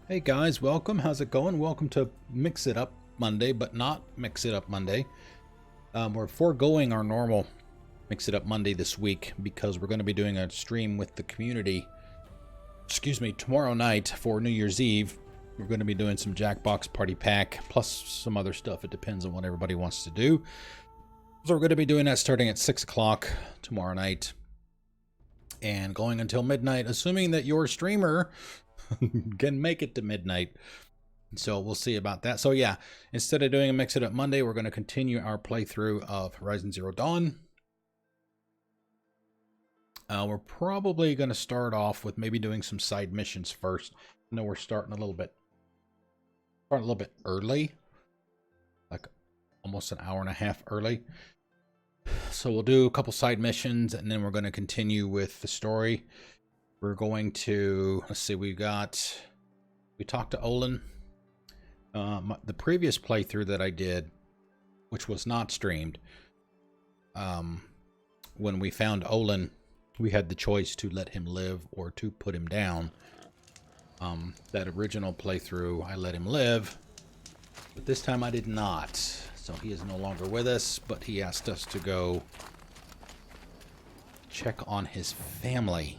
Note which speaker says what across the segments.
Speaker 1: Hey guys, welcome. How's it going? Welcome to Mix It Up Monday, but not Mix It Up Monday. We're foregoing our normal Mix It Up Monday this week because we're going to be doing a stream with the community. Tomorrow night for New Year's Eve. We're going to be doing some Jackbox Party Pack plus some other stuff. It depends on what everybody wants to do. So we're going to be doing that starting at 6 o'clock tomorrow night and going until midnight, assuming that your streamer can make it to midnight. So we'll see about that. So yeah, instead of doing a Mix It Up Monday, we're going to continue our playthrough of Horizon Zero Dawn. We're probably going to start off with maybe doing some side missions first. I know we're starting a little bit early, like almost an hour and a half early. So we'll do a couple side missions and then we're going to continue with the story. We're going to, let's see, we talked to Olin. The previous playthrough that I did, which was not streamed, when we found Olin, we had the choice to let him live or to put him down. That original playthrough, I let him live, but this time I did not. So he is no longer with us, but he asked us to go check on his family.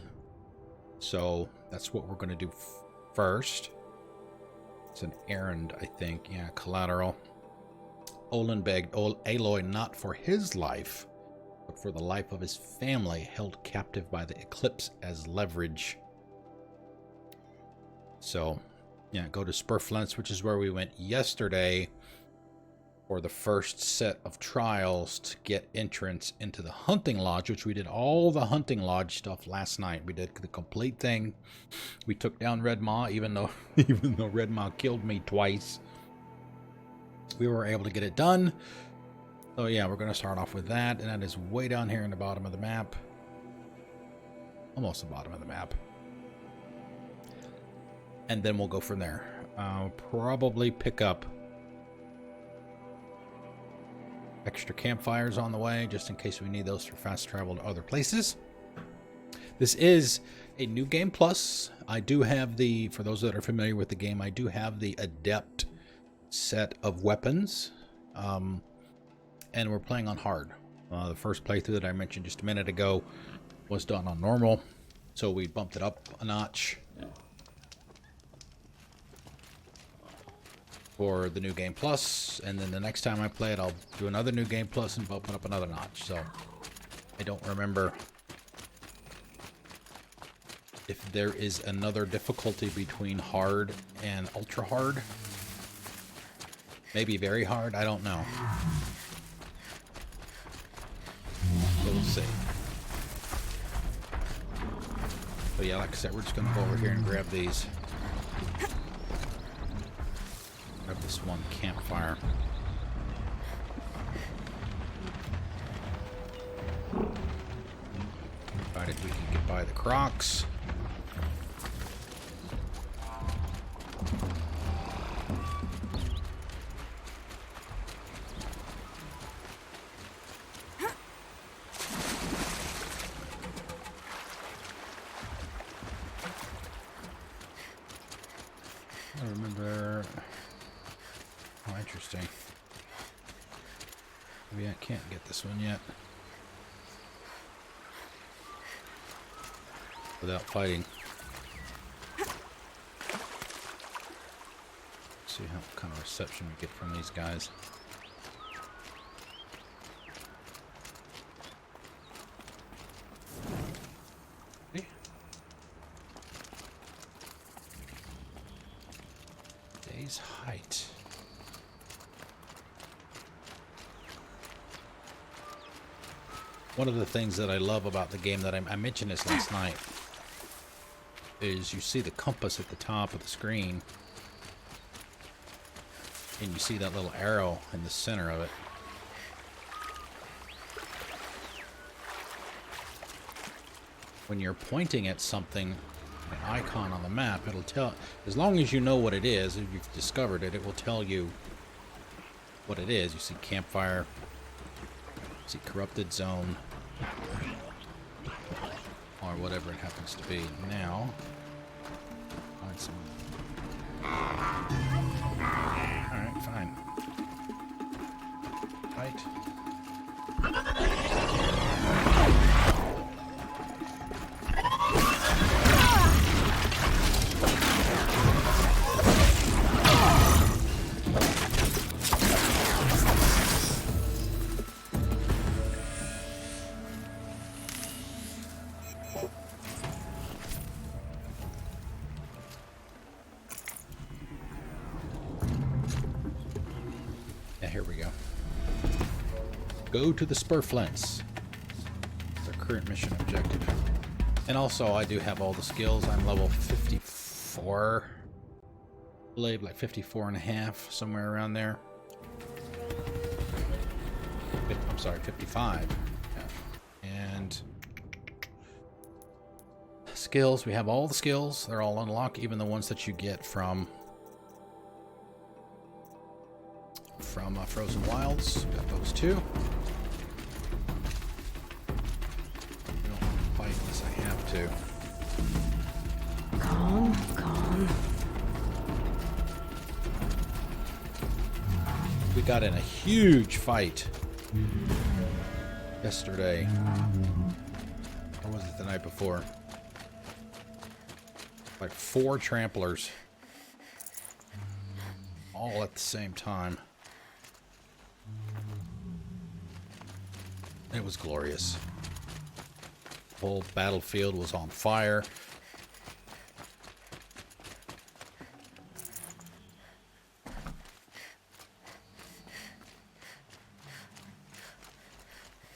Speaker 1: So that's what we're going to do first. It's an errand, I think. Yeah, Collateral. Olin begged Aloy not for his life, but for the life of his family, held captive by the Eclipse as leverage. So, yeah, go to Spurflint's, which is where we went yesterday for the first set of trials to get entrance into the hunting lodge, which we did all the hunting lodge stuff last night. We did the complete thing. We took down Red Maw, even though Red Maw killed me twice. We were able to get it done. So yeah, we're going to start off with that, and that is way down here in the bottom of the map. Almost the bottom of the map. And then we'll go from there. I'll probably pick up extra campfires on the way, just in case we need those for fast travel to other places. This is a new game plus. I do have for those that are familiar with the game, I do have the Adept set of weapons. And we're playing on hard. The first playthrough that I mentioned just a minute ago was done on normal. So we bumped it up a notch for the new game plus, and then the next time I play it, I'll do another new game plus and bump it up another notch. So I don't remember if there is another difficulty between hard and ultra hard. Maybe very hard, I don't know. So we'll see. But yeah, like I said, we're just gonna go over here and grab these. Grab this one campfire. Provided we can get by the crocs. I remember. Oh, interesting. Maybe I can't get this one yet without fighting. See what kind of reception we get from these guys. Okay. Day's height. One of the things that I love about the game that I mentioned this last night is you see the compass at the top of the screen and you see that little arrow in the center of it. When you're pointing at something, an icon on the map, it'll tell, as long as you know what it is, if you've discovered it, it will tell you what it is. You see campfire, you see corrupted zone, or whatever it happens to be. Now, find some Alright, fine. Fight. Here we go. Go to the Spurflints. It's our current mission objective. And also, I do have all the skills. I'm level 54. I believe like 54 and a half, somewhere around there. I'm sorry, 55. Yeah. And skills, we have all the skills. They're all unlocked, even the ones that you get from Frozen Wilds. Got those too. I don't want to fight unless I have to.
Speaker 2: Calm, calm.
Speaker 1: We got in a huge fight yesterday. Or was it the night before? Like 4 tramplers. All at the same time. It was glorious. The whole battlefield was on fire.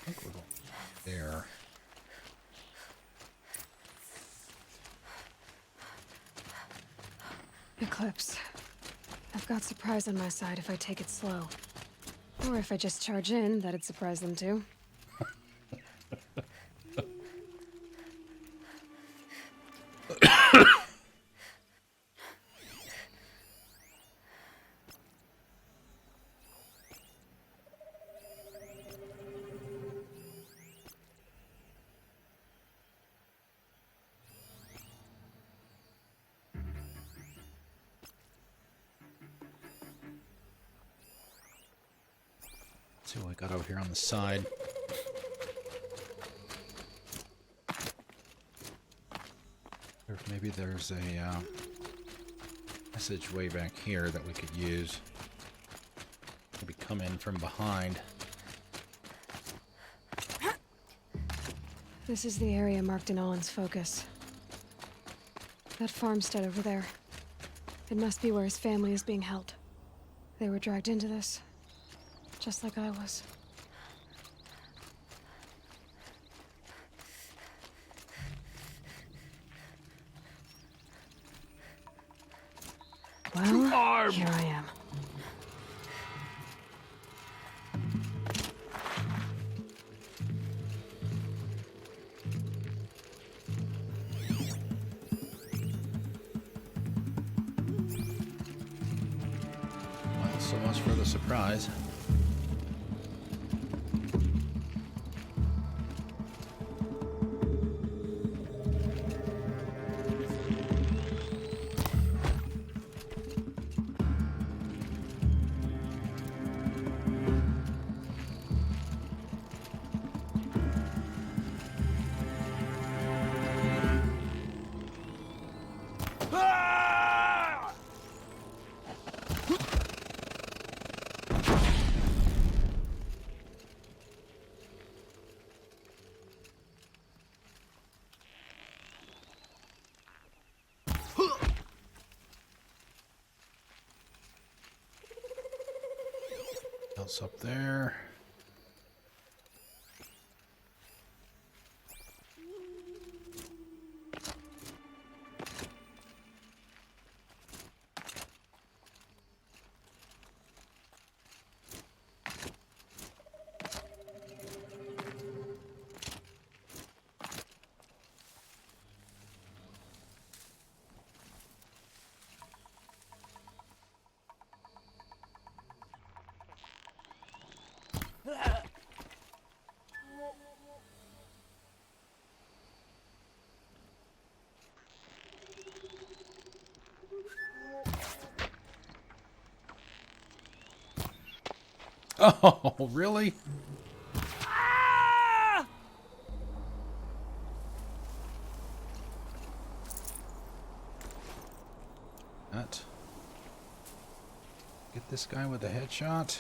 Speaker 1: I think we're going there.
Speaker 2: Eclipse. I've got surprise on my side if I take it slow. Or if I just charge in, that'd surprise them too.
Speaker 1: See what I got over here on the side. Or maybe there's a message way back here that we could use. Maybe come in from behind.
Speaker 2: This is the area marked in Olin's focus. That farmstead over there. It must be where his family is being held. They were dragged into this. Just like I was. Well, here I am.
Speaker 1: Well, so much for the surprise. Else up there. Oh, really? That. Get this guy with a headshot.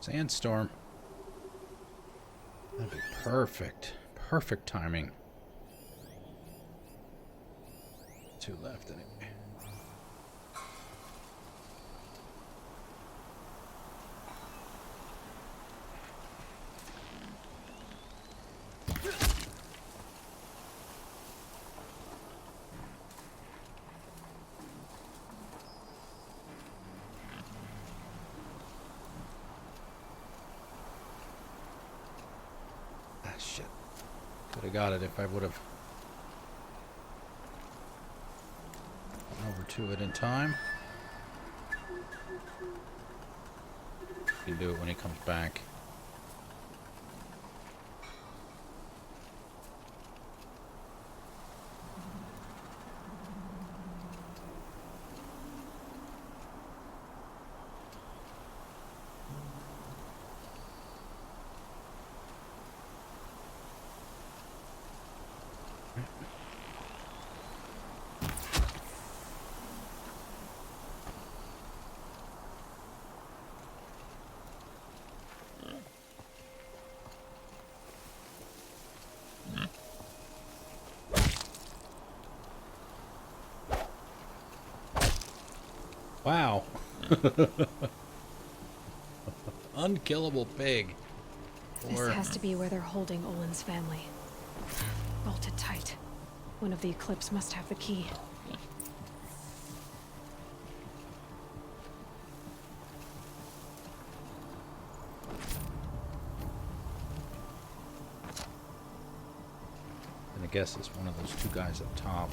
Speaker 1: Sandstorm. That'd be perfect. Perfect timing. Two left anyway. Ah, shit. Could have got it if I would have gone over to it in time. You can do it when he comes back. Wow. Unkillable pig.
Speaker 2: This has to be where they're holding Olin's family. Bolted tight. One of the Eclipse must have the key.
Speaker 1: And I guess it's one of those two guys up top.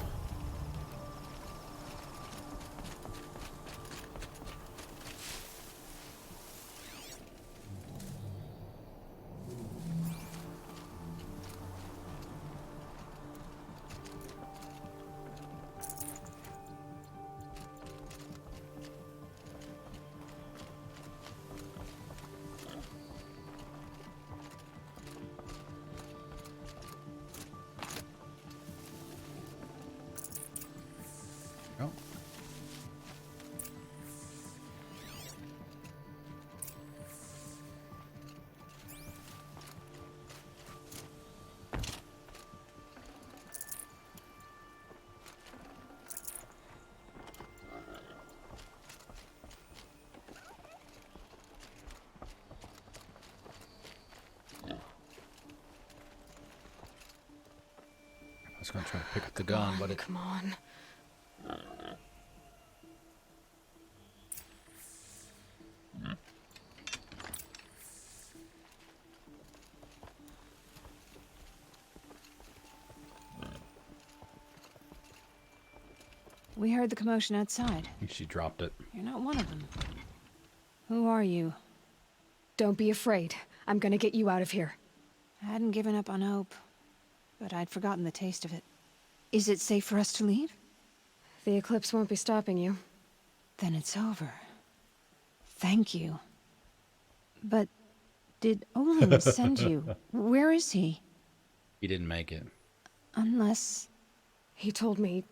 Speaker 1: Oh. I was going to try to pick up the gun, but it...
Speaker 2: Come on.
Speaker 3: We heard the commotion outside.
Speaker 1: I think she dropped it.
Speaker 3: You're not one of them. Who are you?
Speaker 2: Don't be afraid. I'm gonna get you out of here.
Speaker 3: I hadn't given up on hope, but I'd forgotten the taste of it. Is it safe for us to leave?
Speaker 2: The Eclipse won't be stopping you.
Speaker 3: Then it's over. Thank you. But did Olin send you? Where is he?
Speaker 1: He didn't make it.
Speaker 3: Unless...
Speaker 2: He told me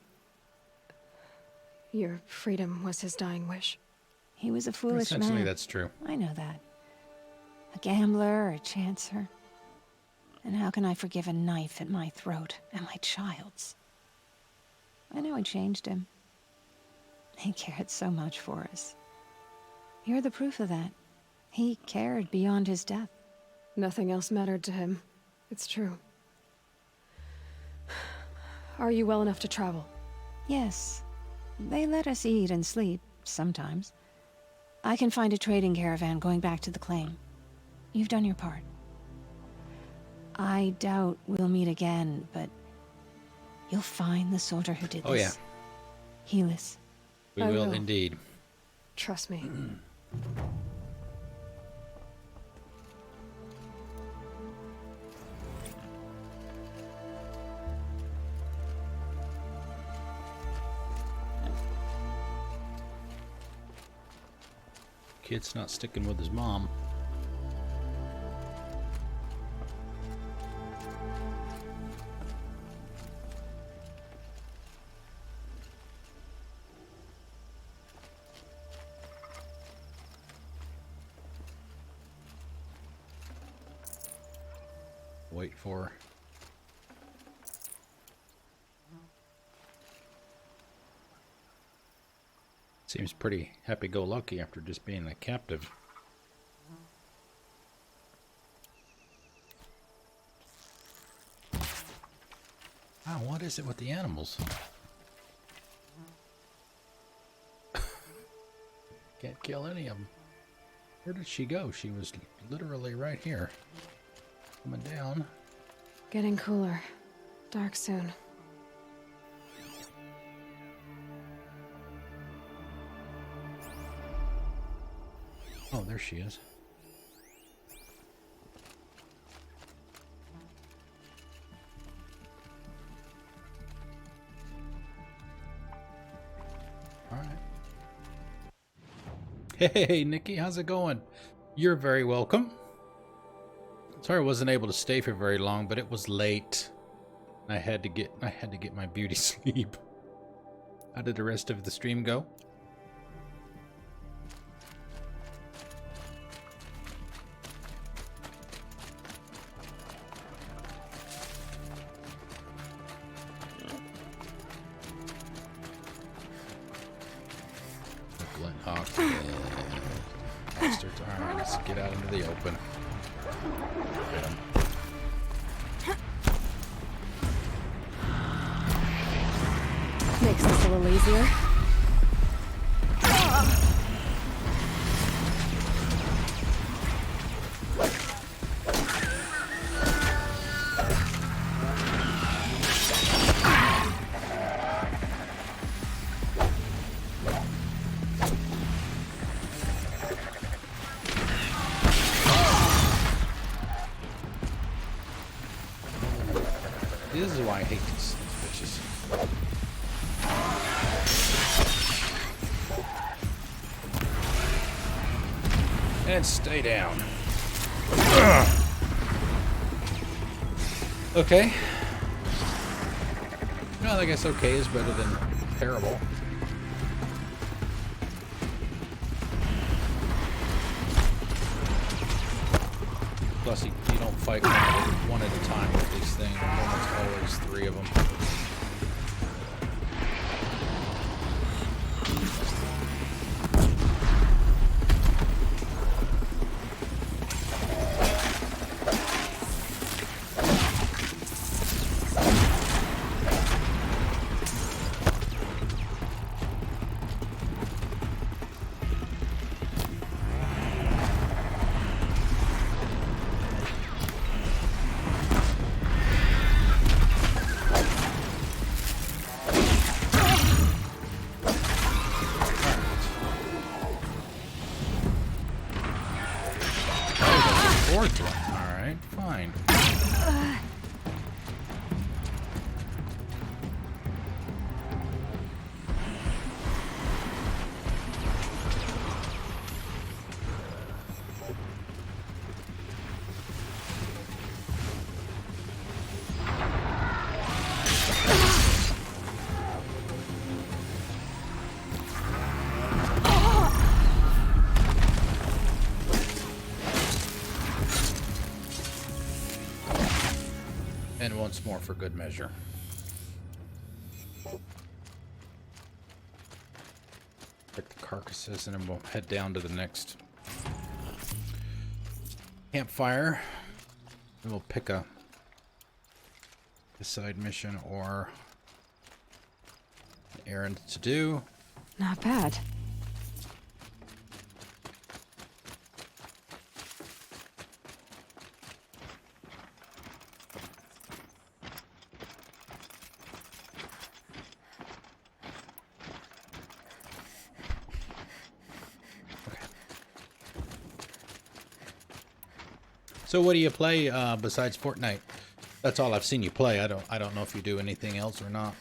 Speaker 2: your freedom was his dying wish.
Speaker 3: He was a foolish
Speaker 1: Essentially,
Speaker 3: man.
Speaker 1: that's true.
Speaker 3: I know that. A gambler, a chancer. And how can I forgive a knife at my throat and my child's? I know I changed him. He cared so much for us. You're the proof of that. He cared beyond his death.
Speaker 2: Nothing else mattered to him. It's true. Are you well enough to travel?
Speaker 3: Yes. They let us eat and sleep, sometimes. I can find a trading caravan going back to the claim. You've done your part. I doubt we'll meet again, but you'll find the soldier who did this.
Speaker 1: Oh, yeah.
Speaker 3: Helis.
Speaker 1: We
Speaker 2: I
Speaker 1: will
Speaker 2: will.
Speaker 1: indeed.
Speaker 2: Trust me.
Speaker 1: Kid's not sticking with his mom. Wait for her. Seems pretty happy-go-lucky after just being a captive. Wow, what is it with the animals? Can't kill any of them. Where did she go? She was literally right here. Coming down.
Speaker 2: Getting cooler. Dark soon.
Speaker 1: Oh, there she is. All right. Hey, Nikki, how's it going? You're very welcome. Sorry I wasn't able to stay for very long, but it was late. I had to get my beauty sleep. How did the rest of the stream go? Bastards. Alright, let's get out into the open. Get 'em.
Speaker 2: Makes this a little easier.
Speaker 1: This is why I hate these bitches. And stay down. Okay. Well, I guess okay is better than terrible. Plus, you don't fight one at a time with these things. There's always three of them. Fourth one. Alright, fine. And once more for good measure. Pick the carcasses and then we'll head down to the next campfire. And we'll pick a side mission or an errand to do.
Speaker 2: Not bad.
Speaker 1: So what do you play besides Fortnite? That's all I've seen you play. I don't know if you do anything else or not.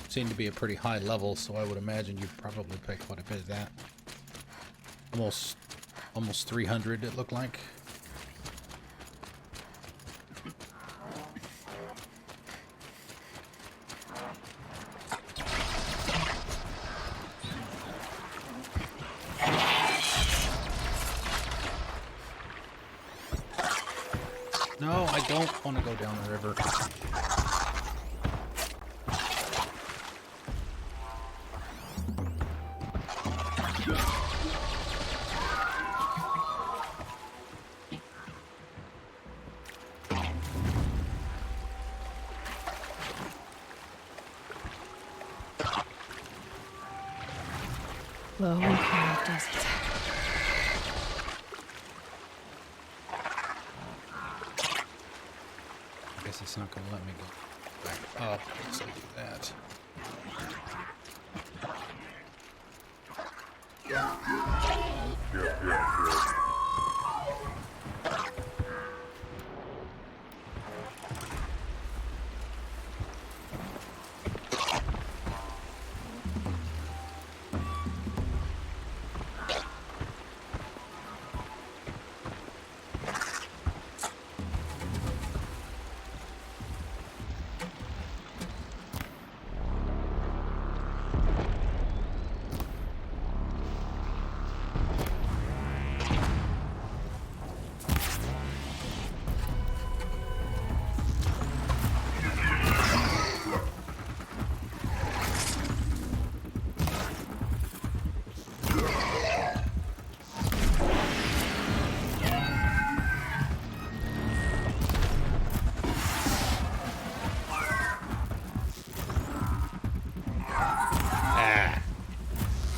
Speaker 1: Seem to be a pretty high level, so I would imagine you probably play quite a bit of that. almost 300 it looked like. No, I don't want to go down the river.
Speaker 2: Low and quiet, does it?
Speaker 1: I guess it's not going to let me go back up once I do that.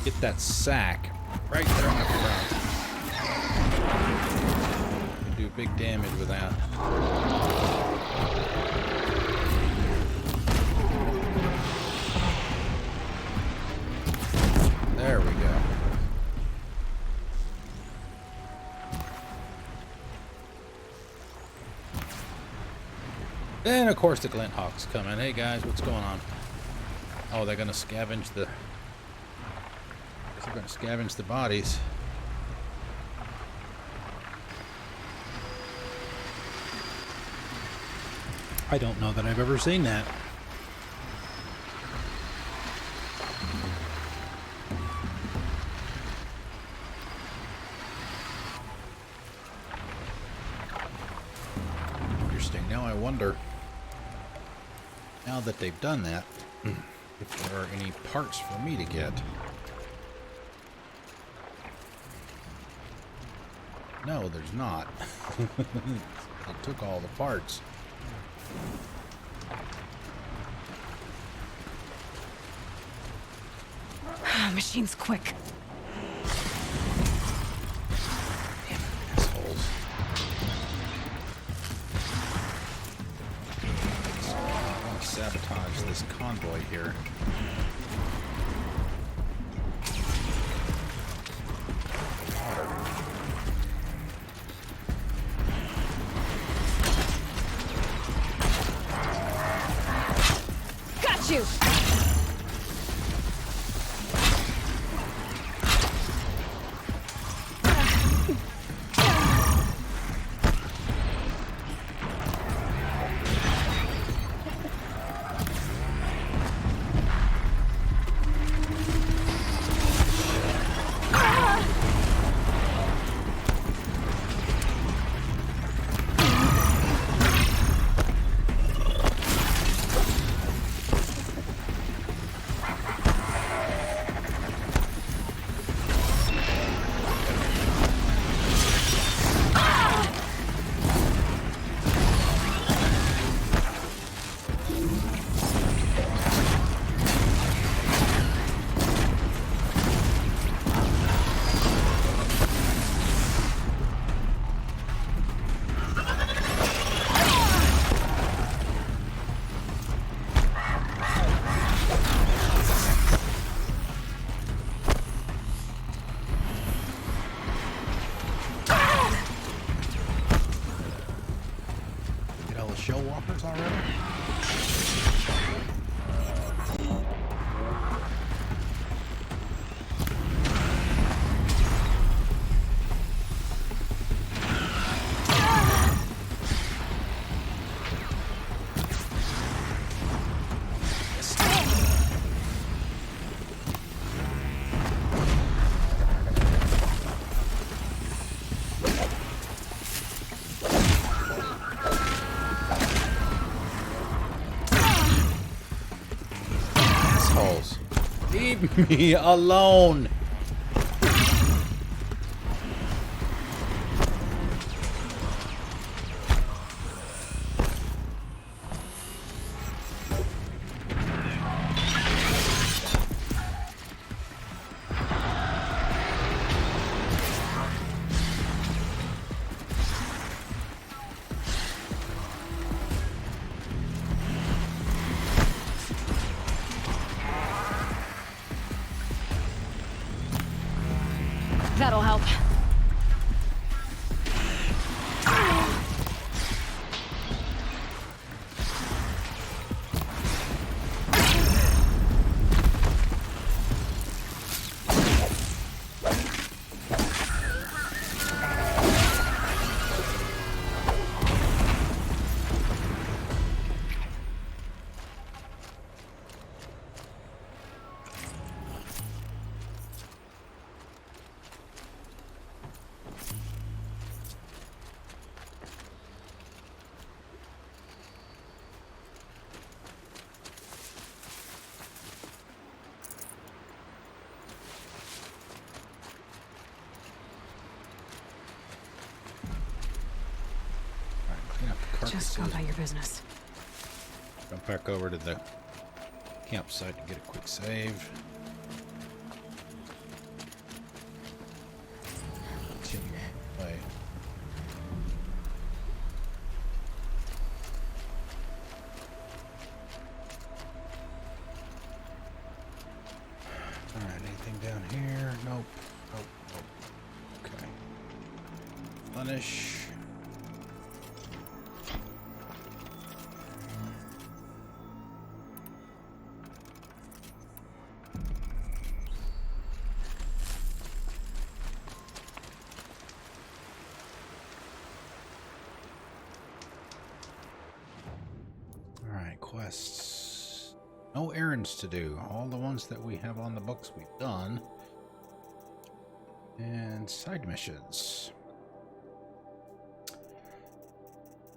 Speaker 1: Get that sack right there on the front. You can do big damage with that. There we go. Then, of course, the Glint Hawks come in. Hey, guys, what's going on? Oh, they're going to scavenge the... They're going to scavenge the bodies. I don't know that I've ever seen that. Interesting. Now I wonder, now that they've done that, if there are any parts for me to get. No, there's not. They took all the parts.
Speaker 2: Machine's quick.
Speaker 1: Damn assholes. I want to sabotage this convoy here.
Speaker 2: You.
Speaker 1: Shell walkers already? Leave me alone.
Speaker 2: That'll help. Just go about your business.
Speaker 1: Jump back over to the campsite to get a quick save. Continue on the way. Alright, anything down here? Nope. Nope. Nope. Okay. Punish. Quests. No errands to do. All the ones that we have on the books we've done. And side missions.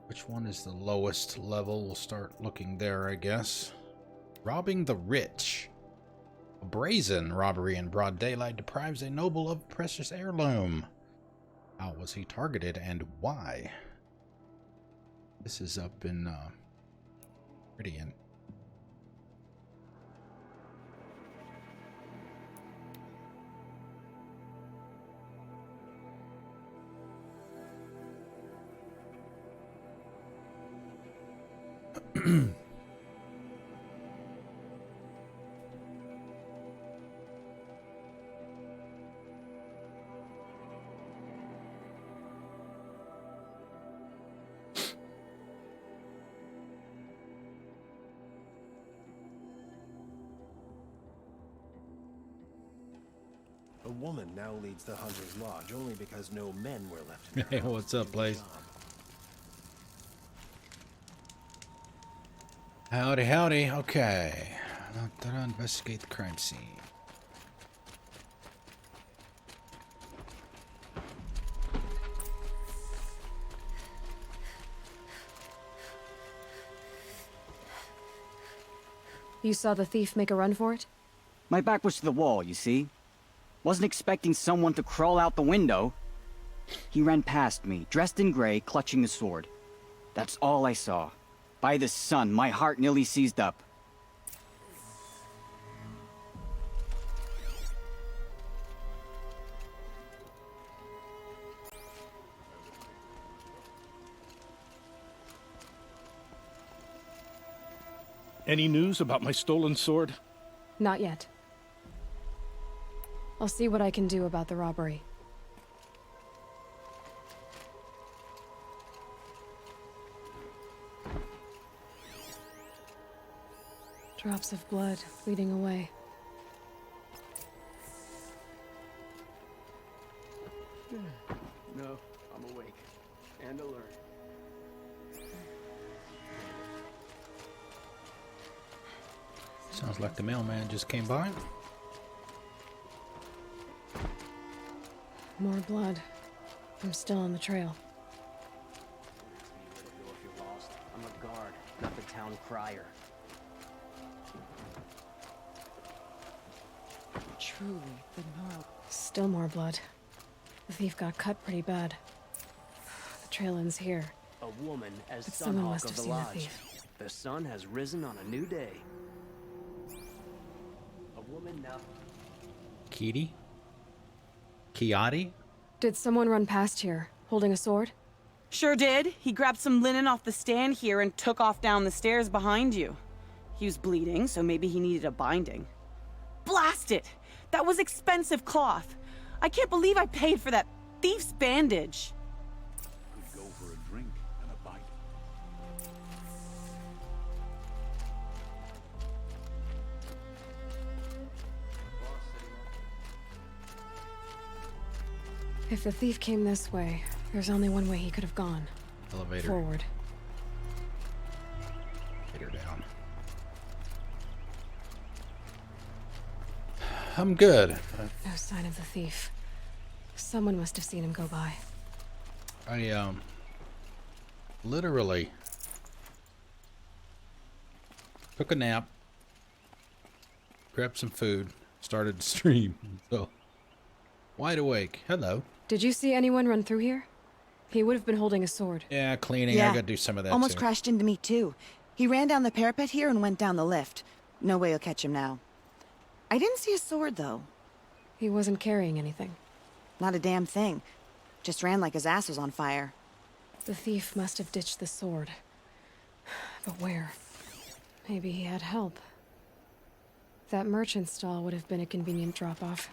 Speaker 1: Which one is the lowest level? We'll start looking there, I guess. Robbing the rich. A brazen robbery in broad daylight deprives a noble of precious heirloom. How was he targeted and why? This is up in Meridian.
Speaker 4: A woman now leads the Hunter's Lodge only because no men were left in
Speaker 1: Hey, what's up, Blaze? Howdy, howdy. Okay. Investigate the crime scene.
Speaker 2: You saw the thief make a run for it?
Speaker 5: My back was to the wall, you see? Wasn't expecting someone to crawl out the window. He ran past me, dressed in gray, clutching a sword. That's all I saw. By the sun, my heart nearly seized up.
Speaker 6: Any news about my stolen sword?
Speaker 2: Not yet. I'll see what I can do about the robbery. Drops of blood bleeding away.
Speaker 4: No, I'm awake and alert.
Speaker 1: Sounds like the mailman just came by.
Speaker 2: More blood. I'm still on the trail.
Speaker 5: If you're lost, I'm a guard, not the town crier.
Speaker 7: truly the gnarled.
Speaker 2: Still more blood. The thief got cut pretty bad. The trail ends here.
Speaker 8: A woman as
Speaker 2: But someone
Speaker 8: Sunhawk
Speaker 2: must
Speaker 8: of
Speaker 2: have
Speaker 8: the
Speaker 2: seen the
Speaker 8: Lodge.
Speaker 2: thief.
Speaker 8: The sun has risen on a new day. A woman now.
Speaker 1: Kitty? Kiati?
Speaker 2: Did someone run past here, holding a sword?
Speaker 7: Sure did. He grabbed some linen off the stand here and took off down the stairs behind you. He was bleeding, so maybe he needed a binding. Blast it! That was expensive cloth. I can't believe I paid for that thief's bandage.
Speaker 9: Could go for a drink and a bite.
Speaker 2: If the thief came this way, there's only one way he could have gone.
Speaker 1: Elevator.
Speaker 2: Forward.
Speaker 1: Get her down. I'm good.
Speaker 2: No sign of the thief. Someone must have seen him go by.
Speaker 1: I literally took a nap, grabbed some food, started to stream. So wide awake. Hello.
Speaker 2: Did you see anyone run through here? He would have been holding a sword.
Speaker 1: Yeah, cleaning. I
Speaker 10: Yeah.
Speaker 1: gotta do some of that
Speaker 10: Almost
Speaker 1: too.
Speaker 10: crashed into me, too. He ran down the parapet here and went down the lift. No way you'll catch him now. I didn't see a sword, though.
Speaker 2: He wasn't carrying anything.
Speaker 10: Not a damn thing. Just ran like his ass was on fire.
Speaker 2: The thief must have ditched the sword. But where? Maybe he had help. That merchant stall would have been a convenient drop-off.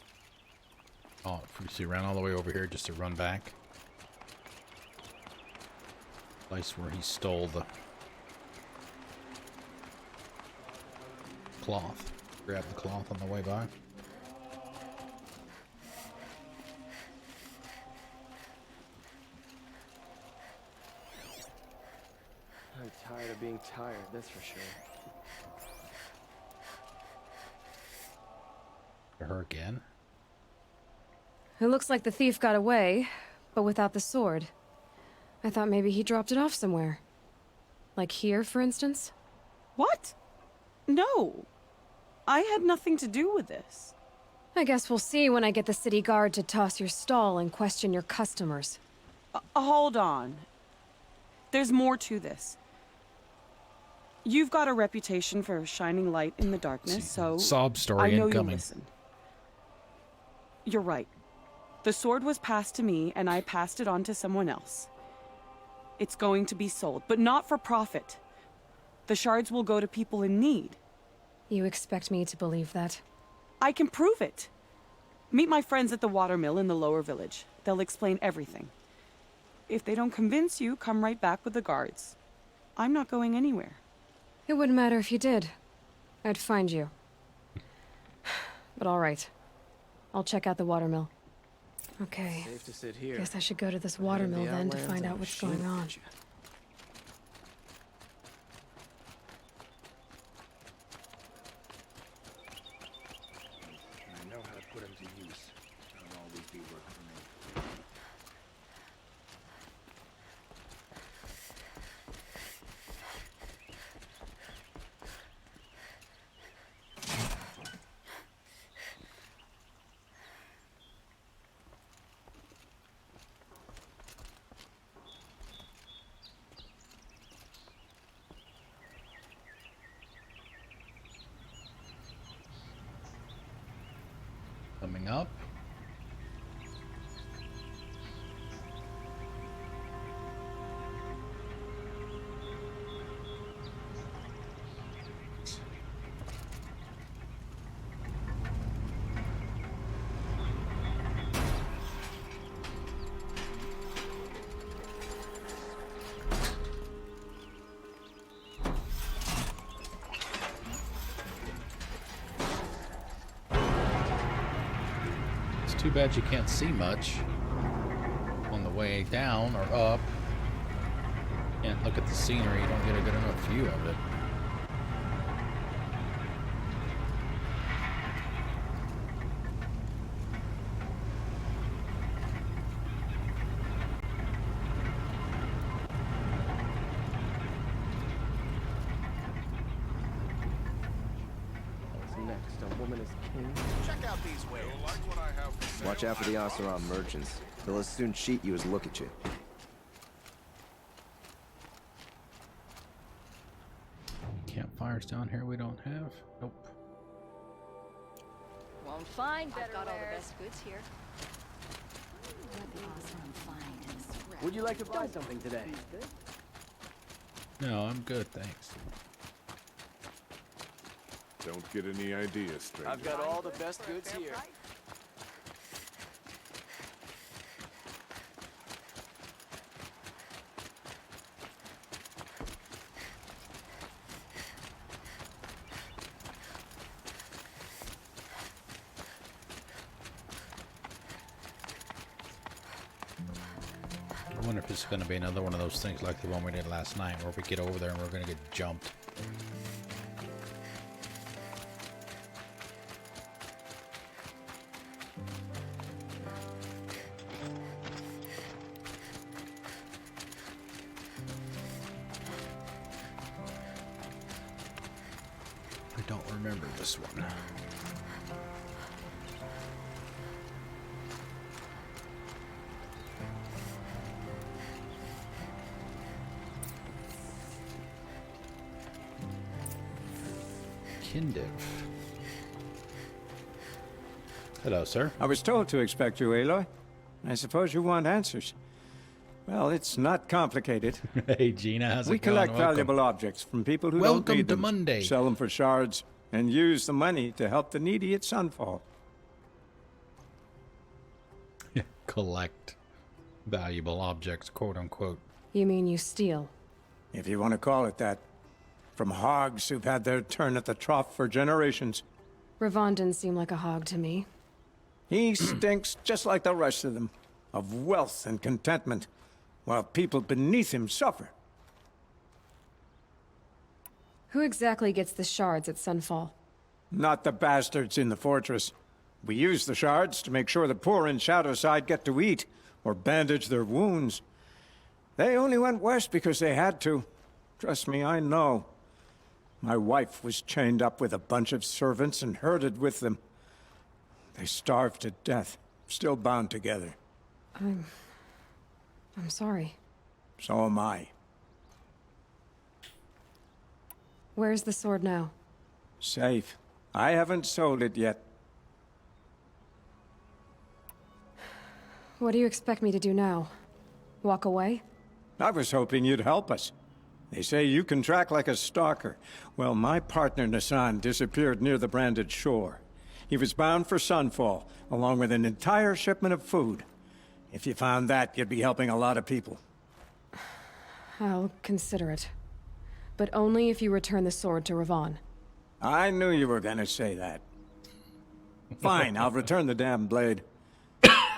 Speaker 1: Oh, so he ran all the way over here just to run back. Place where he stole the cloth. Grabbed the cloth on the way by.
Speaker 8: I'm tired of being tired, that's for sure.
Speaker 1: Her again.
Speaker 2: It looks like the thief got away, but without the sword. I thought maybe he dropped it off somewhere. Like here, for instance?
Speaker 7: What? No. I had nothing to do with this.
Speaker 2: I guess we'll see when I get the city guard to toss your stall and question your customers.
Speaker 7: Hold on. There's more to this. You've got a reputation for shining light in the darkness, so
Speaker 1: Sob story
Speaker 7: I know you'll
Speaker 1: incoming.
Speaker 7: listen. You're right. The sword was passed to me, and I passed it on to someone else. It's going to be sold, but not for profit. The shards will go to people in need.
Speaker 2: You expect me to believe that?
Speaker 7: I can prove it. Meet my friends at the watermill in the lower village. They'll explain everything. If they don't convince you, come right back with the guards. I'm not going anywhere.
Speaker 2: It wouldn't matter if you did. I'd find you. But all right. I'll check out the watermill. Okay.
Speaker 8: Safe to sit here.
Speaker 2: Guess I should go to this
Speaker 8: Head to
Speaker 2: watermill
Speaker 8: the
Speaker 2: then to
Speaker 8: outlands
Speaker 2: find
Speaker 8: and
Speaker 2: out what's
Speaker 8: shoot
Speaker 2: going on.
Speaker 8: at you.
Speaker 9: I know how to put them to use. That'll always be work for me.
Speaker 1: Coming up. Too bad you can't see much on the way down or up. Can't look at the scenery, you don't get a good enough view of it.
Speaker 8: What's next? A woman
Speaker 4: Check out these whales.
Speaker 8: Watch out for the Oseram merchants. They'll as soon cheat you as look at you.
Speaker 1: Campfires down here we don't have. Nope.
Speaker 11: Won't find better. I've got all the best goods here.
Speaker 8: Would you like to buy something today?
Speaker 1: No, I'm good, thanks.
Speaker 12: Don't get any ideas, stranger.
Speaker 8: I've got all the best goods here.
Speaker 1: I wonder if it's going to be another one of those things like the one we did last night, where we get over there and we're going to get jumped. I don't remember this one. Kindiv. Hello, sir.
Speaker 13: I was told to expect you, Aloy. I suppose you want answers. Well, it's not complicated.
Speaker 1: Hey, Gina, how's it going?
Speaker 13: We collect
Speaker 1: Welcome.
Speaker 13: valuable objects from people who
Speaker 1: Welcome
Speaker 13: don't need
Speaker 1: to
Speaker 13: them.
Speaker 1: Monday.
Speaker 13: Sell them for shards, and use the money to help the needy at Sunfall.
Speaker 1: Collect valuable objects, quote unquote.
Speaker 2: You mean you steal?
Speaker 13: If you want to call it that. From hogs who've had their turn at the trough for generations.
Speaker 2: Ravon didn't seem like a hog to me.
Speaker 13: He stinks just like the rest of them, of wealth and contentment, while people beneath him suffer.
Speaker 2: Who exactly gets the shards at Sunfall?
Speaker 13: Not the bastards in the fortress. We use the shards to make sure the poor in Shadowside get to eat, or bandage their wounds. They only went west because they had to. Trust me, I know. My wife was chained up with a bunch of servants and herded with them. They starved to death, still bound together.
Speaker 2: I'm sorry.
Speaker 13: So am I.
Speaker 2: Where's the sword now?
Speaker 13: Safe. I haven't sold it yet.
Speaker 2: What do you expect me to do now? Walk away?
Speaker 13: I was hoping you'd help us. They say you can track like a stalker. Well, my partner Nassan disappeared near the branded shore. He was bound for Sunfall, along with an entire shipment of food. If you found that, you'd be helping a lot of people.
Speaker 2: I'll consider it. But only if you return the sword to Ravon.
Speaker 13: I knew you were gonna say that. Fine, I'll return the damn blade.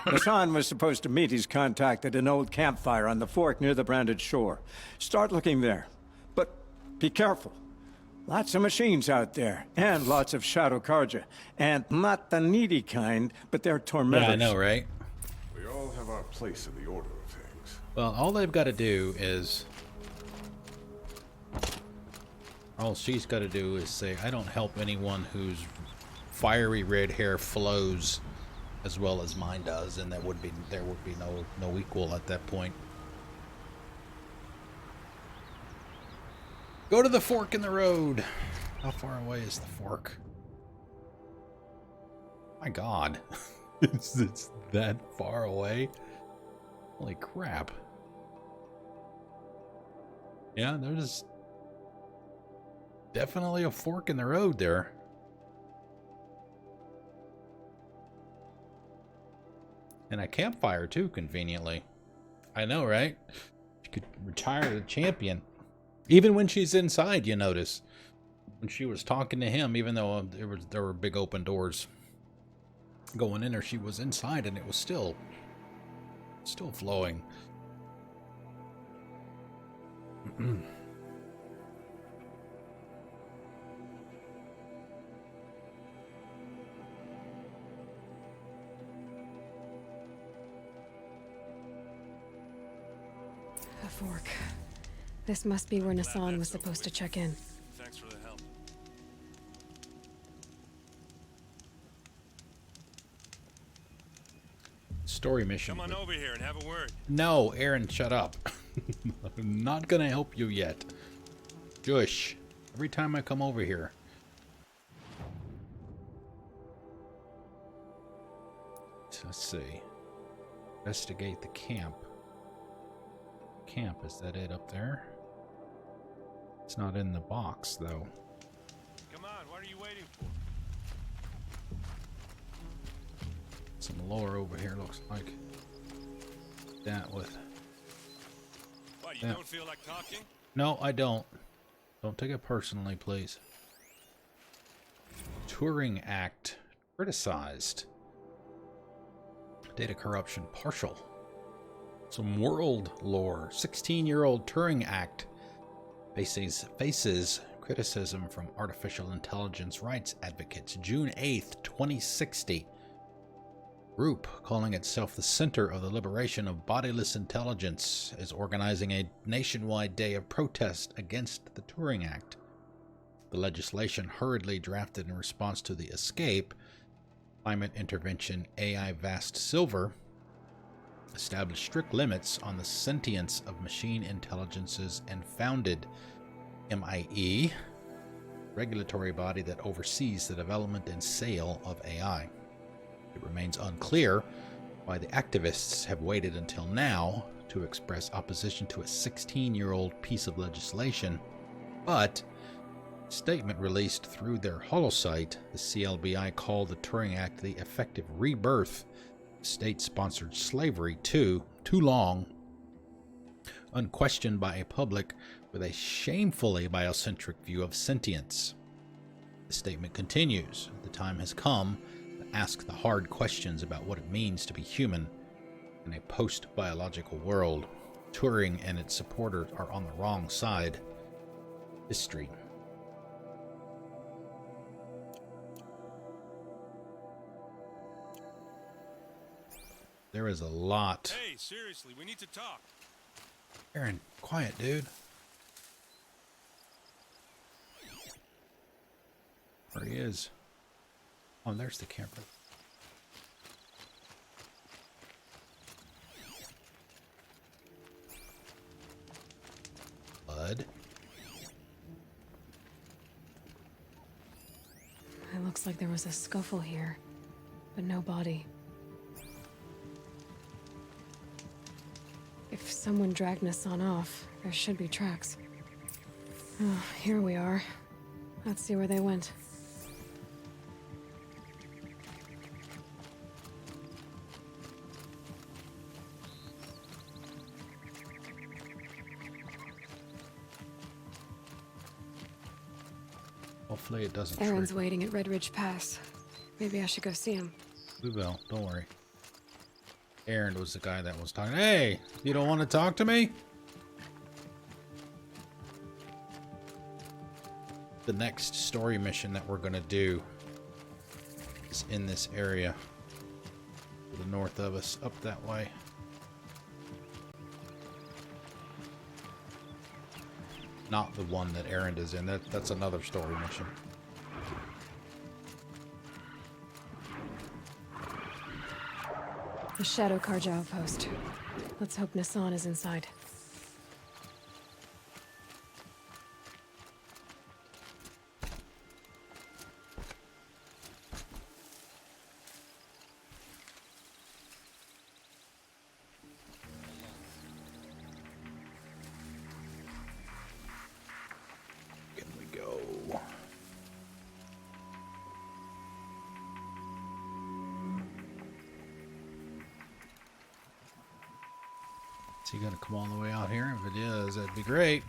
Speaker 13: Nassan was supposed to meet his contact at an old campfire on the fork near the branded shore. Start looking there. But be careful. Lots of machines out there, and lots of Shadow Karja. And not the needy kind, but they're tormentors.
Speaker 1: Yeah, I know, right?
Speaker 12: We all have our place in the order of things.
Speaker 1: Well, all they've got to do is... all she's got to do is say, I don't help anyone whose fiery red hair flows as well as mine does, and there would be no equal at that point. Go to the fork in the road. How far away is the fork? My God, it's that far away. Holy crap! Yeah, there's definitely a fork in the road there. And a campfire, too, conveniently. I know, right? You could retire the champion. Even when she's inside, you notice. When she was talking to him, even though there were big open doors going in there, she was inside and it was still flowing.
Speaker 2: A fork. This must be where Nassan was supposed to check in.
Speaker 12: Thanks for the help.
Speaker 1: story mission.
Speaker 14: Come on over here and have a word.
Speaker 1: No, Aaron, shut up. I'm not gonna help you yet. Jush. Every time I come over here. Let's see. Investigate the camp. Camp, is that it up there? It's not in the box, though.
Speaker 14: Come on, what are you waiting for?
Speaker 1: Some lore over here, looks like. That with...
Speaker 14: What, you don't feel like talking?
Speaker 1: No, I don't. Don't take it personally, please. Turing Act criticized. Data corruption partial. Some world lore. 16-year-old Turing Act faces criticism from artificial intelligence rights advocates. June 8th, 2060. Group calling itself the Center of the Liberation of Bodiless Intelligence is organizing a nationwide day of protest against the Turing Act. The legislation, hurriedly drafted in response to the Escape Climate Intervention AI Vast Silver, established strict limits on the sentience of machine intelligences and founded MIE, regulatory body that oversees the development and sale of AI. It remains unclear why the activists have waited until now to express opposition to a 16-year-old piece of legislation, but a statement released through their holosite, the CLBI called the Turing Act the effective rebirth of state-sponsored slavery too long, unquestioned by a public with a shamefully biocentric view of sentience. The statement continues, the time has come to ask the hard questions about what it means to be human in a post-biological world. Turing and its supporters are on the wrong side of history. There is a lot.
Speaker 14: Hey, seriously, we need to talk.
Speaker 1: Aaron, quiet, dude. Where he is. Oh, there's the camper. Blood.
Speaker 2: It looks like there was a scuffle here, but no body. If someone dragged Nassan off, there should be tracks. Oh, here we are. Let's see where they went.
Speaker 1: Hopefully it doesn't
Speaker 2: Aaron's
Speaker 1: trigger.
Speaker 2: waiting at Red Ridge Pass. Maybe I should go see him.
Speaker 1: We will, don't worry. Aaron was the guy that was talking. Hey, you don't want to talk to me? The next story mission that we're going to do is in this area. To the north of us, up that way. Not the one that Aaron is in. That's another story mission.
Speaker 2: The Shadow Karja outpost. Let's hope Nassan is inside.
Speaker 1: Can we go? Is he gonna come all the way out here? If it is, that'd be great.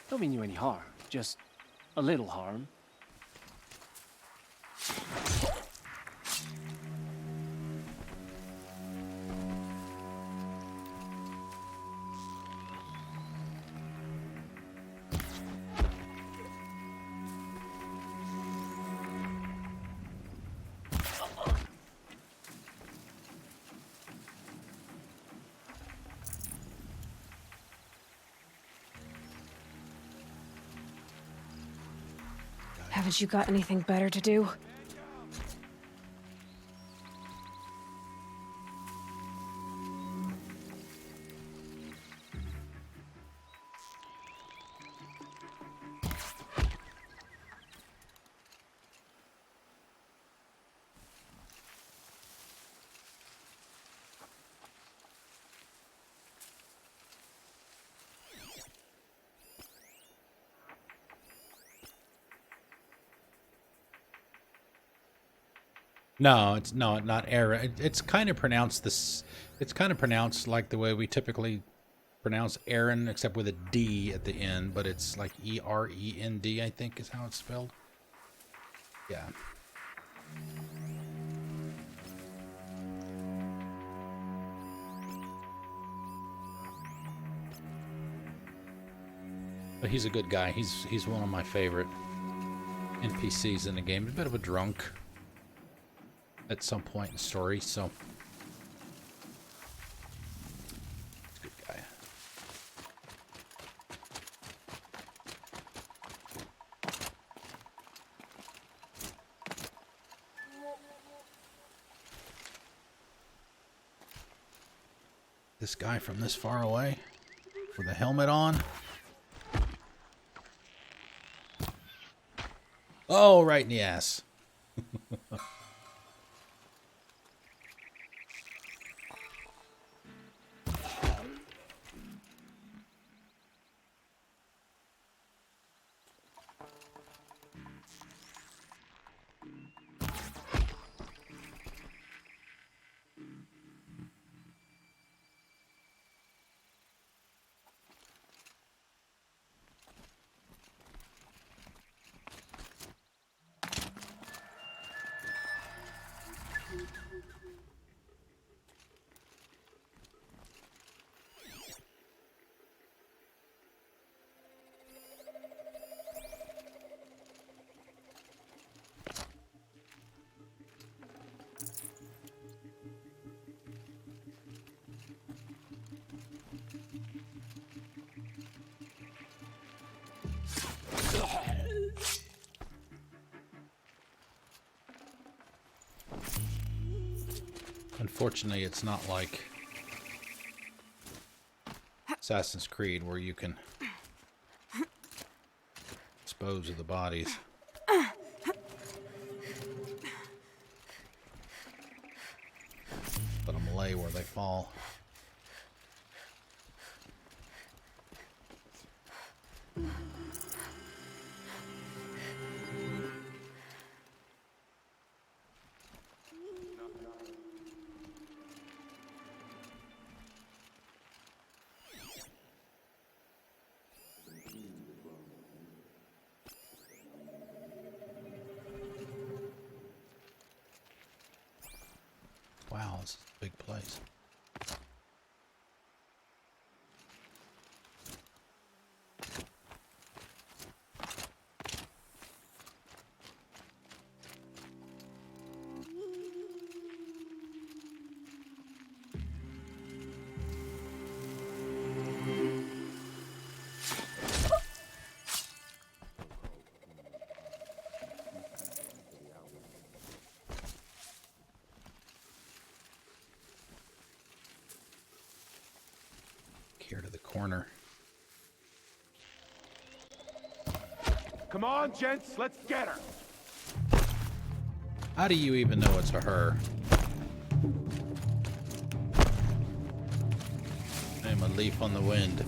Speaker 15: Don't mean you any harm, just a little harm.
Speaker 2: Haven't you got anything better to do?
Speaker 1: No, it's not Aaron. It's kind of pronounced this. It's kind of pronounced like the way we typically pronounce Aaron, except with a D at the end. But it's like E-R-E-N-D, I think, is how it's spelled. Yeah. But he's a good guy. He's one of my favorite NPCs in the game. He's a bit of a drunk at some point in the story, so he's a good guy. This guy from this far away with a helmet on. Oh, right in the ass. Unfortunately, it's not like Assassin's Creed where you can dispose of the bodies. Let them lay where they fall. Wow, this is a big place. Here to the corner.
Speaker 16: Come on, gents, let's get her.
Speaker 1: How do you even know it's a her? I'm a leaf on the wind.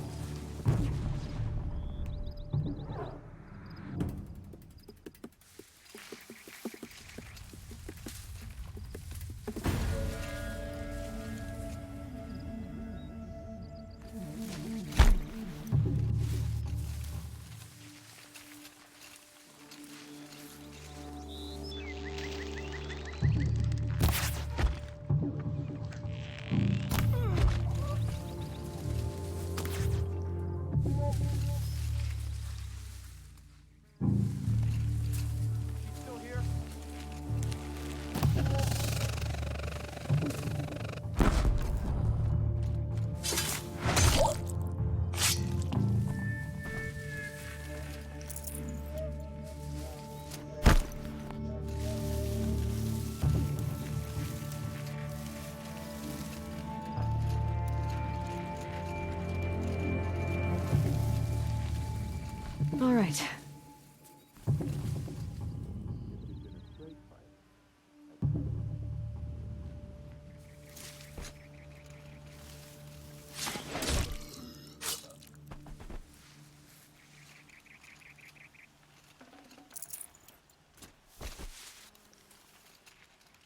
Speaker 2: All right.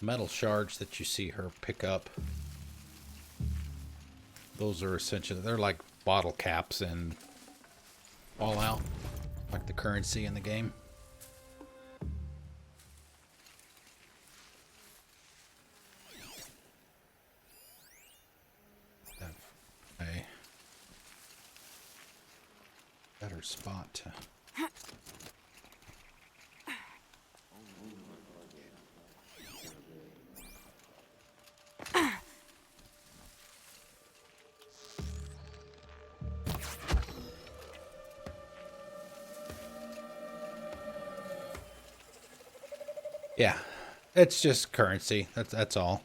Speaker 1: Metal shards that you see her pick up, those are essentially, they're like bottle caps in Fallout, like the currency in the game. A better spot to... Yeah, it's just currency. That's all.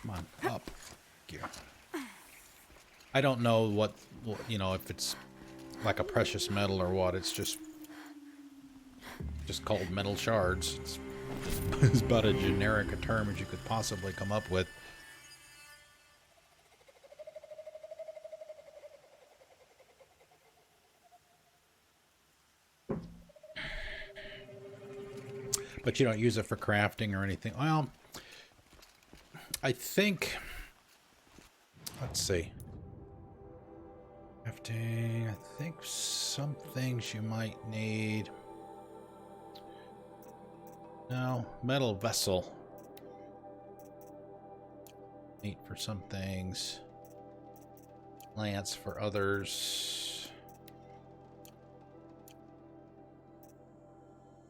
Speaker 1: Come on, up. Gear. I don't know what, you know, if it's like a precious metal or what. It's just called metal shards. It's about as generic a term as you could possibly come up with. But you don't use it for crafting or anything. Well, I think... Let's see. Crafting... I think some things you might need... No, metal vessel. Neat for some things. Lance for others.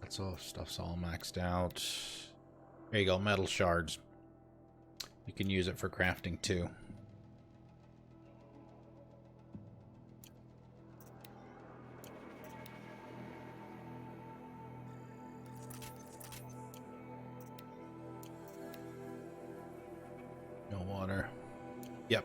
Speaker 1: That's all, stuff's all maxed out. There you go, metal shards. You can use it for crafting too. No water. Yep.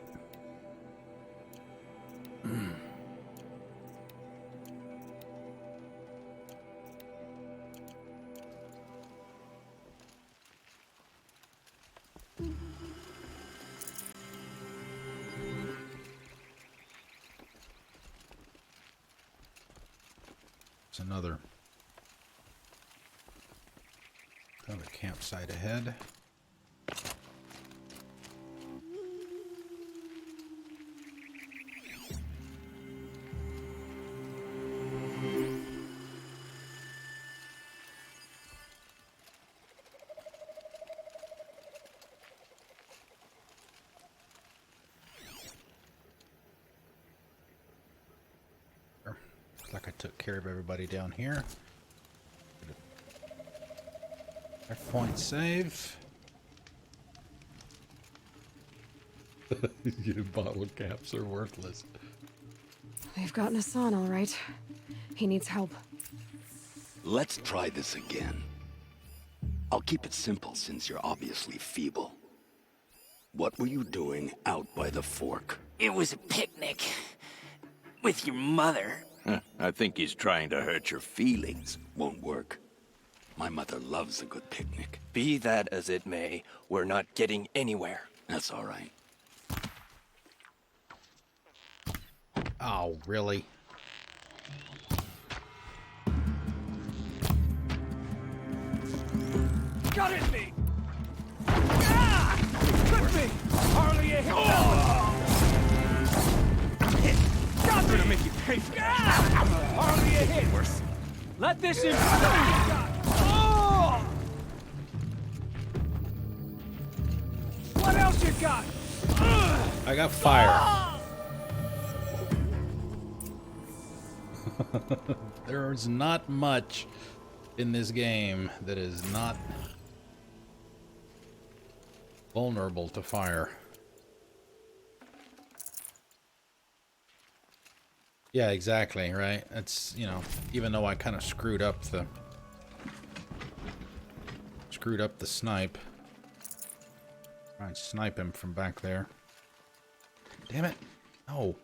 Speaker 1: It's another campsite ahead. Looks like I took care of everybody down here. Point save. Your bottle caps are worthless.
Speaker 2: They've gotten us on, all right. He needs help.
Speaker 17: Let's try this again. I'll keep it simple since you're obviously feeble. What were you doing out by the fork?
Speaker 18: It was a picnic. With your mother.
Speaker 17: I think he's trying to hurt your feelings. Won't work. My mother loves a good picnic.
Speaker 18: Be that as it may, we're not getting anywhere.
Speaker 17: That's all right.
Speaker 1: Oh, really?
Speaker 16: Got it, me! Ah! Clip me! Harley, you hit that! Got me! I'm gonna make you pay for that! Harley, you hit! Worse. Let this in! Oh! What else you got?
Speaker 1: I got fire. There's not much in this game that is not vulnerable to fire. Yeah, exactly, right? It's, you know, even though I kind of screwed up the snipe. Try and snipe him from back there. Damn it. No.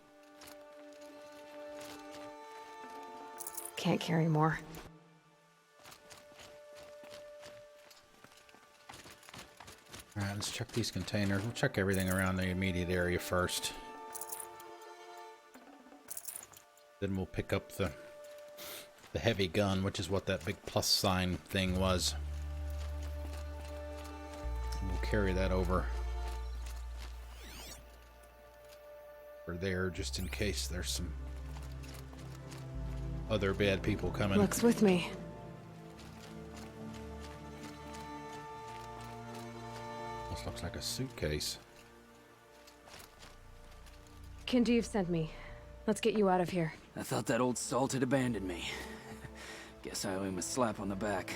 Speaker 2: Can't carry more.
Speaker 1: Alright, let's check these containers. We'll check everything around the immediate area first. Then we'll pick up the heavy gun, which is what that big plus sign thing was. And we'll carry that over there just in case there's some other bad people coming.
Speaker 2: Looks with me.
Speaker 1: This looks like a suitcase.
Speaker 2: Kindev sent me. Let's get you out of here.
Speaker 18: I thought that old salt had abandoned me. Guess I owe him a slap on the back.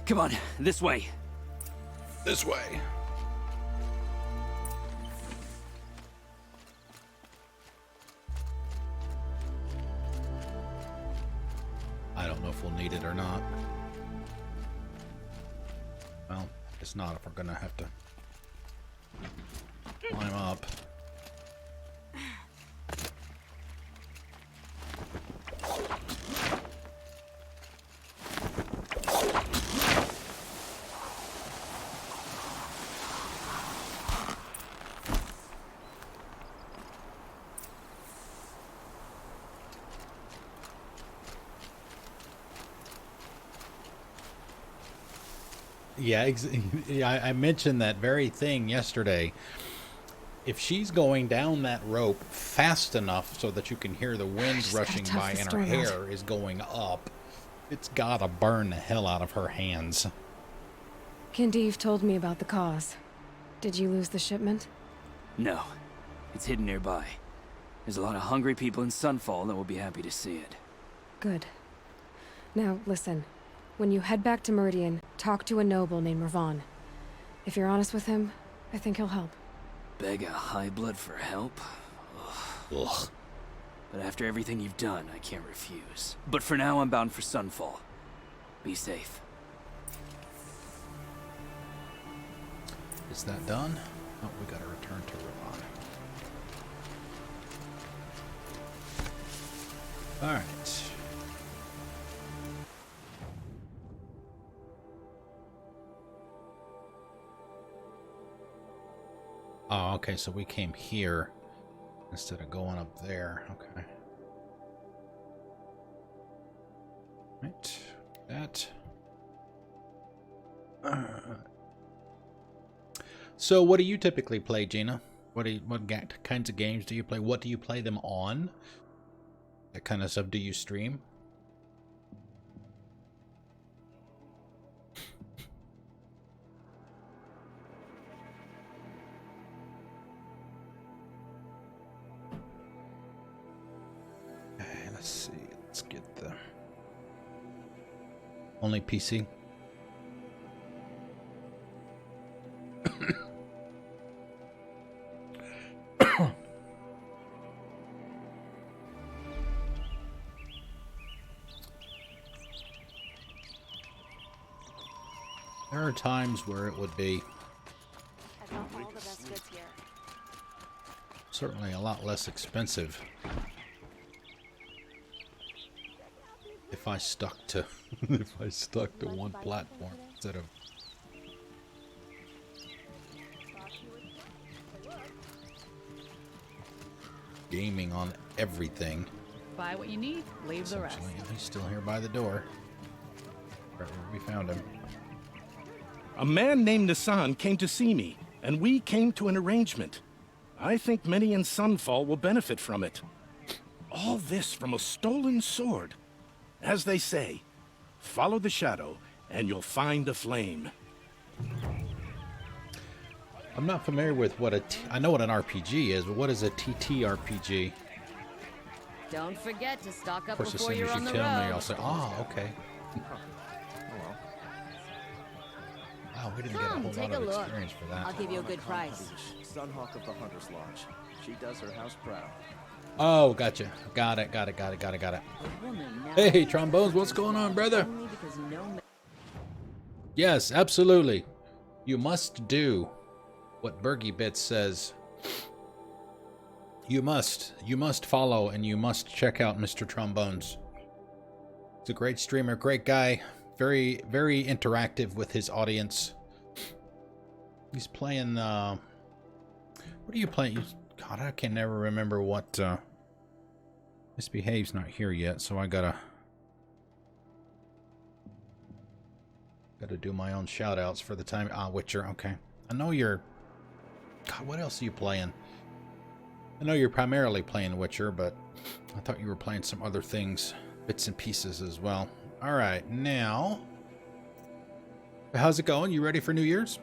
Speaker 18: Come on, this way.
Speaker 1: This way. I don't know if we'll need it or not. Well, it's not if we're gonna have to climb up. Yeah, I mentioned that very thing yesterday. If she's going down that rope fast enough so that you can hear the wind rushing by and her hair is going up, it's gotta burn the hell out of her hands.
Speaker 2: Kindev told me about the cause. Did you lose the shipment?
Speaker 18: No, it's hidden nearby. There's a lot of hungry people in Sunfall that will be happy to see it.
Speaker 2: Good. Now, listen. When you head back to Meridian, talk to a noble named Ravon. If you're honest with him, I think he'll help.
Speaker 18: Beg a high blood for help? Ugh. But after everything you've done, I can't refuse. But for now, I'm bound for Sunfall. Be safe.
Speaker 1: Is that done? Oh, we gotta return to Ravon. Alright. Oh, okay, so we came here instead of going up there. Okay. Right. That. So what do you typically play, Gina? What kinds of games do you play? What do you play them on? That kind of stuff do you stream? Let's see. Let's get the only PC. There are times where it would be certainly a lot less expensive if I stuck to one platform instead of gaming on everything.
Speaker 19: Buy what you need, leave the rest.
Speaker 1: He's still here by the door. Right where we found him.
Speaker 6: A man named Nissan came to see me, and we came to an arrangement. I think many in Sunfall will benefit from it. All this from a stolen sword. As they say, follow the shadow, and you'll find a flame.
Speaker 1: I'm not familiar with what I know what an RPG is, but what is a TTRPG?
Speaker 19: Don't forget to stock up
Speaker 1: Of course, as
Speaker 19: before
Speaker 1: soon
Speaker 19: you're
Speaker 1: as
Speaker 19: on
Speaker 1: you
Speaker 19: the
Speaker 1: tell
Speaker 19: road.
Speaker 1: me, I'll say, "Oh, okay." Wow, we didn't get a
Speaker 11: Come,
Speaker 1: whole
Speaker 11: take
Speaker 1: lot
Speaker 11: a
Speaker 1: of
Speaker 11: look.
Speaker 1: experience for that.
Speaker 11: I'll give you a good price.
Speaker 8: Sunhawk of the Hunter's Lodge. She does her house proud.
Speaker 1: Oh, gotcha. Got it. Hey, Trombones, what's going on, brother? Yes, absolutely. You must do what Bergie Bits says. You must follow and you must check out Mr. Trombones. He's a great streamer, great guy, very, very interactive with his audience. He's playing, what are you playing? God, I can never remember what, Misbehave's not here yet, so I gotta do my own shout-outs for the time. Witcher, okay. I know you're, God, what else are you playing? I know you're primarily playing Witcher, but I thought you were playing some other things, bits and pieces as well. All right, now, how's it going? You ready for New Year's?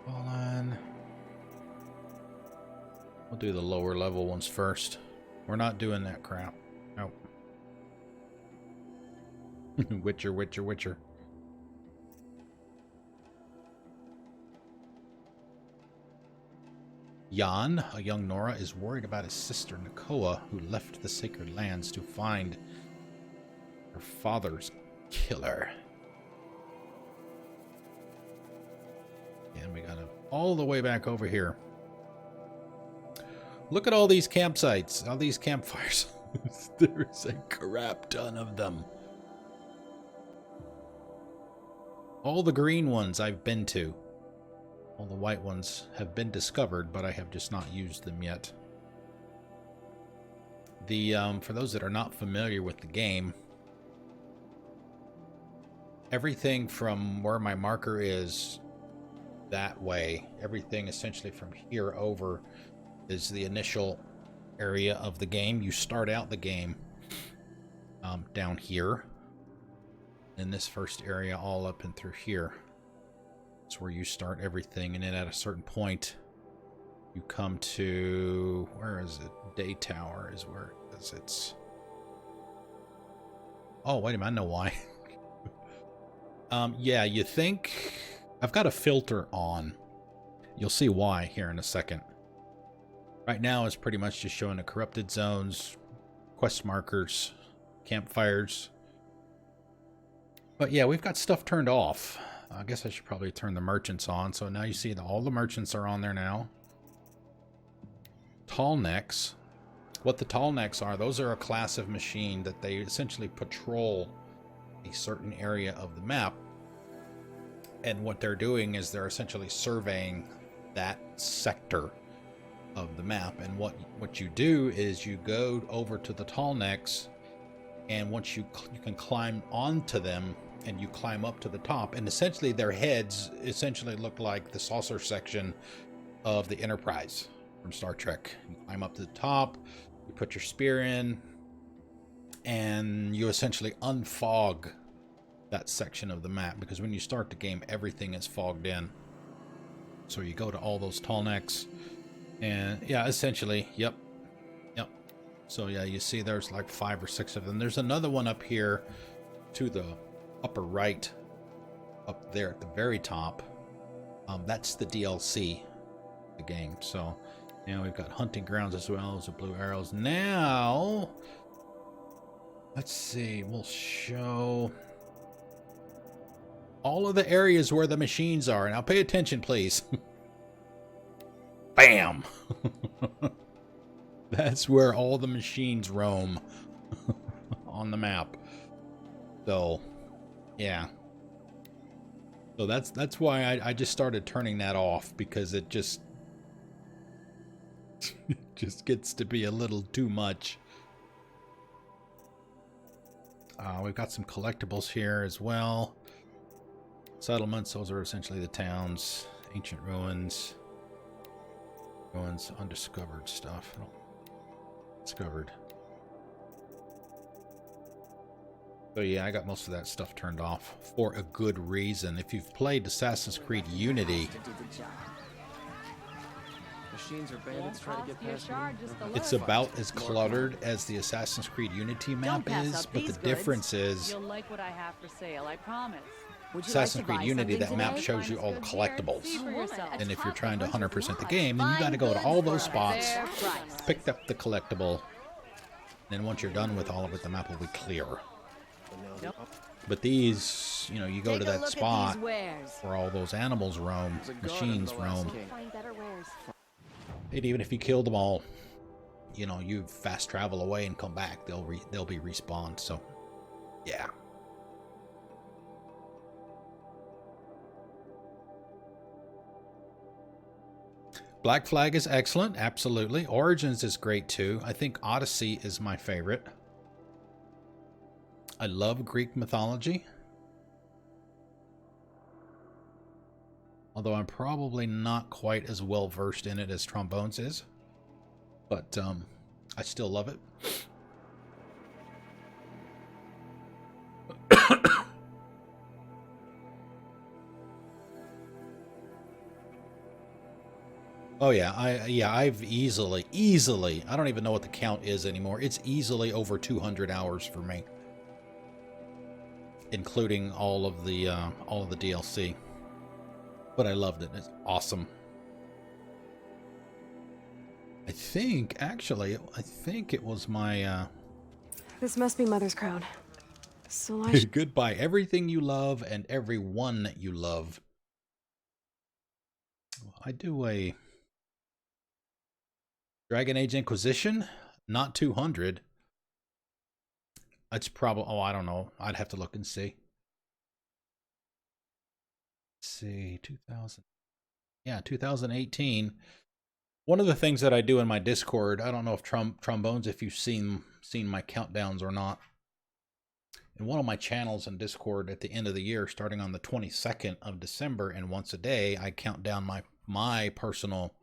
Speaker 1: Hold on. We'll do the lower level ones first. We're not doing that crap. Nope. Witcher, Witcher, Witcher. Jan, a young Nora, is worried about his sister Nakoa, who left the Sacred Lands to find her father's killer. And we got it all the way back over here. Look at all these campsites, all these campfires. There's a crap ton of them. All the green ones I've been to. All the white ones have been discovered, but I have just not used them yet. The for those that are not familiar with the game, everything from where my marker is that way, everything essentially from here over is the initial area of the game. You start out the game down here in this first area, all up and through here. It's where you start everything, and then at a certain point you come to, where is it? Day Tower is where it is. It's, oh wait a minute, I know why. Yeah, you think I've got a filter on. You'll see why here in a second. Right now it's pretty much just showing the corrupted zones, quest markers, campfires. But yeah, we've got stuff turned off. I guess I should probably turn the merchants on. So now you see that all the merchants are on there now. Tall necks. What the tall necks are, those are a class of machine that they essentially patrol a certain area of the map. And what they're doing is they're essentially surveying that sector of the map. And what you do is you go over to the tall necks, and once you can climb onto them, and you climb up to the top, and essentially their heads essentially look like the saucer section of the Enterprise from Star Trek. You climb up to the top, you put your spear in, and you essentially unfog that section of the map, because when you start the game, everything is fogged in. So you go to all those tall necks, and yeah, essentially, yep. So yeah, you see there's like 5 or 6 of them. There's another one up here to the upper right, up there at the very top. That's the DLC, the game. So now we've got hunting grounds as well as the blue arrows. Now, let's see, we'll show all of the areas where the machines are. Now pay attention, please. Bam! That's where all the machines roam on the map. So yeah. So that's why I just started turning that off, because it just gets to be a little too much. We've got some collectibles here as well. Settlements, those are essentially the towns. Ancient ruins. Ruins, undiscovered stuff. Discovered. So yeah, I got most of that stuff turned off for a good reason. If you've played Assassin's Creed Unity,
Speaker 8: Machines or bandits try to get past me.
Speaker 1: it's about as cluttered as the Assassin's Creed Unity map is, but the difference is
Speaker 19: You'll like what I have for sale, I promise.
Speaker 1: Assassin's Creed Unity, that map shows you all the collectibles. And if you're trying to 100% the game, then you got to go to all those spots, pick up the collectible, and then once you're done with all of it, the map will be clear. But these because, you know, you go to that spot where all those animals roam, machines roam. And even if you kill them all, you know, you fast travel away and come back, they'll be respawned. So, yeah. Black Flag is excellent, absolutely. Origins is great too. I think Odyssey is my favorite. I love Greek mythology. Although I'm probably not quite as well versed in it as Trombones is. But I still love it. Oh yeah, I've easily, I don't even know what the count is anymore. It's easily over 200 hours for me, including all of the DLC. But I loved it. It's awesome. I think it was my
Speaker 2: This must be Mother's crown. So
Speaker 1: goodbye everything you love and everyone that you love. I do a Dragon Age Inquisition, not 200. It's probably, oh, I don't know. I'd have to look and see. Let's see, 2000. Yeah, 2018. One of the things that I do in my Discord, I don't know if Trombones, if you've seen my countdowns or not. In one of my channels in Discord at the end of the year, starting on the 22nd of December, and once a day, I count down my personal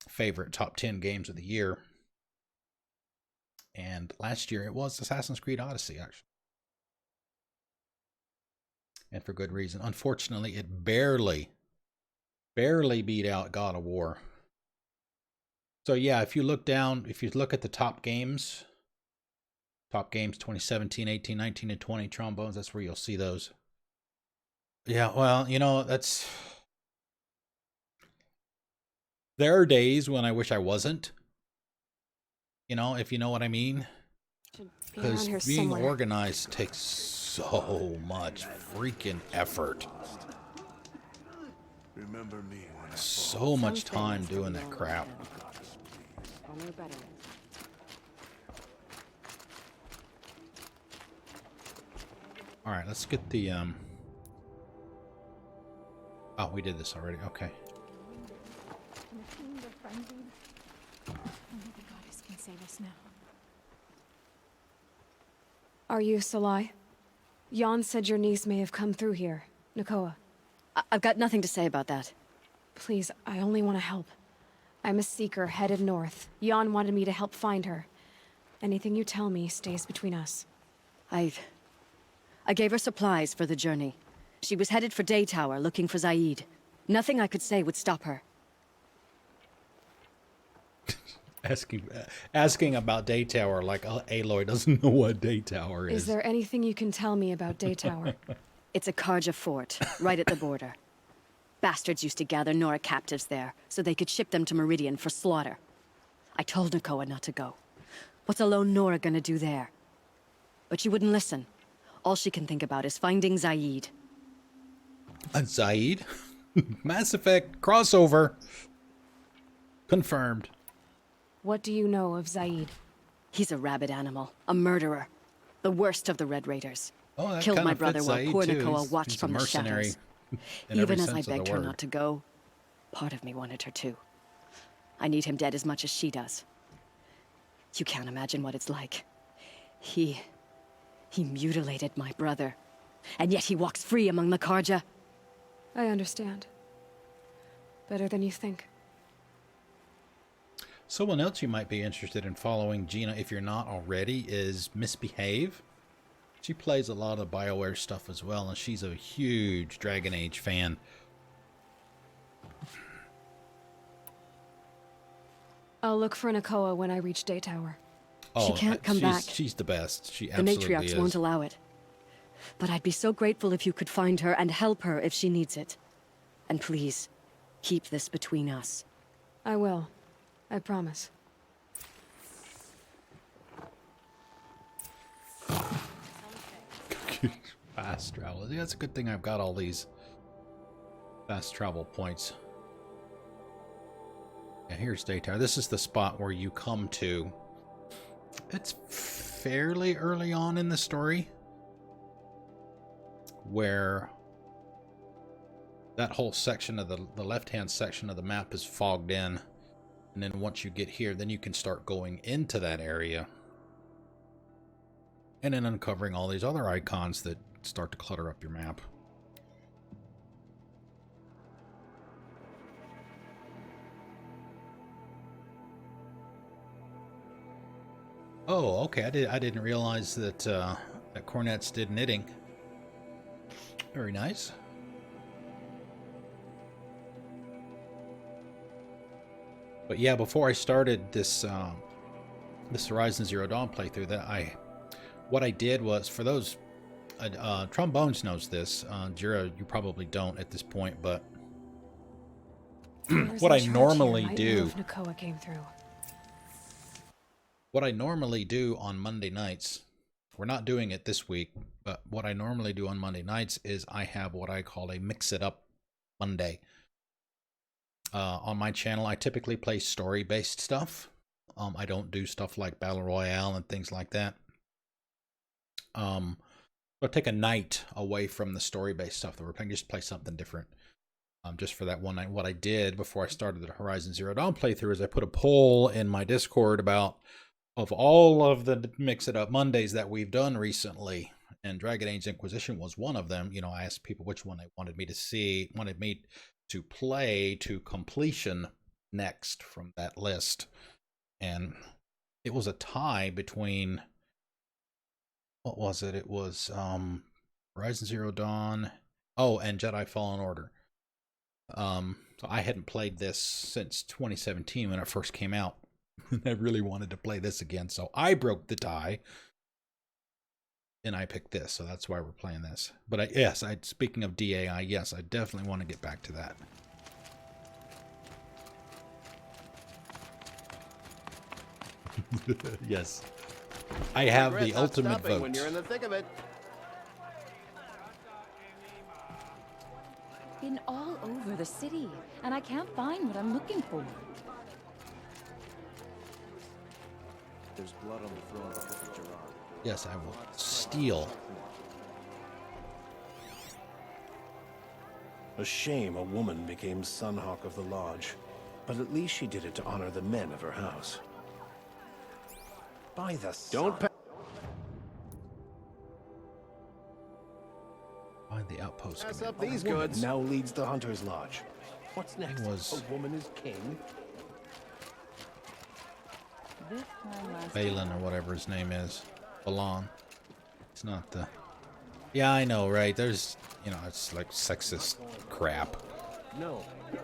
Speaker 1: favorite top 10 games of the year. And last year it was Assassin's Creed Odyssey, actually. And for good reason. Unfortunately, it barely beat out God of War. So yeah, if you look at the top games 2017, 18, 19, and 20 Trombones, that's where you'll see those. Yeah, well, you know, there are days when I wish I wasn't. You know, if you know what I mean. Because being organized takes so much freaking effort.
Speaker 12: Remember me when
Speaker 1: so much time doing that crap. All right, let's get the oh, we did this already. Okay.
Speaker 2: Are you Salai? Jan said your niece may have come through here. Nakoa.
Speaker 20: I've got nothing to say about that.
Speaker 2: Please, I only want to help. I'm a seeker headed north. Jan wanted me to help find her. Anything you tell me stays between us.
Speaker 20: I gave her supplies for the journey. She was headed for Day Tower, looking for Zaid. Nothing I could say would stop her.
Speaker 1: Asking about Day Tower like Aloy doesn't know what Day Tower is.
Speaker 2: Is there anything you can tell me about Day Tower?
Speaker 20: It's a Karja fort, right at the border. Bastards used to gather Nora captives there, so they could ship them to Meridian for slaughter. I told Nakoa not to go. What's a lone Nora gonna do there? But she wouldn't listen. All she can think about is finding Zaid.
Speaker 1: Zaid? Mass Effect crossover. Confirmed.
Speaker 2: What do you know of Zaid?
Speaker 20: He's a rabid animal, a murderer. The worst of the Red Raiders.
Speaker 1: Oh, that
Speaker 20: killed my
Speaker 1: fits
Speaker 20: brother while
Speaker 1: Zaid
Speaker 20: poor
Speaker 1: too.
Speaker 20: Nakoa watched
Speaker 1: He's
Speaker 20: from
Speaker 1: a
Speaker 20: the shadows.
Speaker 1: Even
Speaker 20: as I begged her not to go, part of me wanted her to. I need him dead as much as she does. You can't imagine what it's like. He mutilated my brother. And yet he walks free among the Karja.
Speaker 2: I understand. Better than you think.
Speaker 1: Someone else you might be interested in following, Gina, if you're not already, is Misbehave. She plays a lot of BioWare stuff as well, and she's a huge Dragon Age fan.
Speaker 2: I'll look for Nakoa when I reach Day Tower.
Speaker 1: Oh,
Speaker 20: she can't come back.
Speaker 1: She's the best. She
Speaker 20: the
Speaker 1: absolutely
Speaker 20: matriarchs
Speaker 1: is.
Speaker 20: won't allow it. But I'd be so grateful if you could find her and help her if she needs it. And please, keep this between us.
Speaker 2: I will. I promise.
Speaker 1: Fast travel. Yeah, it's a good thing I've got all these fast travel points. Yeah, here's Daytower. This is the spot where you come to. It's fairly early on in the story, where that whole section of the left-hand section of the map is fogged in. And then once you get here, then you can start going into that area. And then uncovering all these other icons that start to clutter up your map. Oh, okay. I didn't realize that that Cornets did knitting. Very nice. But yeah, before I started this this Horizon Zero Dawn playthrough, what I did was, for those Trombones knows this, Jira, you probably don't at this point, but what I normally do.
Speaker 2: Nakoa came through.
Speaker 1: What I normally do on Monday nights, we're not doing it this week, but what I normally do on Monday nights is I have what I call a Mix It Up Monday. On my channel, I typically play story-based stuff. I don't do stuff like Battle Royale and things like that. I'll take a night away from the story-based stuff that we're playing, just play something different. Just for that one night. What I did before I started the Horizon Zero Dawn playthrough is I put a poll in my Discord about, of all of the Mix It Up Mondays that we've done recently, and Dragon Age Inquisition was one of them. You know, I asked people which one they wanted me to play to completion next from that list. And it was a tie between, what was it? It was Horizon Zero Dawn, and Jedi Fallen Order. So I hadn't played this since 2017 when it first came out. I really wanted to play this again, so I broke the tie, and I picked this. So that's why we're playing this. But speaking of DAI, yes, I definitely want to get back to that. Yes, I have the ultimate vote.
Speaker 4: When you're in the thick of it.
Speaker 11: Been all over the city, and I can't find what I'm looking for.
Speaker 8: There's blood on the throne bucket of Gerard.
Speaker 1: Yes, I will steal.
Speaker 4: A shame a woman became Sunhawk of the Lodge, but at least she did it to honor the men of her house. By the sun.
Speaker 1: Find the outpost.
Speaker 4: Pass up these goods. Now leads the Hunter's Lodge. What's next?
Speaker 1: Was
Speaker 4: a woman is king.
Speaker 1: Balin or whatever his name is. Balon. It's not the. Yeah, I know, right? There's, it's like sexist crap.
Speaker 4: No. I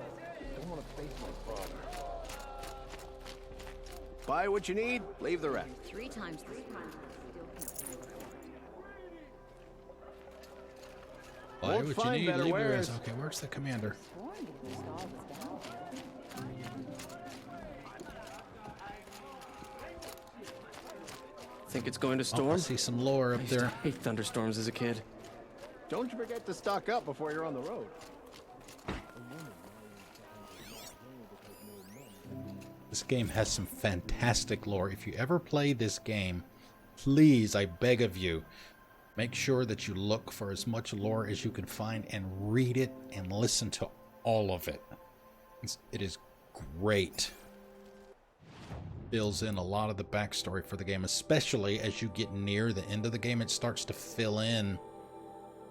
Speaker 4: don't want to face my father. Buy what you need, leave the rest.
Speaker 11: 3 times this
Speaker 1: Buy what you need, leave the rest. Okay, where's the commander?
Speaker 15: Think it's going to storm?
Speaker 1: I see some lore up there.
Speaker 15: I hate thunderstorms as a kid.
Speaker 4: Don't you forget to stock up before you're on the road.
Speaker 1: This game has some fantastic lore. If you ever play this game, please, I beg of you, make sure that you look for as much lore as you can find and read it and listen to all of it. It is great. Fills in a lot of the backstory for the game, especially as you get near the end of the game. It starts to fill in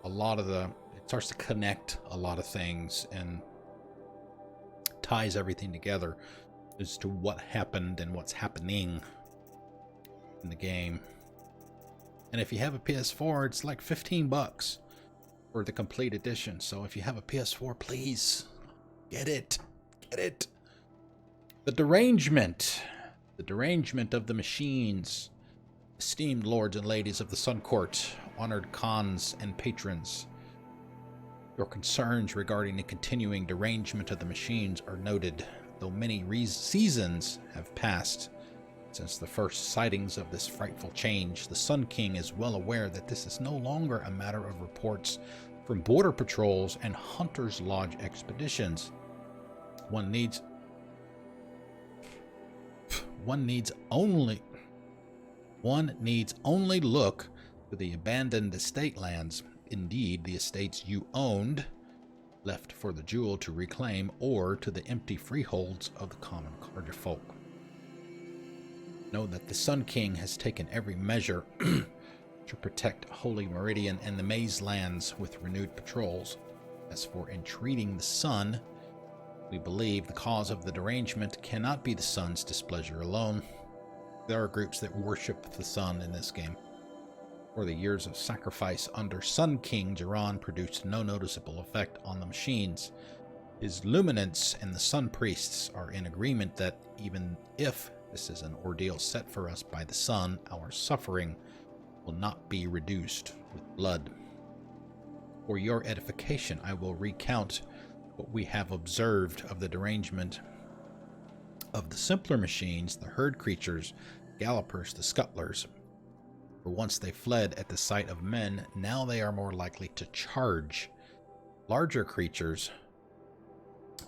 Speaker 1: a lot of it starts to connect a lot of things and ties everything together as to what happened and what's happening in the game. And if you have a PS4, it's like $15 for the complete edition. So if you have a PS4, please get it. Get it. The derangement of the machines. Esteemed lords and ladies of the Sun Court, honored khans and patrons, your concerns regarding the continuing derangement of the machines are noted. Though many seasons have passed Since the first sightings of this frightful change, the Sun King is well aware that this is no longer a matter of reports from border patrols and Hunter's Lodge expeditions. One needs only look to the abandoned estate lands, indeed the estates you owned, left for the jewel to reclaim, or to the empty freeholds of the common Carja folk. Know that the Sun King has taken every measure to protect Holy Meridian and the Maze lands with renewed patrols. As for entreating the Sun, we believe the cause of the derangement cannot be the Sun's displeasure alone. There are groups that worship the Sun in this game. For the years of sacrifice under Sun King, Jiran produced no noticeable effect on the machines. His luminance and the Sun Priests are in agreement that even if this is an ordeal set for us by the Sun, our suffering will not be reduced with blood. For your edification, I will recount what we have observed of the derangement of the simpler machines, the herd creatures, gallopers, the scuttlers. For once they fled at the sight of men, now they are more likely to charge. Larger creatures,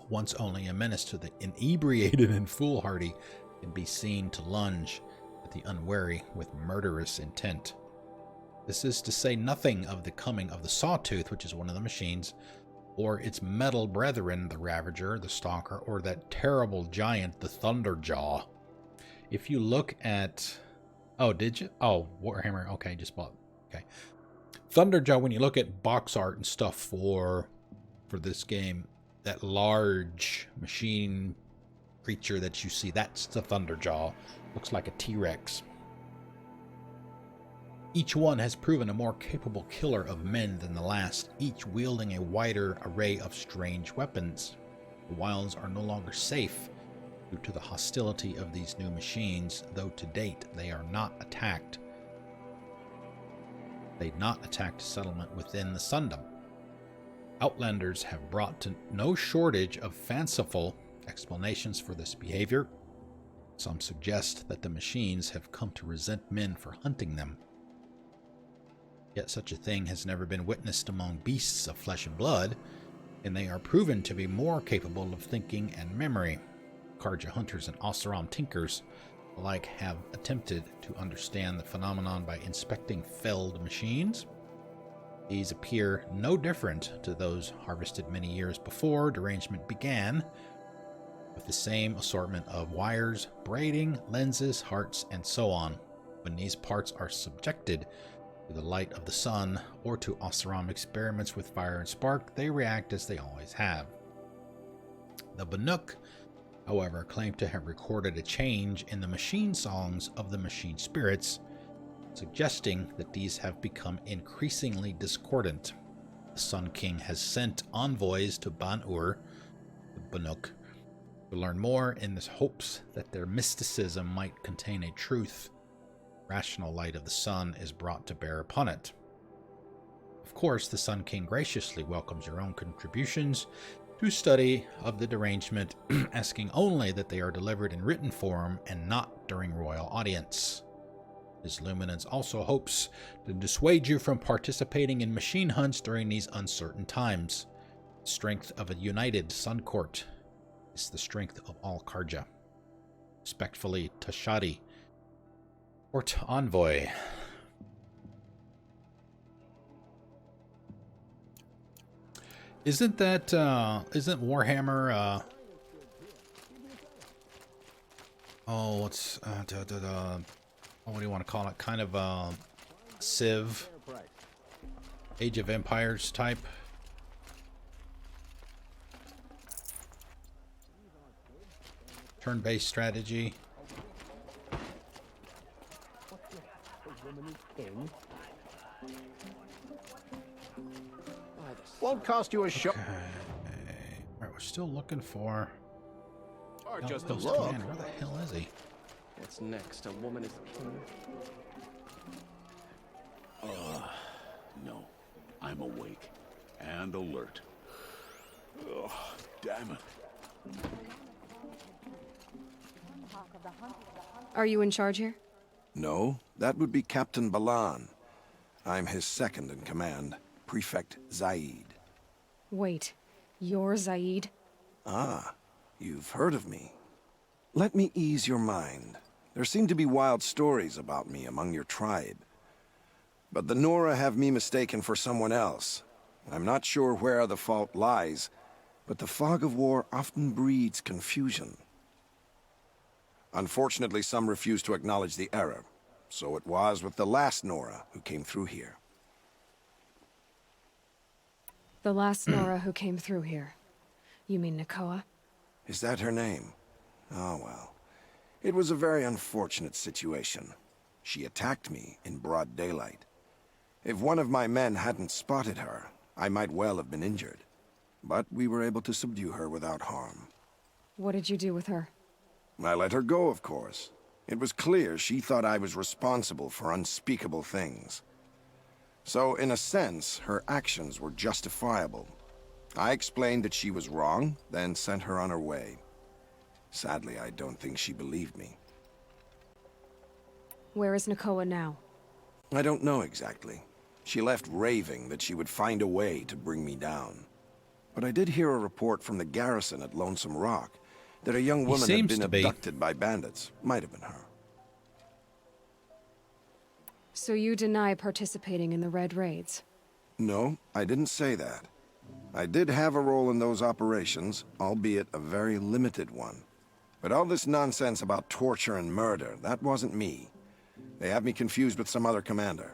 Speaker 1: once only a menace to the inebriated and foolhardy, can be seen to lunge at the unwary with murderous intent. This is to say nothing of the coming of the Sawtooth, which is one of the machines, or its metal brethren, the Ravager, the Stalker, or that terrible giant, the Thunderjaw. If you look at... Oh, did you? Oh, Warhammer. Okay, just bought. Okay. Thunderjaw, when you look at box art and stuff for this game, that large machine creature that you see, that's the Thunderjaw. Looks like a T-Rex. Each one has proven a more capable killer of men than the last, each wielding a wider array of strange weapons. The wilds are no longer safe due to the hostility of these new machines, though to date they are not attacked. They not attacked settlement within the Sundom. Outlanders have brought to no shortage of fanciful explanations for this behavior. Some suggest that the machines have come to resent men for hunting them. Yet such a thing has never been witnessed among beasts of flesh and blood, and they are proven to be more capable of thinking and memory. Carja hunters and Oseram tinkers alike have attempted to understand the phenomenon by inspecting felled machines. These appear no different to those harvested many years before derangement began, with the same assortment of wires, braiding, lenses, hearts, and so on. When these parts are subjected to the light of the sun or to Oseram experiments with fire and spark, they react as they always have. The Banuk, however, claim to have recorded a change in the machine songs of the machine spirits, suggesting that these have become increasingly discordant. The Sun King has sent envoys to Ban-Ur, the Banuk, to learn more in the hopes that their mysticism might contain a truth. Rational light of the sun is brought to bear upon it. Of course, the Sun King graciously welcomes your own contributions to study of the derangement, asking only that they are delivered in written form and not during royal audience. His Luminance also hopes to dissuade you from participating in machine hunts during these uncertain times. The strength of a united Sun Court is the strength of all Carja. Respectfully, Tashadi, Court Envoy. Isn't isn't Warhammer, oh, what's, what do you want to call it? Kind of, Civ, Age of Empires type? Turn-based strategy.
Speaker 21: Won't cost you a shot.
Speaker 1: Okay. Alright, we're still looking for...
Speaker 15: Or just a
Speaker 1: Outpost
Speaker 15: look.
Speaker 1: Commander. Where the hell is he?
Speaker 15: What's next? A woman is king?
Speaker 17: No. I'm awake. And alert. Ugh, damn it.
Speaker 2: Are you in charge here?
Speaker 12: No, that would be Captain Balan. I'm his second in command, Prefect Zaid.
Speaker 2: Wait, you're Zaid?
Speaker 12: Ah, you've heard of me. Let me ease your mind. There seem to be wild stories about me among your tribe. But the Nora have me mistaken for someone else. I'm not sure where the fault lies, but the fog of war often breeds confusion. Unfortunately, some refuse to acknowledge the error. So it was with the last Nora who came through here.
Speaker 2: The last Nora who came through here. You mean Nakoa?
Speaker 12: Is that her name? Oh well. It was a very unfortunate situation. She attacked me in broad daylight. If one of my men hadn't spotted her, I might well have been injured. But we were able to subdue her without harm.
Speaker 2: What did you do with her?
Speaker 12: I let her go, of course. It was clear she thought I was responsible for unspeakable things. So, in a sense, her actions were justifiable. I explained that she was wrong, then sent her on her way. Sadly, I don't think she believed me.
Speaker 2: Where is Nakoa now?
Speaker 12: I don't know exactly. She left raving that she would find a way to bring me down. But I did hear a report from the garrison at Lonesome Rock that a young woman had been abducted by bandits. Might have been her.
Speaker 2: So you deny participating in the Red Raids?
Speaker 12: No, I didn't say that. I did have a role in those operations, albeit a very limited one. But all this nonsense about torture and murder, that wasn't me. They have me confused with some other commander.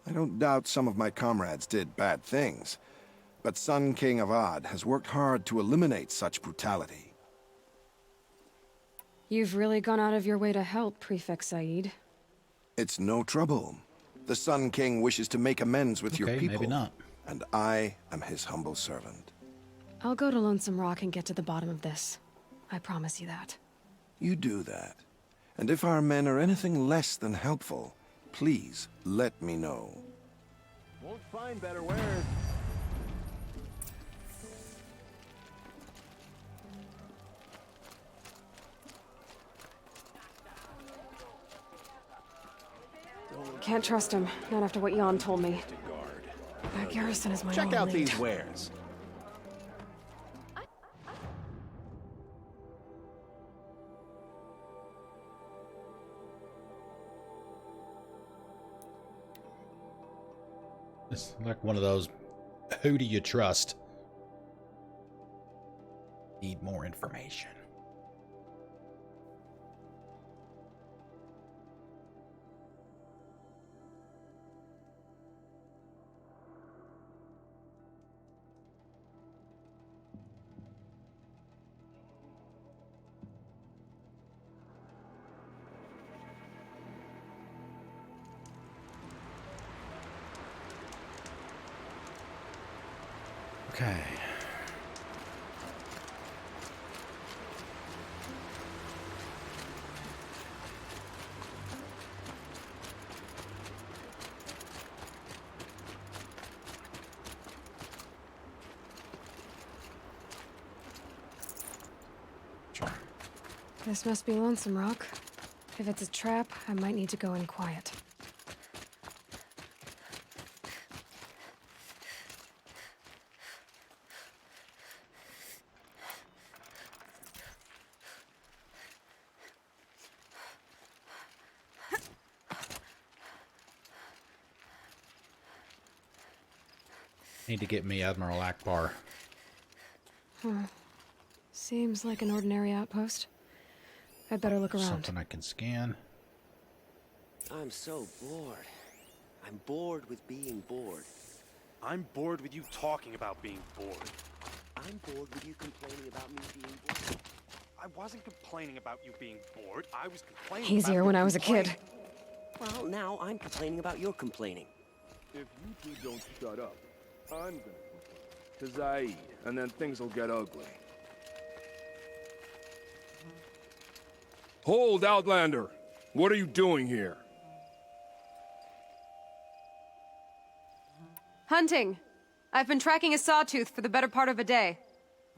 Speaker 12: I don't doubt some of my comrades did bad things, but Sun King Avad has worked hard to eliminate such brutality.
Speaker 2: You've really gone out of your way to help, Prefect Said.
Speaker 12: It's no trouble. The Sun King wishes to make amends with your people.
Speaker 1: Maybe not.
Speaker 12: And I am his humble servant.
Speaker 2: I'll go to Lonesome Rock and get to the bottom of this. I promise you that.
Speaker 12: You do that. And if our men are anything less than helpful, please let me know.
Speaker 15: Won't find better words.
Speaker 2: Can't trust him, not after what Jan told me. That garrison is my
Speaker 15: Check
Speaker 2: only
Speaker 15: out
Speaker 2: lead.
Speaker 15: these wares.
Speaker 1: It's like one of those, who do you trust? Need more information. Okay. Sure.
Speaker 2: This must be Lonesome Rock. If it's a trap, I might need to go in quiet.
Speaker 1: Need to get me Admiral Akbar.
Speaker 2: Seems like an ordinary outpost. I'd better look around.
Speaker 1: Something I can scan.
Speaker 21: I'm so bored. I'm bored with being bored.
Speaker 14: I'm bored with you talking about being bored.
Speaker 21: I'm bored with you complaining about me being bored.
Speaker 14: I wasn't complaining about you being bored. I was complaining
Speaker 2: Easier when I was a kid.
Speaker 21: Well, now I'm complaining about your complaining.
Speaker 9: If you two don't shut up, I'm gonna complain to Zaid, and then things will get ugly. Hold, Outlander! What are you doing here?
Speaker 22: Hunting. I've been tracking a sawtooth for the better part of a day.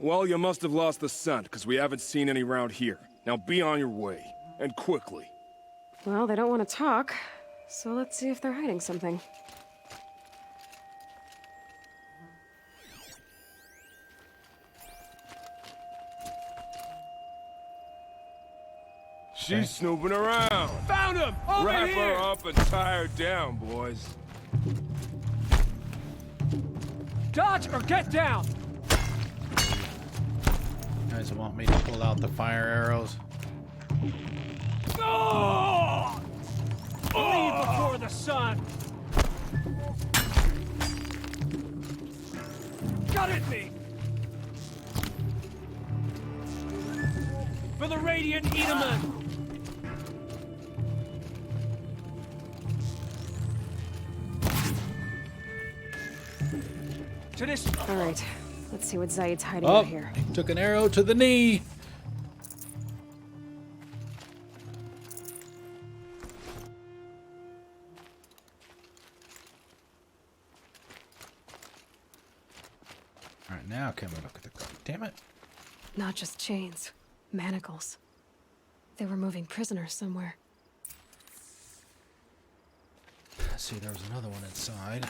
Speaker 9: Well, you must have lost the scent, because we haven't seen any round here. Now be on your way, and quickly.
Speaker 2: Well, they don't want to talk, so let's see if they're hiding something.
Speaker 9: She's snooping around.
Speaker 16: Found him! Over
Speaker 9: Wrap
Speaker 16: here!
Speaker 9: her up and tie her down, boys.
Speaker 16: Dodge or get down!
Speaker 1: You guys want me to pull out the fire arrows?
Speaker 16: Oh! Leave before the sun! Got it, me! For the Radiant Edaman! To this.
Speaker 2: All right, let's see what Zaid's hiding out here.
Speaker 1: He took an arrow to the knee. All right, now can we look at the gun? Damn it.
Speaker 2: Not just chains, manacles. They were moving prisoners somewhere.
Speaker 1: Let's see, there was another one inside.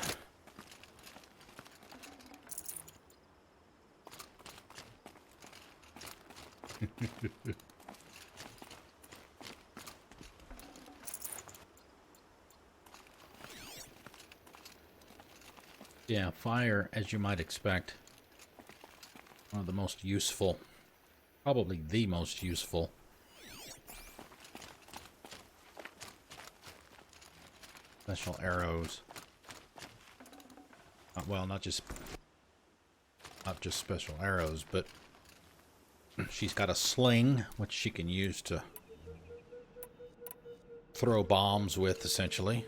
Speaker 1: Yeah, fire, as you might expect, one of the most useful, probably the most useful special arrows. Well, not just special arrows, but she's got a sling, which she can use to throw bombs with, essentially.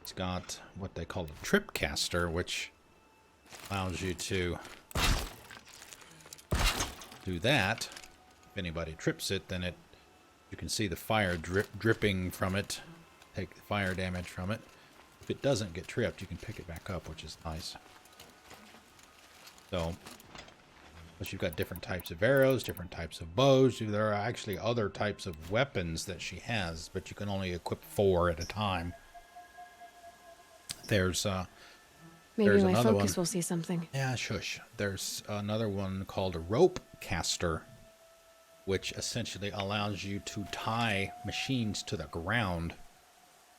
Speaker 1: It's got what they call a trip caster, which allows you to do that. If anybody trips it, then you can see the fire dripping from it, take the fire damage from it. If it doesn't get tripped, you can pick it back up, which is nice. So, but you've got different types of arrows, different types of bows. There are actually other types of weapons that she has, but you can only equip 4 at a time. There's
Speaker 2: maybe my
Speaker 1: another
Speaker 2: focus
Speaker 1: one.
Speaker 2: will see something.
Speaker 1: Yeah, shush. There's another one called a rope caster, which essentially allows you to tie machines to the ground.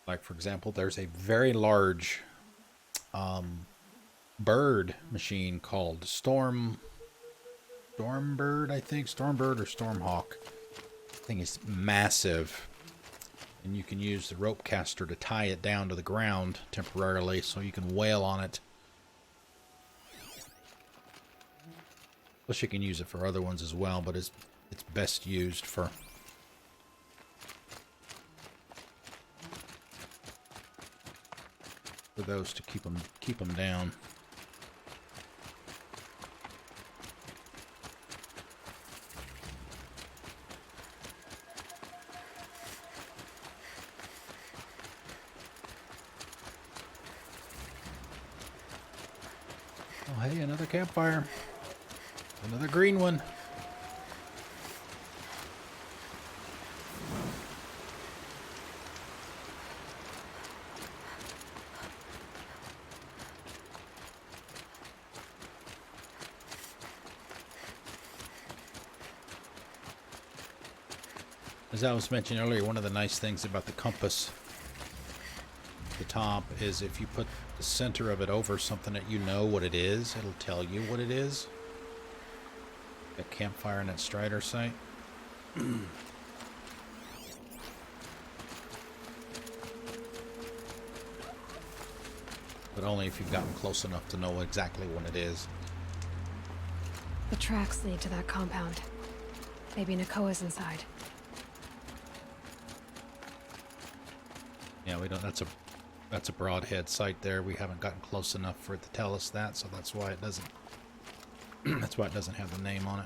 Speaker 1: Like, for example, there's a very large bird machine called Stormbird, I think. Stormbird or Stormhawk. The thing is massive. And you can use the rope caster to tie it down to the ground temporarily so you can wail on it. Plus you can use it for other ones as well, but it's best used for those to keep them down. Oh, hey, another campfire. Another green one. As I was mentioning earlier, one of the nice things about the compass at the top is if you put the center of it over something that you know what it is, it'll tell you what it is. That campfire in that Strider site. But only if you've gotten close enough to know exactly what it is.
Speaker 2: The tracks lead to that compound. Maybe Nakoa's inside.
Speaker 1: Yeah, we don't. That's a broadhead site there. We haven't gotten close enough for it to tell us that, so that's why it doesn't. That's why it doesn't have the name on it.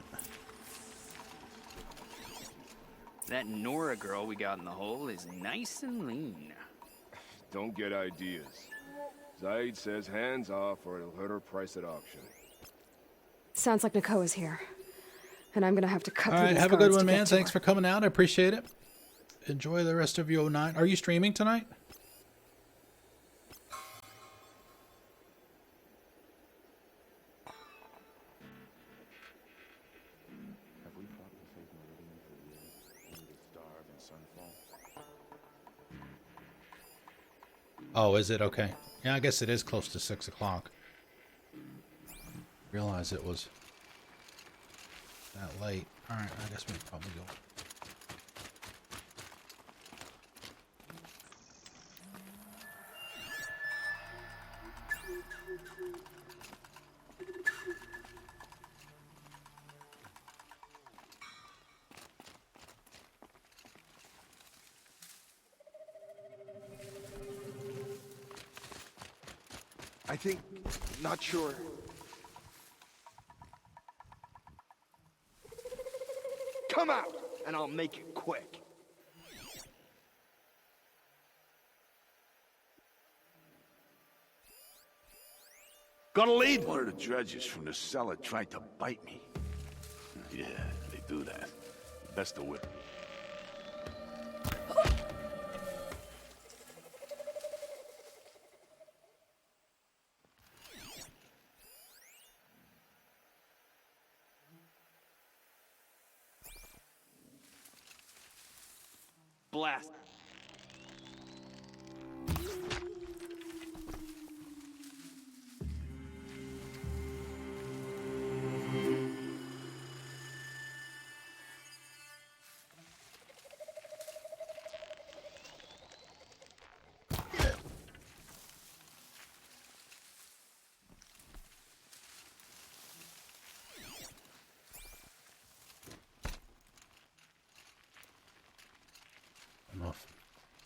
Speaker 18: That Nora girl we got in the hole is nice and lean.
Speaker 9: Don't get ideas. Zaid says hands off or it'll hurt her price at auction.
Speaker 2: Sounds like Nakoa's here. And I'm gonna have to cut
Speaker 1: All
Speaker 2: through
Speaker 1: right,
Speaker 2: these
Speaker 1: have a good
Speaker 2: guards
Speaker 1: one,
Speaker 2: to get
Speaker 1: man.
Speaker 2: to
Speaker 1: Thanks
Speaker 2: her.
Speaker 1: for coming out. I appreciate it. Enjoy the rest of your 09. Are you streaming tonight?
Speaker 9: Have we fought to save Meridian for years, only to starve in Sunfall?
Speaker 1: Oh, is it? Okay. Yeah, I guess it is close to 6 o'clock. Realize it was that late. Alright, I guess we probably go.
Speaker 12: I think... not sure.
Speaker 9: Come out, and I'll make it quick.
Speaker 17: Got a lead?
Speaker 3: One of the dredges from the cellar tried to bite me. Yeah, they do that. Best to whip.
Speaker 16: Blast.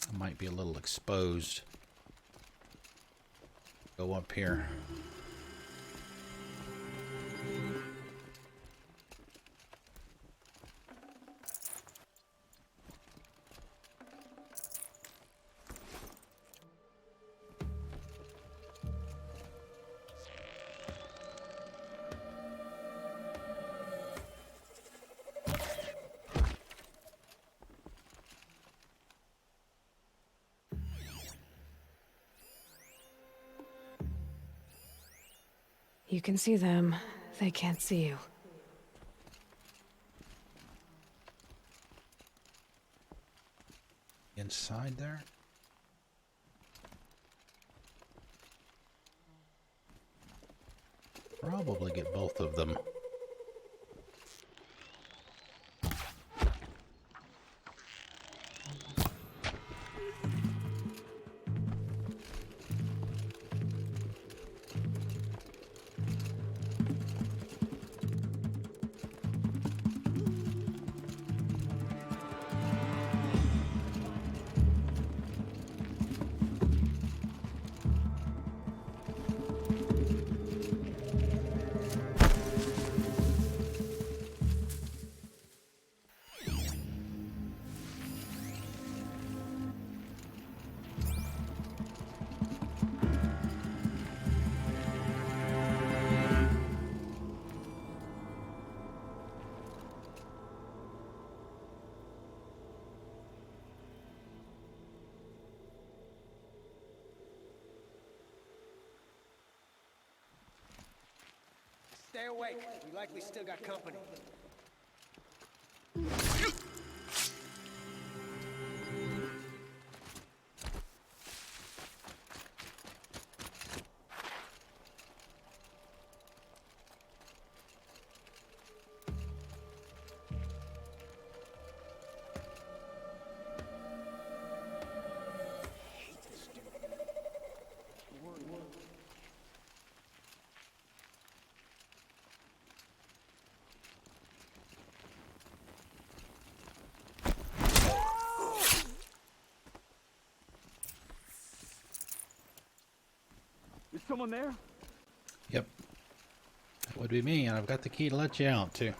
Speaker 1: I might be a little exposed. Go up here.
Speaker 2: You can see them. They can't see you.
Speaker 1: Inside there? Probably get both of them.
Speaker 15: Stay awake. We likely still got company.
Speaker 16: Is someone there?
Speaker 1: Yep. That would be me, and I've got the key to let you out, too.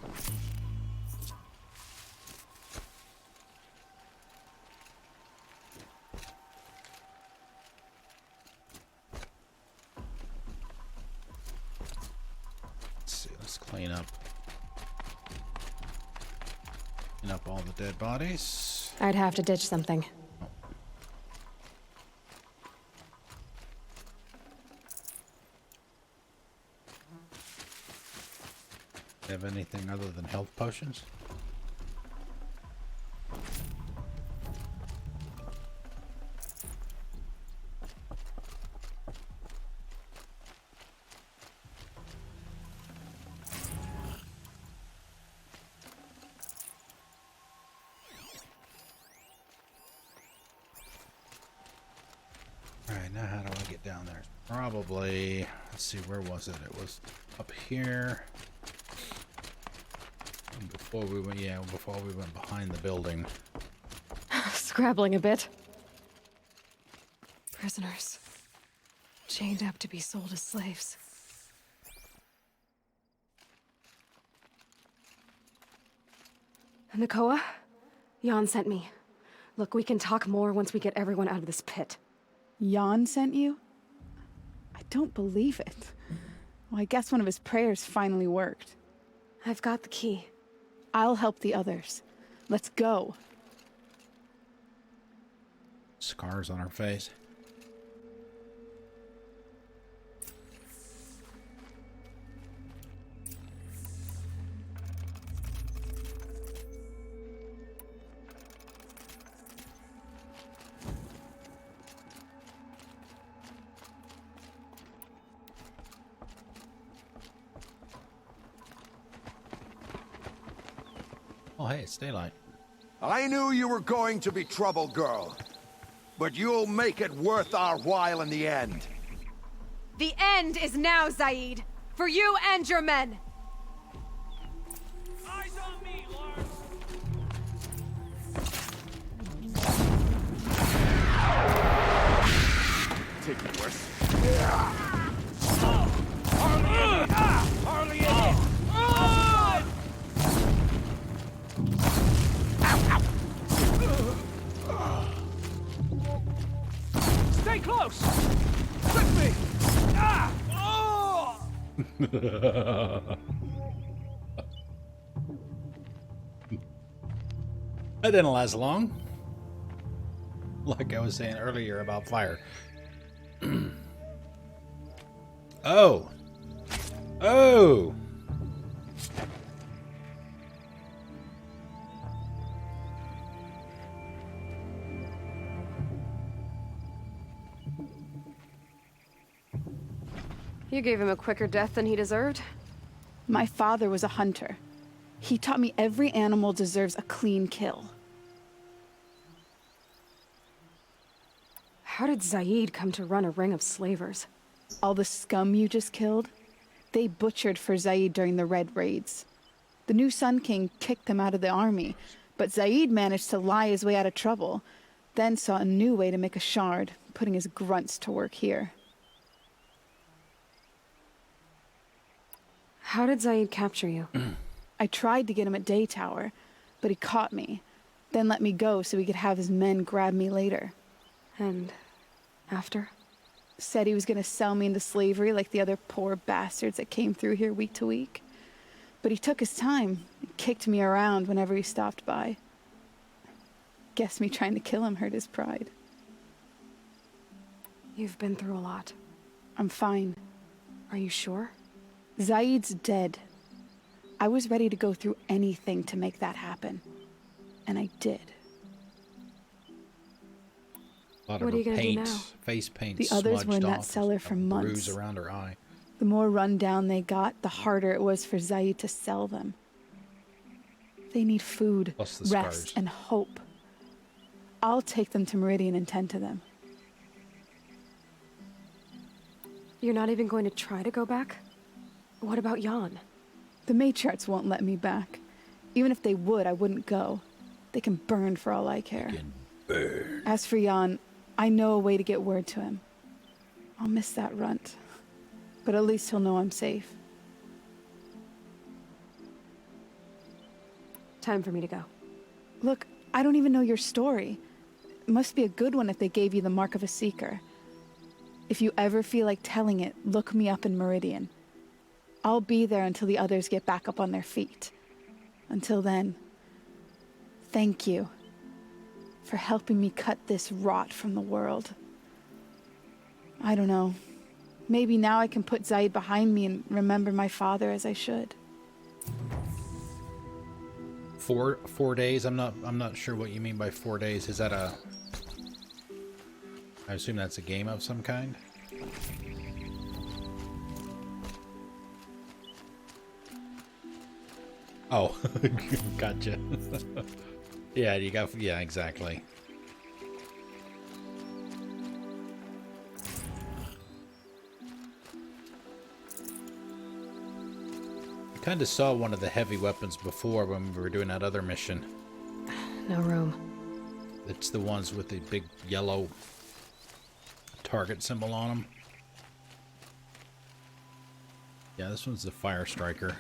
Speaker 1: Let's see, let's clean Clean up all the dead bodies.
Speaker 2: I'd have to ditch something.
Speaker 1: Have anything other than health potions? Alright, now how do I get down there? Probably, let's see, where was it? It was up here. Before we went behind the building.
Speaker 2: Scrabbling a bit. Prisoners. Chained up to be sold as slaves. Nakoa? Jan sent me. Look, we can talk more once we get everyone out of this pit.
Speaker 5: Jan sent you? I don't believe it. Well, I guess one of his prayers finally worked.
Speaker 2: I've got the key.
Speaker 5: I'll help the others. Let's go.
Speaker 1: Scars on her face. Oh, hey, it's daylight.
Speaker 22: I knew you were going to be trouble, girl. But you'll make it worth our while in the end.
Speaker 23: The end is now, Zaid. For you and your men.
Speaker 16: Eyes on me, Lars.
Speaker 3: Take it worse.
Speaker 16: Harley in it. Stay close! Trick me! Ah! Oh!
Speaker 1: That didn't last long. Like I was saying earlier about fire. Oh! Oh!
Speaker 2: You gave him a quicker death than he deserved?
Speaker 5: My father was a hunter. He taught me every animal deserves a clean kill.
Speaker 2: How did Zaid come to run a ring of slavers?
Speaker 5: All the scum you just killed? They butchered for Zaid during the Red Raids. The new Sun King kicked them out of the army, but Zaid managed to lie his way out of trouble, then saw a new way to make a shard, putting his grunts to work here.
Speaker 2: How did Zaid capture you?
Speaker 5: I tried to get him at Day Tower, but he caught me, then let me go so he could have his men grab me later.
Speaker 2: And after?
Speaker 5: Said he was gonna sell me into slavery like the other poor bastards that came through here week to week. But he took his time and kicked me around whenever he stopped by. Guess me trying to kill him hurt his pride.
Speaker 2: You've been through a lot.
Speaker 5: I'm fine.
Speaker 2: Are you sure?
Speaker 5: Zaid's dead. I was ready to go through anything to make that happen. And I did.
Speaker 1: A lot of her paint, face paint,
Speaker 5: the others were in that
Speaker 1: off,
Speaker 5: cellar for months.
Speaker 1: Bruise around her eye.
Speaker 5: The more run down they got, the harder it was for Zaid to sell them. They need food,
Speaker 1: Plus the
Speaker 5: rest,
Speaker 1: scars.
Speaker 5: and hope. I'll take them to Meridian and tend to them.
Speaker 2: You're not even going to try to go back? What about Jan?
Speaker 5: The matriarchs won't let me back. Even if they would, I wouldn't go. They can burn for all I care.
Speaker 1: Burn.
Speaker 5: As for Jan, I know a way to get word to him. I'll miss that runt. But at least he'll know I'm safe.
Speaker 2: Time for me to go.
Speaker 5: Look, I don't even know your story. It must be a good one if they gave you the mark of a seeker. If you ever feel like telling it, look me up in Meridian. I'll be there until the others get back up on their feet. Until then, thank you for helping me cut this rot from the world. I don't know. Maybe now I can put Zaid behind me and remember my father as I should.
Speaker 1: 4 days? I'm not sure what you mean by 4 days. Is that a... I assume that's a game of some kind? Oh, gotcha. Yeah, you got... Yeah, exactly. I kind of saw one of the heavy weapons before when we were doing that other mission.
Speaker 2: No room.
Speaker 1: It's the ones with the big yellow target symbol on them. Yeah, this one's the Fire Striker.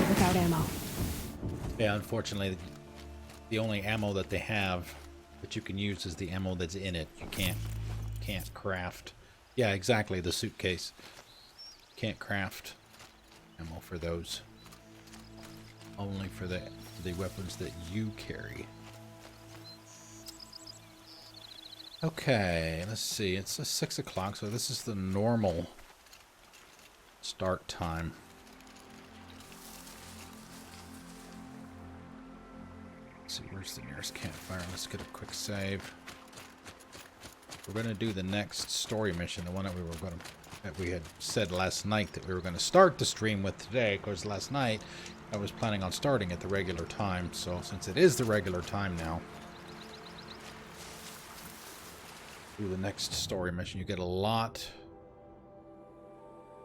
Speaker 2: Without ammo.
Speaker 1: Yeah, unfortunately, the only ammo that they have that you can use is the ammo that's in it. You can't craft. Yeah, exactly, the suitcase. Can't craft ammo for those. Only for the weapons that you carry. Okay, let's see. It's 6 o'clock, so this is the normal start time. Let's see, where's the nearest campfire? Let's get a quick save. We're going to do the next story mission, the one that we had said last night that we were going to start the stream with today. Of course, last night I was planning on starting at the regular time, so since it is the regular time now, do the next story mission. You get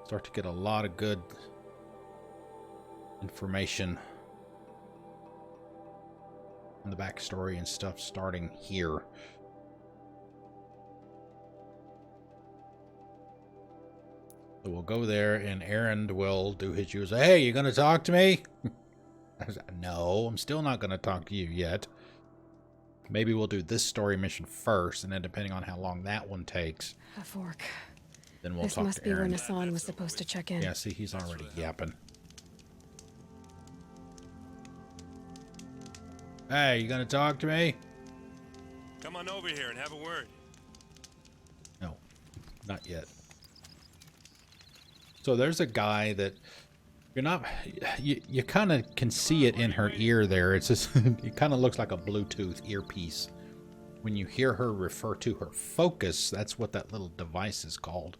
Speaker 1: start to get a lot of good information on the backstory and stuff starting here. So we'll go there and Aaron will do his usual, hey, you gonna talk to me? I was like, no, I'm still not gonna talk to you yet. Maybe we'll do this story mission first, and then depending on how long that one takes,
Speaker 2: A fork.
Speaker 1: then we'll
Speaker 2: This
Speaker 1: talk
Speaker 2: must
Speaker 1: to
Speaker 2: be where
Speaker 1: Aaron.
Speaker 2: Nassan was supposed to check in.
Speaker 1: Yeah, see, he's already yapping. Hey, you gonna talk to me?
Speaker 7: Come on over here and have a word.
Speaker 1: No, not yet. So there's a guy that you're not, you kind of can see it in her ear there. It's just, it kind of looks like a Bluetooth earpiece. When you hear her refer to her focus, that's what that little device is called.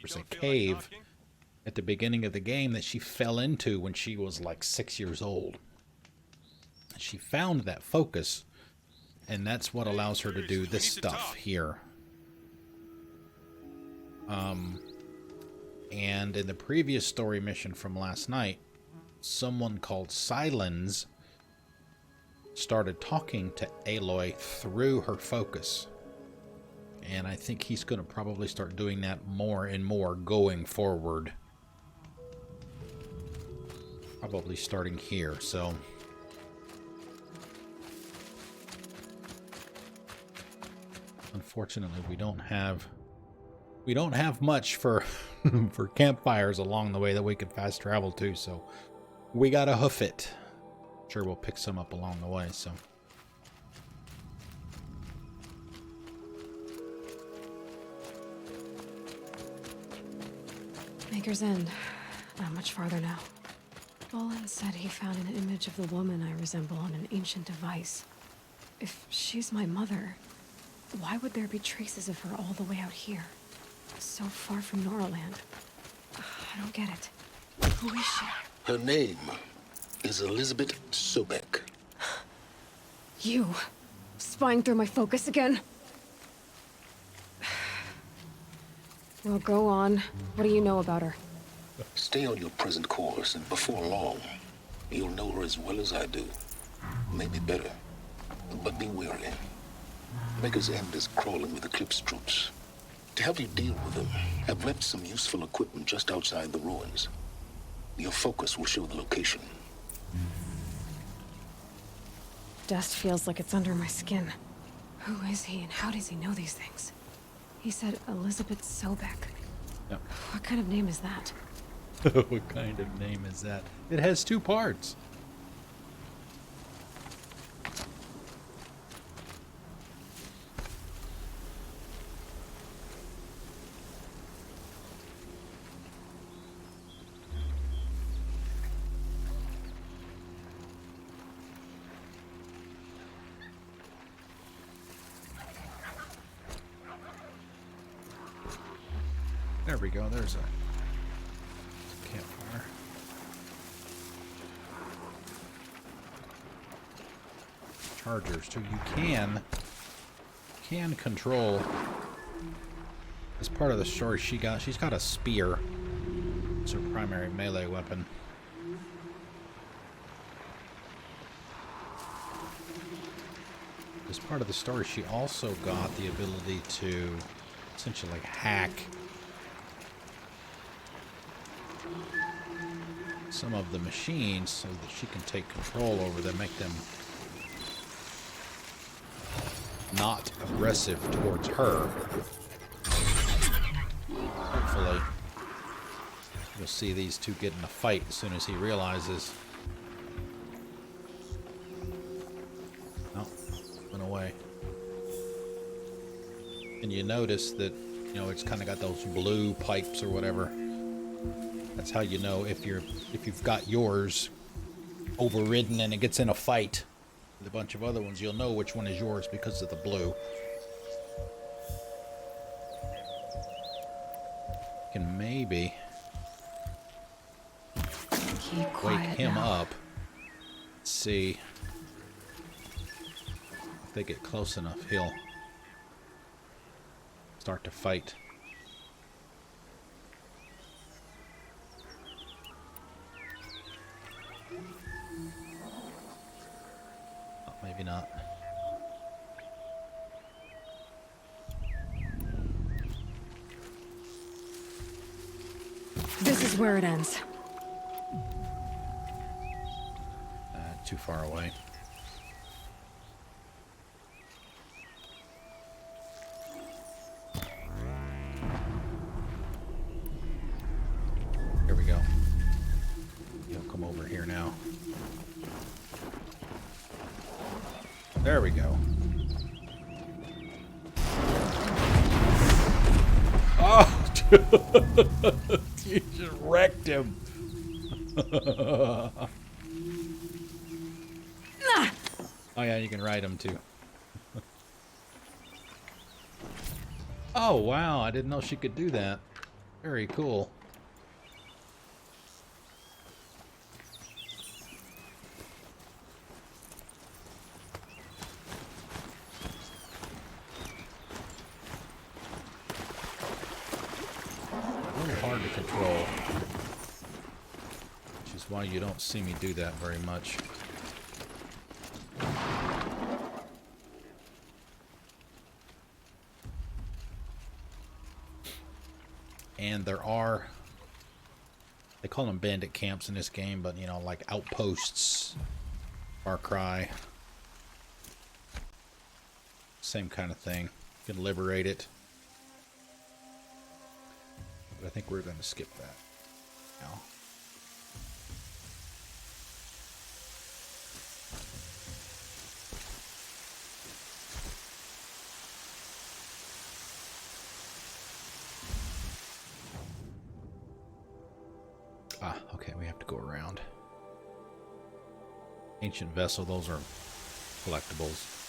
Speaker 1: There's a cave at the beginning of the game that she fell into when she was like 6 years old. She found that focus, and that's what allows her to do this stuff here. And in the previous story mission from last night, someone called Silence started talking to Aloy through her focus. And I think he's going to probably start doing that more and more going forward. Probably starting here, so... Unfortunately, we don't have much for for campfires along the way that we could fast travel to, so we gotta hoof it. Sure, we'll pick some up along the way, so.
Speaker 2: Maker's End. Not much farther now. Bolin said he found an image of the woman I resemble on an ancient device. If she's my mother, why would there be traces of her all the way out here? So far from Noraland. I don't get it. Who is she?
Speaker 10: Her name is Elizabeth Sobek.
Speaker 2: You! Spying through my focus again? Well, go on. What do you know about her?
Speaker 10: Stay on your present course, and before long, you'll know her as well as I do. Maybe better, but be wary. Maker's End is crawling with Eclipse troops. To help you deal with them, I've left some useful equipment just outside the ruins. Your focus will show the location.
Speaker 2: Dust feels like it's under my skin. Who is he and how does he know these things? He said Elizabeth Sobek.
Speaker 1: Yep.
Speaker 2: What kind of name is that?
Speaker 1: What kind of name is that? It has 2 parts. There we go. There's a campfire. Chargers too. You can control. As part of the story, she's got a spear. It's her primary melee weapon. As part of the story, she also got the ability to essentially hack some of the machines so that she can take control over them, make them not aggressive towards her. Hopefully, you'll see these two get in a fight as soon as he realizes. Oh, went away. And you notice that, you know, it's kind of got those blue pipes or whatever. That's how you know if you've got yours overridden and it gets in a fight with a bunch of other ones. You'll know which one is yours because of the blue. You can maybe wake him up. Let's see if they get close enough. He'll start to fight. Maybe not.
Speaker 2: This is where it ends.
Speaker 1: Too far away. Here we go. He'll come over here now. There we go. Oh, you just wrecked him. Oh yeah, you can ride him too. Oh wow, I didn't know she could do that. Very cool. Hard to control, which is why you don't see me do that very much. And there are, they call them bandit camps in this game, but you know, like outposts, Far Cry, same kind of thing. You can liberate it. But I think we're going to skip that now. Ah, okay, we have to go around. Ancient vessel, those are collectibles.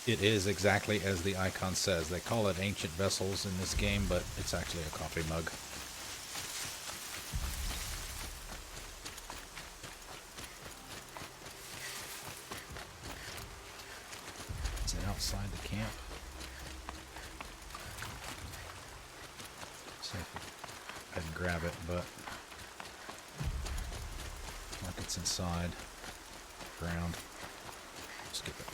Speaker 1: It is exactly as the icon says. They call it ancient vessels in this game, but it's actually a coffee mug. Is it outside the camp? See if I can grab it, but like it's inside ground. Skip it.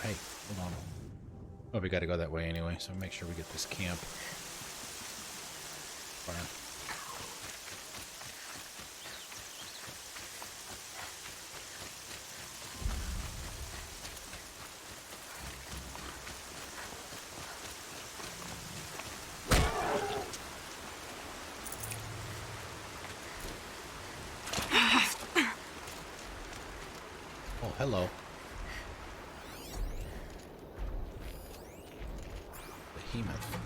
Speaker 1: hey, hold on. Oh, we gotta go that way anyway, so make sure we get this camp. Fire. Oh, hello. Behemoth.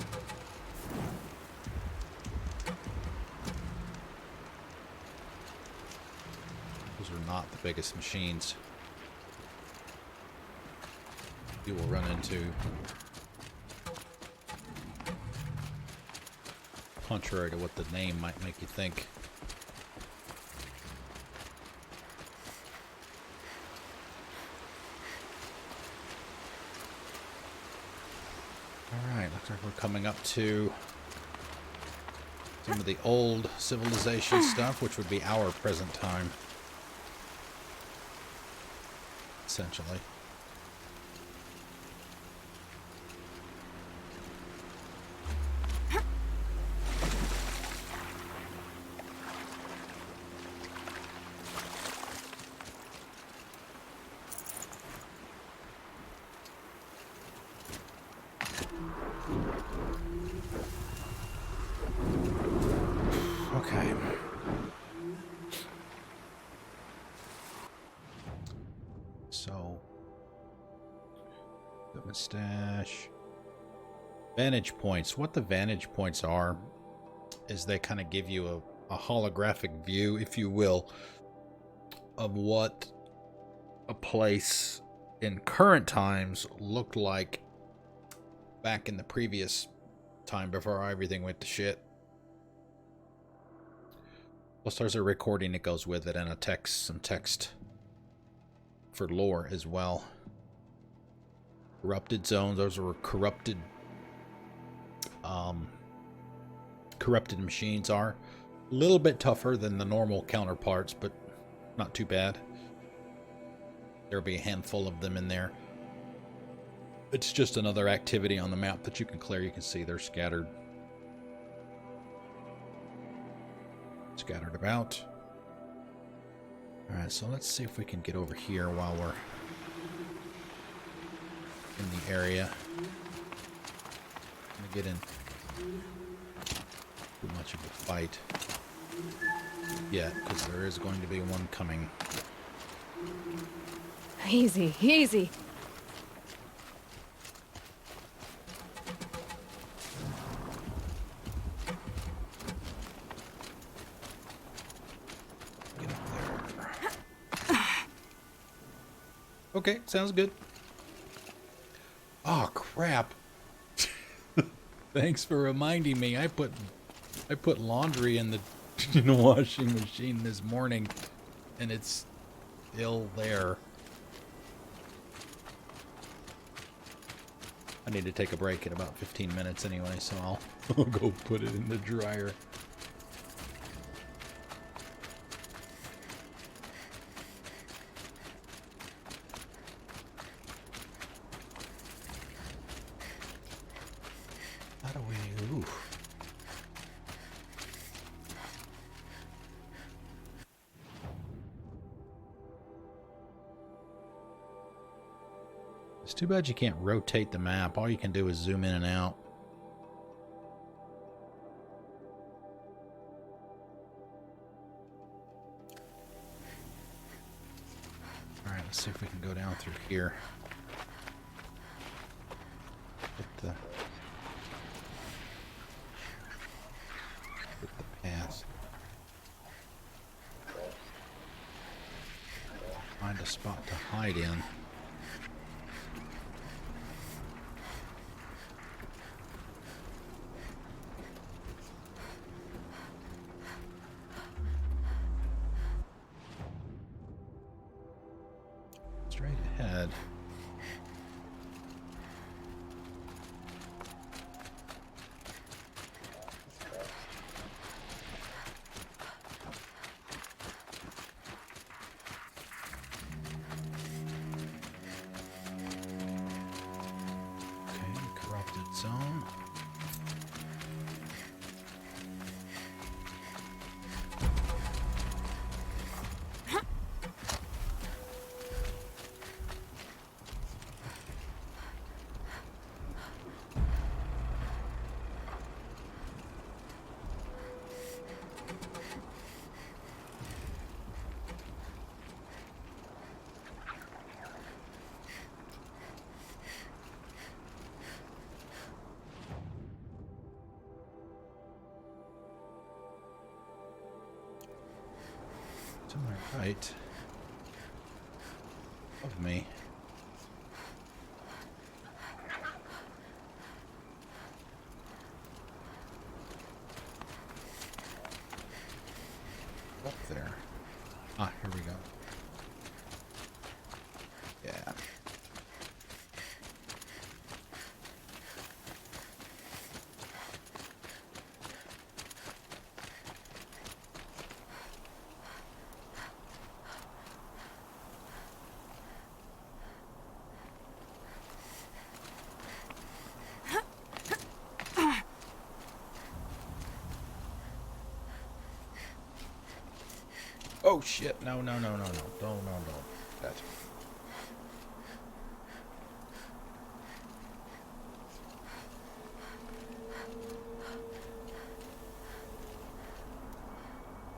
Speaker 1: Those are not the biggest machines you will run into. Contrary to what the name might make you think. Alright, looks like we're coming up to some of the old civilization stuff, which would be our present time. Essentially. Okay. So, equipment stash. Vantage points. What the vantage points are is they kind of give you a holographic view, if you will, of what a place in current times looked like back in the previous time before everything went to shit. Plus there's a recording that goes with it and a text, some text for lore as well. Corrupted zones, those are corrupted corrupted machines are. A little bit tougher than the normal counterparts, but not too bad. There'll be a handful of them in there. It's just another activity on the map that you can clear. You can see they're scattered. Scattered about. Alright, so let's see if we can get over here while we're in the area. I'm gonna get in too much of a fight yet, because there is going to be one coming.
Speaker 2: Easy, easy.
Speaker 1: Okay, sounds good. Oh crap. Thanks for reminding me. I put laundry in the washing machine this morning and it's still there. I need to take a break in about 15 minutes anyway, so I'll go put it in the dryer. How do we... Ooh. It's too bad you can't rotate the map. All you can do is zoom in and out. Alright, let's see if we can go down through here. Hit the path. Find a spot to hide in. Straight ahead. To my right of me. Up there. Ah, here we go. Yeah. Oh shit, no. Don't. That.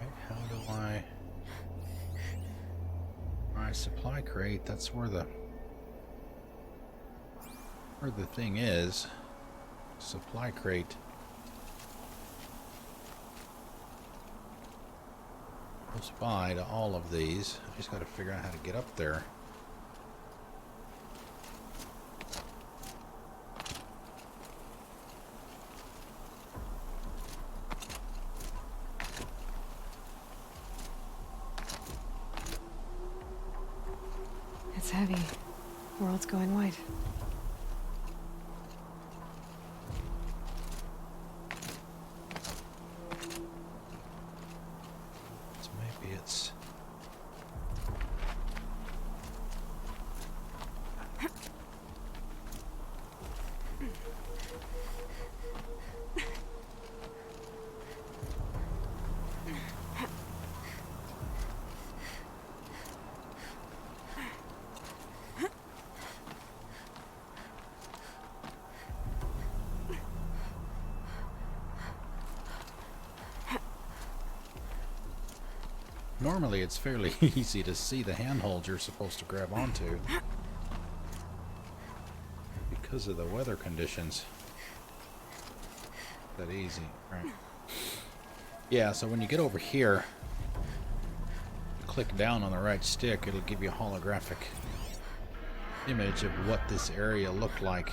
Speaker 1: Right, how do I... My supply crate, that's where the thing is. Supply crate. Close by to all of these. I just got to figure out how to get up there.
Speaker 2: It's heavy. World's going white.
Speaker 1: So maybe it's... Normally it's fairly easy to see the handholds you're supposed to grab onto because of the weather conditions. That easy, right? Yeah, so when you get over here, click down on the right stick, it'll give you a holographic image of what this area looked like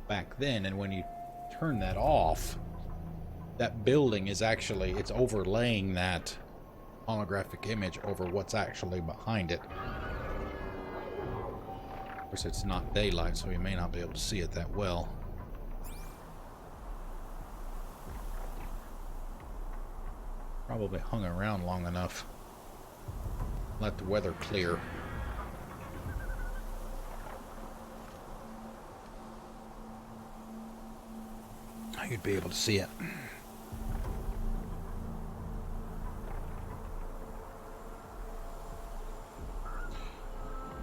Speaker 1: back then, and when you turn that off, that building is actually, it's overlaying that holographic image over what's actually behind it. Of course, it's not daylight, so you may not be able to see it that well. Probably hung around long enough. Let the weather clear. You'd be able to see it.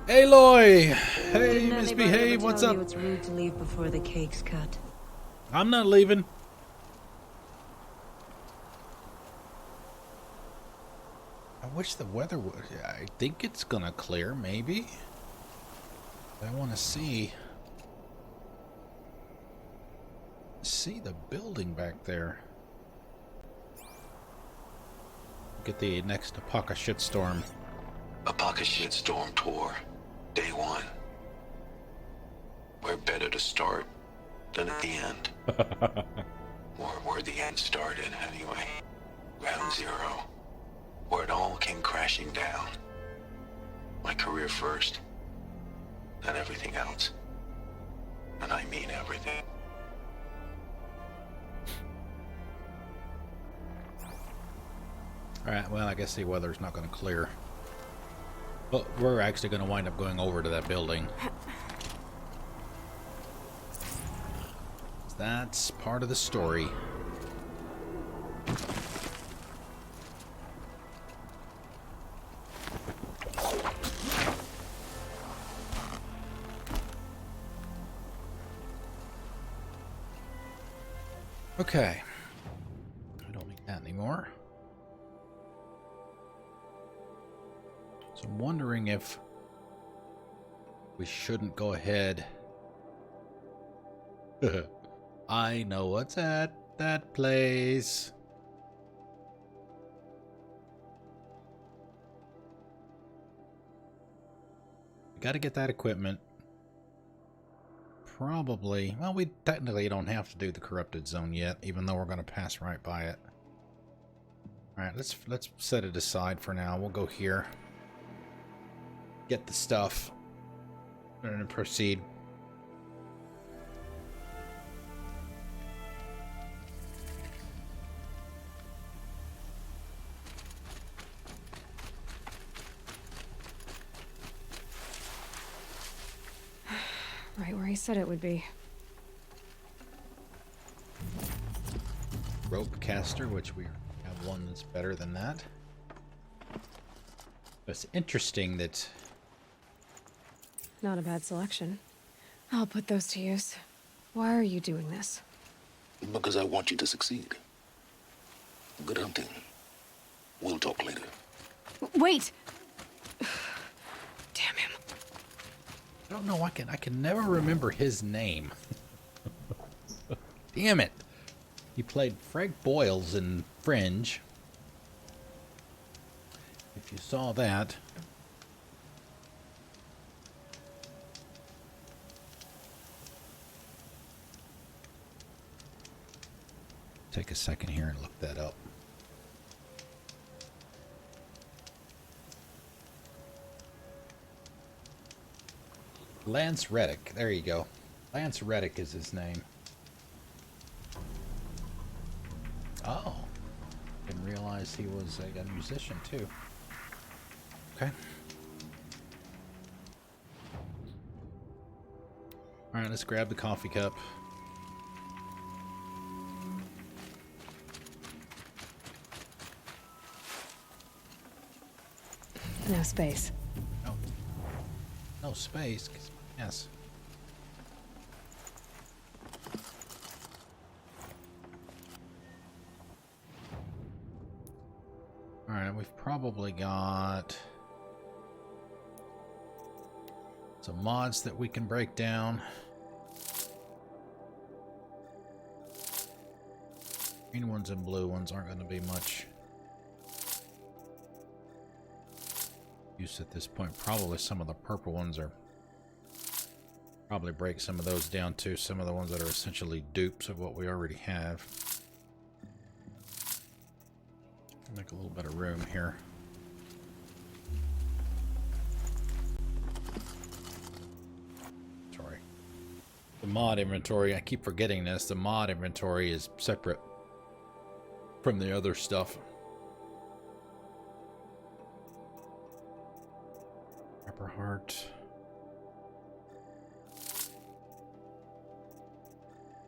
Speaker 1: Aloy! Hey, misbehave, what's up?
Speaker 6: It's rude to leave before the cake's cut.
Speaker 1: I'm not leaving. I wish the weather would... I think it's gonna clear, maybe. I want to see the building back there. Get the next Apaka shitstorm.
Speaker 10: Apaka shitstorm tour. Day 1. Where better to start than at the end? Or where the end started, anyway. Ground zero. Where it all came crashing down. My career first. Then everything else. And I mean everything.
Speaker 1: Alright, well, I guess the weather's not going to clear. But we're actually going to wind up going over to that building. That's part of the story. Okay. I don't need that anymore. So I'm wondering if we shouldn't go ahead. I know what's at that place. We got to get that equipment. Probably, well, we technically don't have to do the corrupted zone yet, even though we're going to pass right by it. All right, let's set it aside for now. We'll go here, get the stuff, and then proceed.
Speaker 2: Right where he said it would be.
Speaker 1: Rope caster, which we have one that's better than that. It's interesting that...
Speaker 2: Not a bad selection. I'll put those to use. Why are you doing this?
Speaker 10: Because I want you to succeed. Good hunting. We'll talk later.
Speaker 2: Wait! Damn him.
Speaker 1: I don't know, I can never remember his name. Damn it. He played Frank Boyles in Fringe. If you saw that. Take a second here and look that up. Lance Reddick. There you go. Lance Reddick is his name. Oh. Didn't realize he was a musician too. Okay. Alright, let's grab the coffee cup.
Speaker 2: No space.
Speaker 1: No space. Yes. Alright, we've probably got some mods that we can break down. Green ones and blue ones aren't going to be much use at this point. Probably some of the purple ones are probably break some of those down too. Some of the ones that are essentially dupes of what we already have. Make a little bit of room here. Sorry. The mod inventory, I keep forgetting this. The mod inventory is separate from the other stuff. Pepper heart.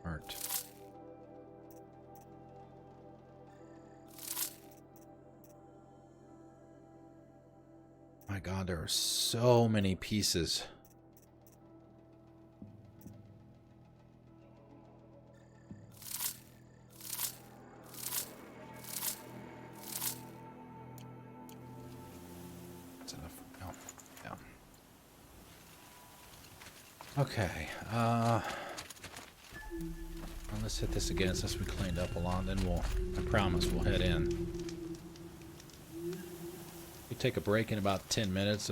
Speaker 1: Heart. My God, there are so many pieces. That's enough. No. Yeah. Okay. Well, let's hit this again since we cleaned up a lot. Then I promise we'll head in. We take a break in about 10 minutes.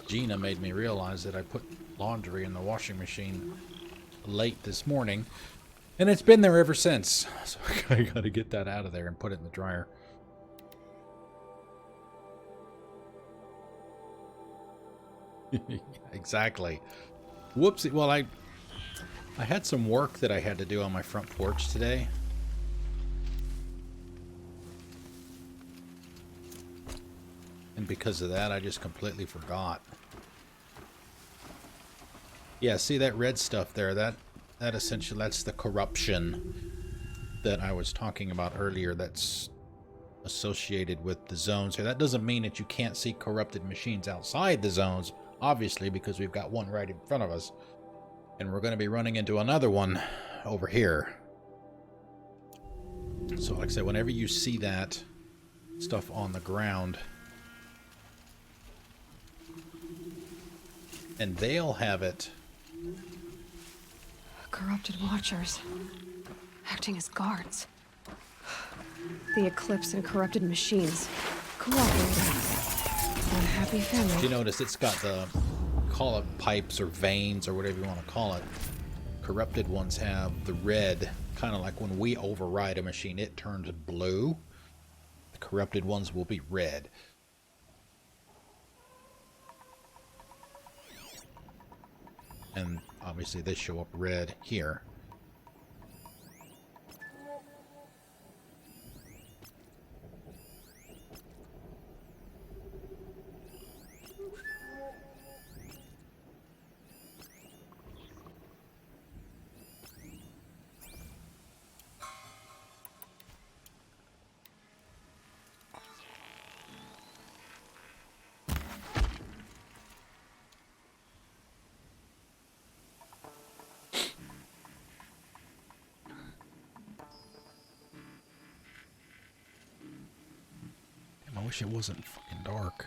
Speaker 1: Gina made me realize that I put laundry in the washing machine late this morning, and it's been there ever since. So I gotta get that out of there and put it in the dryer. Exactly. Whoopsie. Well, I had some work that I had to do on my front porch today. And because of that, I just completely forgot. Yeah, see that red stuff there? That essentially, that's the corruption that I was talking about earlier that's associated with the zones here. That doesn't mean that you can't see corrupted machines outside the zones, obviously, because we've got one right in front of us. And we're going to be running into another one over here. So like I said, whenever you see that stuff on the ground, and they'll have it.
Speaker 2: Corrupted watchers. Acting as guards. The Eclipse and corrupted machines. Cooperating. Unhappy family.
Speaker 1: You notice it's got call it pipes or veins or whatever you want to call it. Corrupted ones have the red, kind of like when we override a machine, it turns blue. The corrupted ones will be red. And obviously they show up red here. I wish it wasn't fucking dark.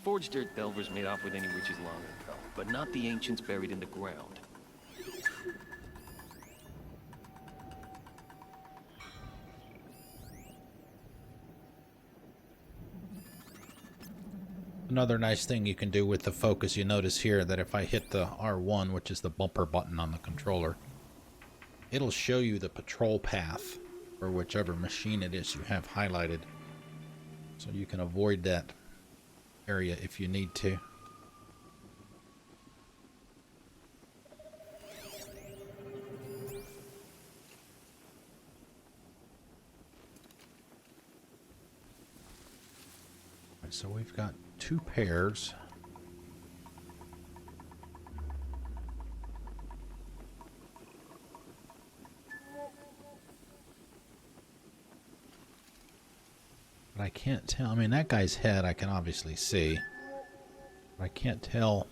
Speaker 13: Forged dirt delvers made off with any witches long ago, but not the ancients buried in the ground.
Speaker 1: Another nice thing you can do with the focus, you notice here that if I hit the R1, which is the bumper button on the controller, it'll show you the patrol path for whichever machine it is you have highlighted. So you can avoid that area if you need to. So we've got 2 pairs. But I can't tell. I mean, that guy's head I can obviously see. But I can't tell.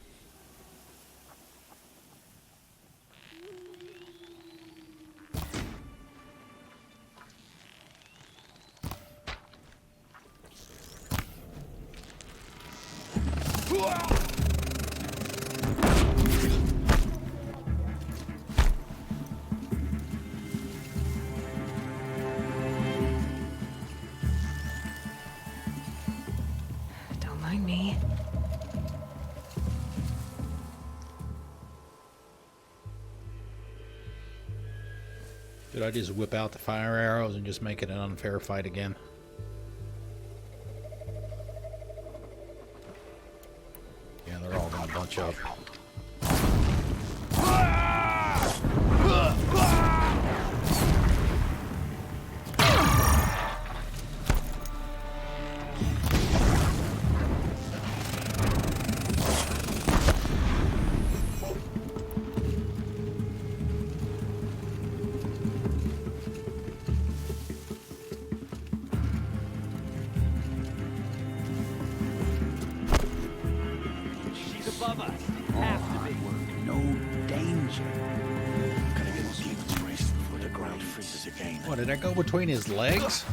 Speaker 2: Don't mind me.
Speaker 1: Did I just whip out the fire arrows and just make it an unfair fight again? Yeah, they're all gonna bunch up.
Speaker 16: She's above us. Has to be.
Speaker 10: No danger. Gotta get those demons raced before the ground freezes again.
Speaker 1: What, did I go between his legs?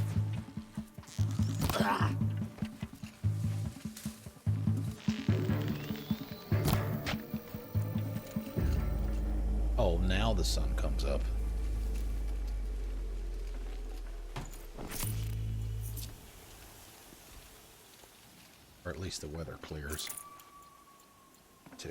Speaker 1: Oh, now the sun comes up. Or at least the weather clears. Too.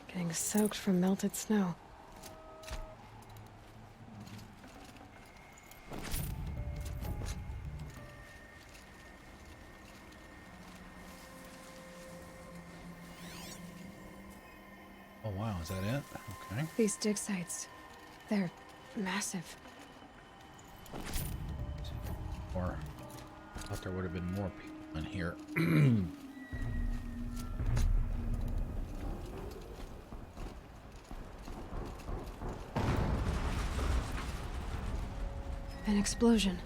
Speaker 2: Getting soaked from melted snow.
Speaker 1: Oh wow, is that it? Okay.
Speaker 2: These dig sites, they're massive.
Speaker 1: Or I thought there would have been more people in here.
Speaker 2: An explosion.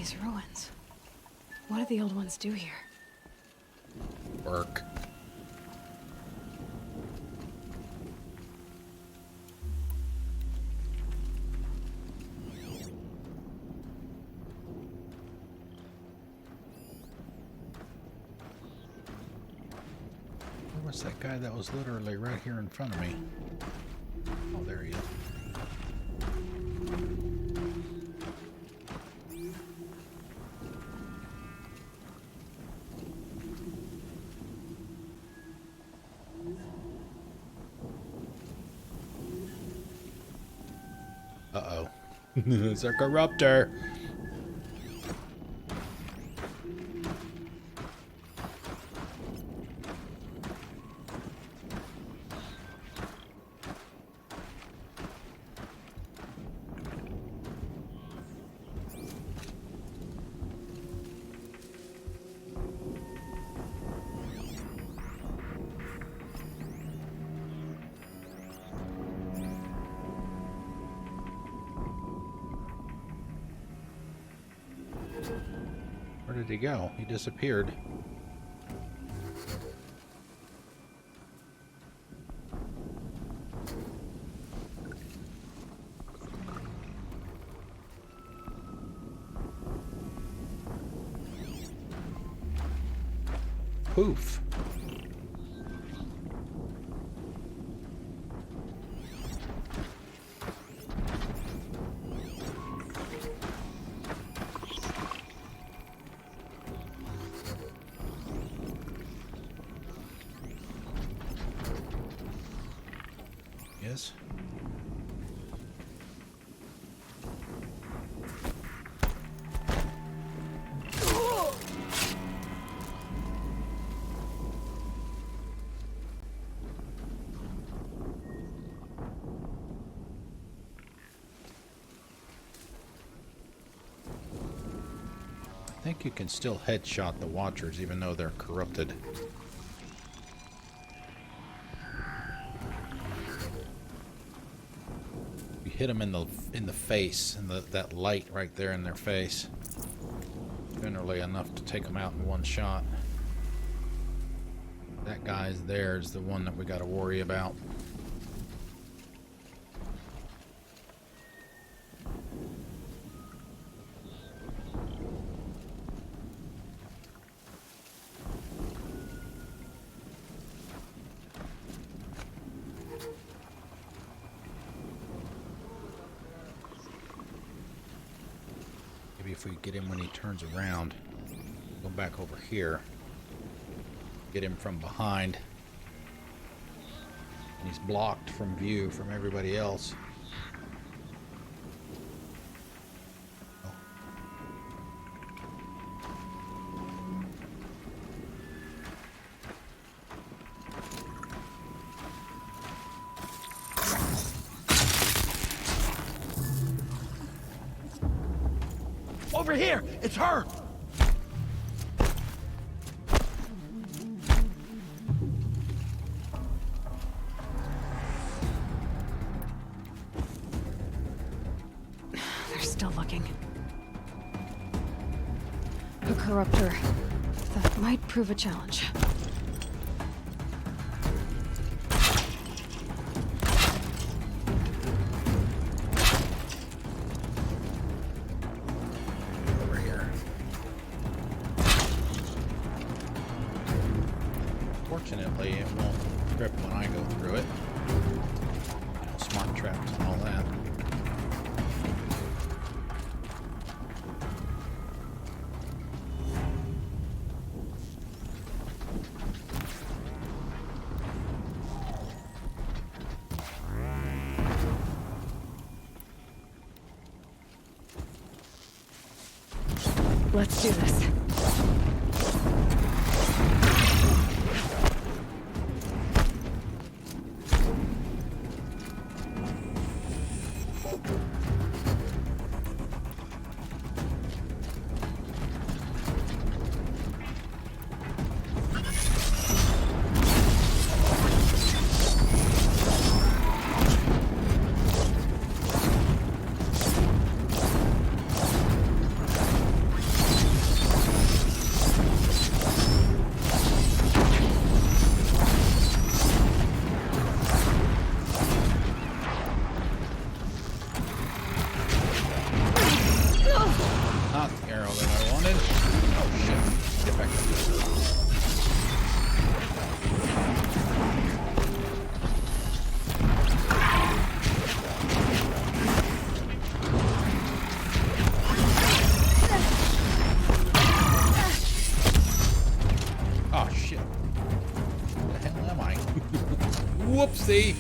Speaker 2: these ruins. What did the old ones do here?
Speaker 1: Work. Where was that guy that was literally right here in front of me? Oh, there he is. Uh-oh. It's a corruptor. Where did he go? He disappeared. Poof. Yes. I think you can still headshot the Watchers even though they're corrupted. You hit them in the face, and that light right there in their face. Generally enough to take them out in one shot. That guy's there is the one that we got to worry about. Maybe if we get him when he turns around, go back over here, get him from behind, and he's blocked from view from everybody else.
Speaker 22: Over here! It's her!
Speaker 2: They're still looking. A corruptor. That might prove a challenge.
Speaker 1: Fortunately, it won't trip when I go through it. Smart traps and all that.
Speaker 2: Let's do this.
Speaker 1: Whoopsie.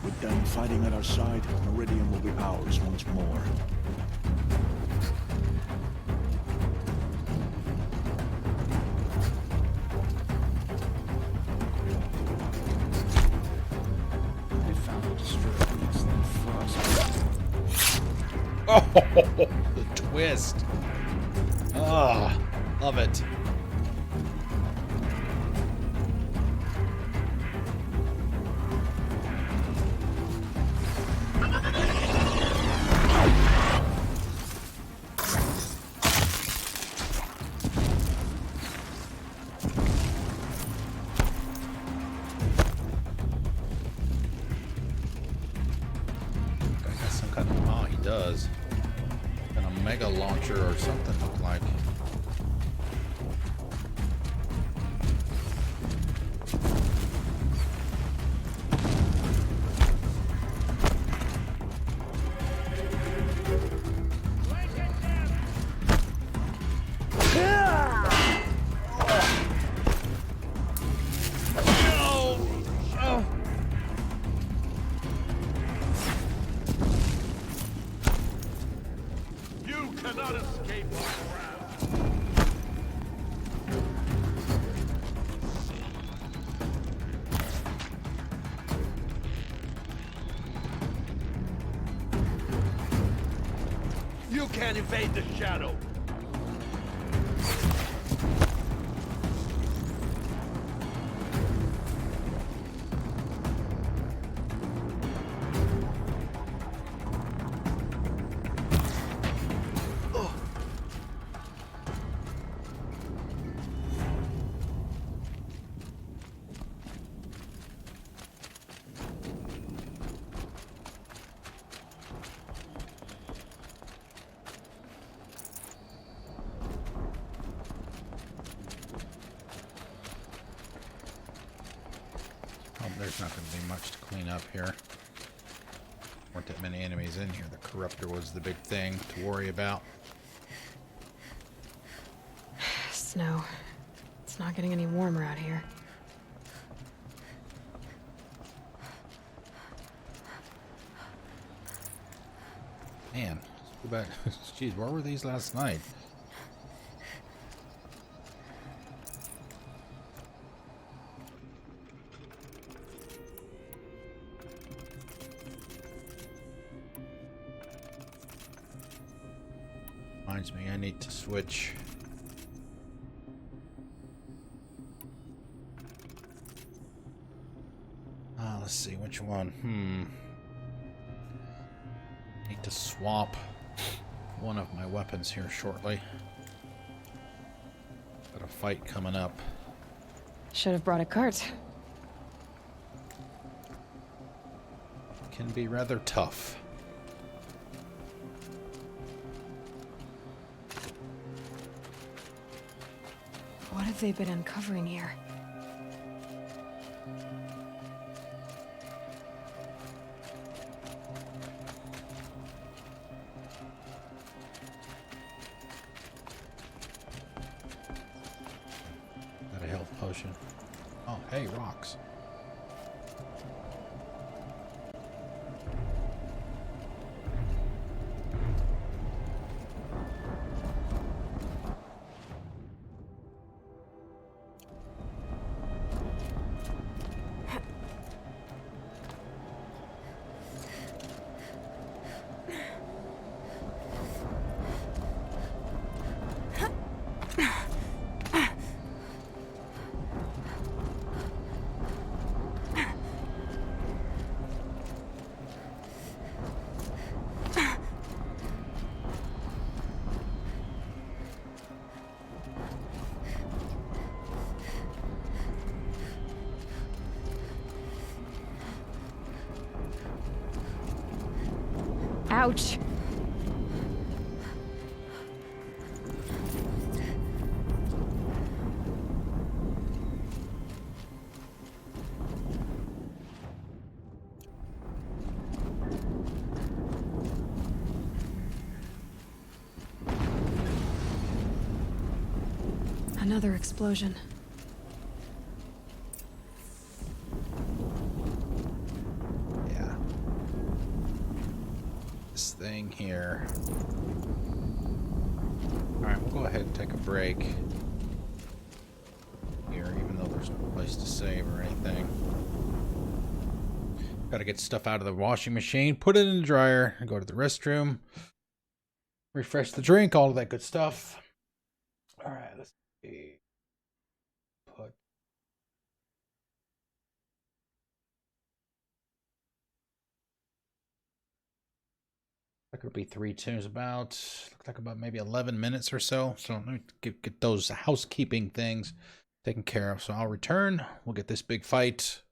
Speaker 8: With them fighting at our side, Meridian will be ours once more.
Speaker 18: They found a destroyer next to frost.
Speaker 1: Oh, the twist. Ah, love it. Does. And a mega launcher or something look like.
Speaker 22: You can't evade the shadow.
Speaker 1: There's not going to be much to clean up here. Weren't that many enemies in here. The Corruptor was the big thing to worry about.
Speaker 2: Snow. It's not getting any warmer out here.
Speaker 1: Man, let's go back. Jeez, where were these last night? Reminds me, I need to switch. Let's see which one. Need to swap one of my weapons here shortly. Got a fight coming up.
Speaker 2: Should have brought a cart.
Speaker 1: Can be rather tough.
Speaker 2: What have they been uncovering here?
Speaker 1: Got a health potion. Oh, hey, rocks.
Speaker 5: Ouch.
Speaker 2: Another explosion.
Speaker 1: Yeah. This thing here. Alright, we'll go ahead and take a break here, even though there's no place to save or anything. Gotta get stuff out of the washing machine, put it in the dryer, and go to the restroom, refresh the drink, all of that good stuff. Alright, let's see. Put that could be 3 tunes, about looks like about maybe 11 minutes or so. So let me get those housekeeping things taken care of. So I'll return. We'll get this big fight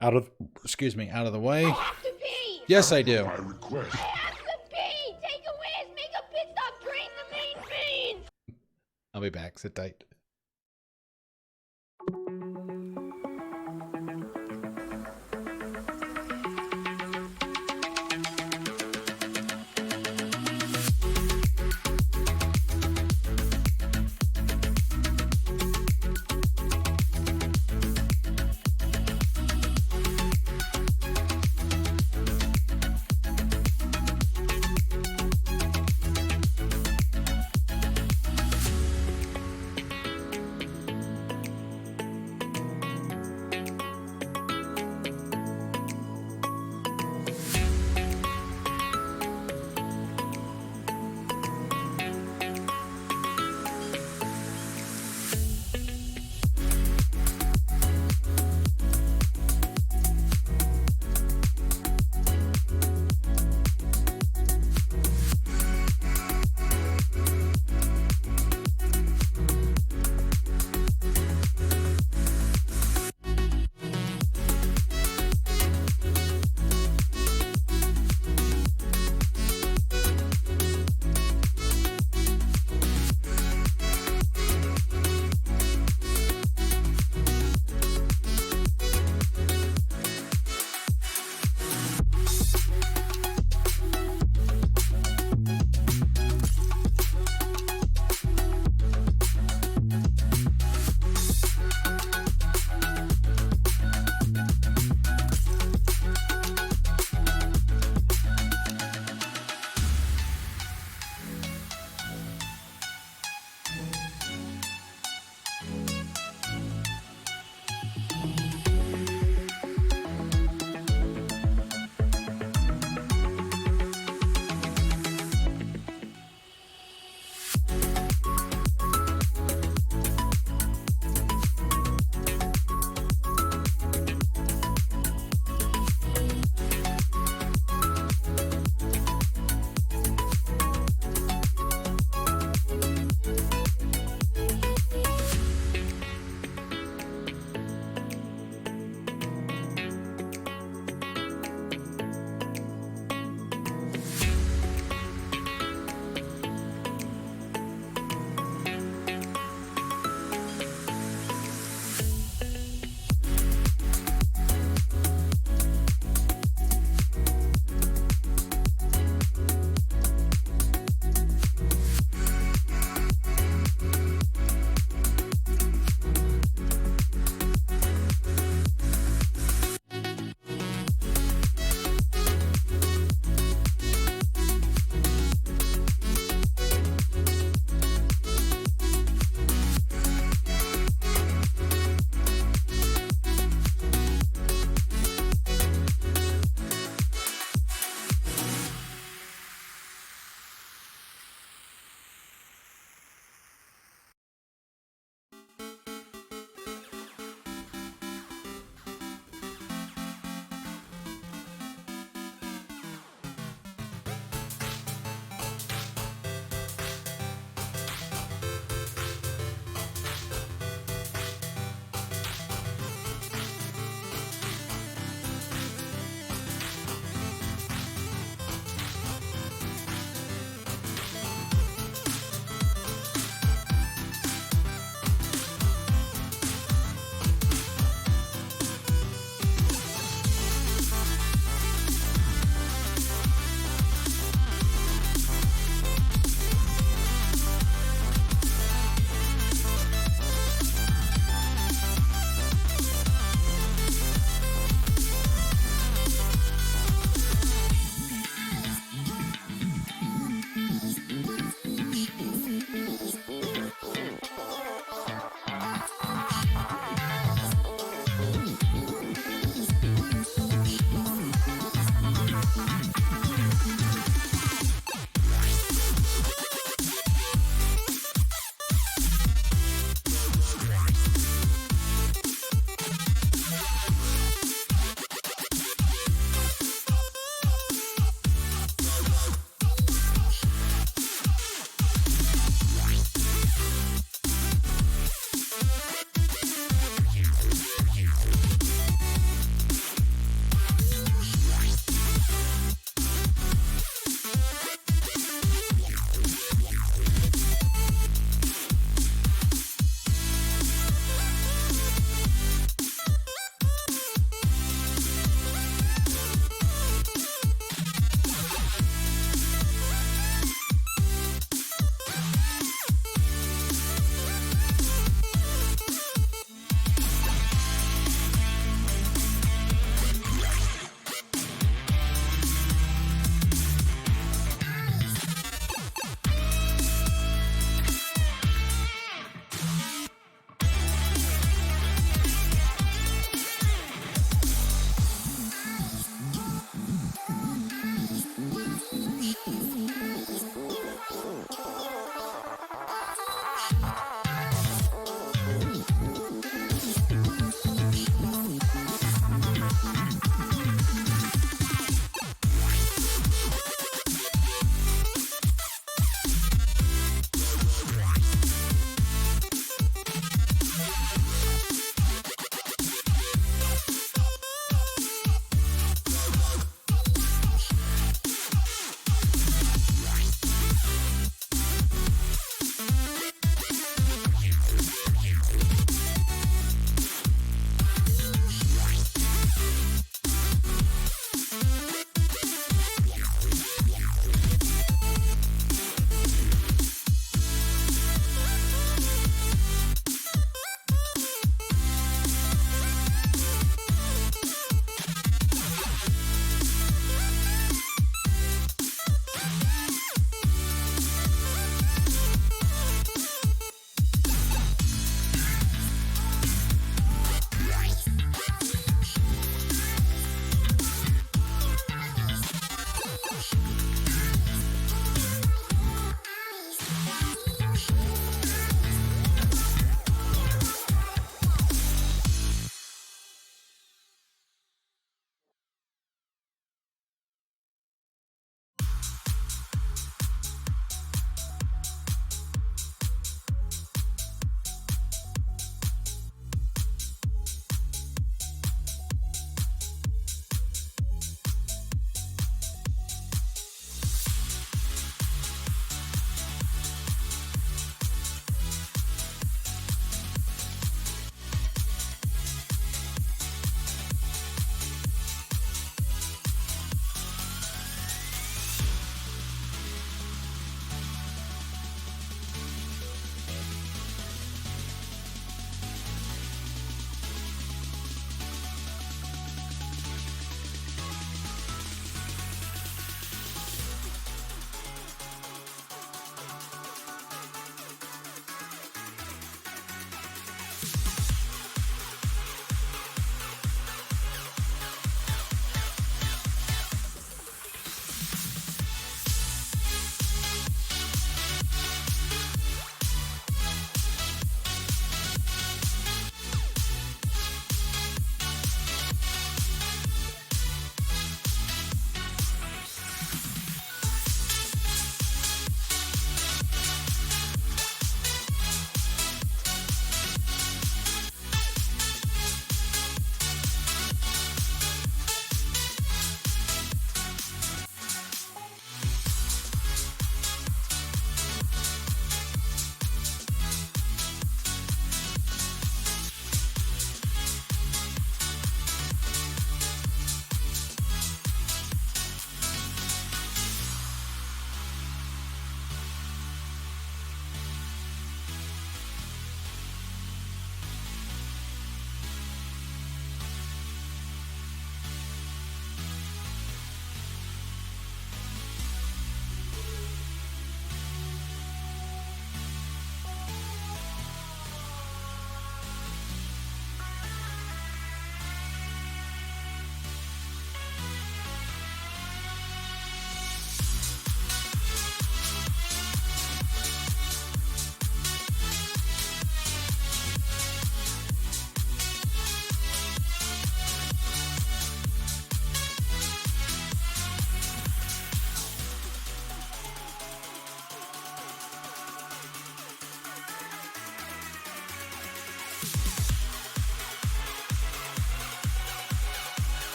Speaker 1: out of the way.
Speaker 11: I have to pee.
Speaker 1: Yes, I do.
Speaker 11: I have to pee. Take a whiz. Make a pit stop. Drain the main vein.
Speaker 1: I'll be back. Sit tight.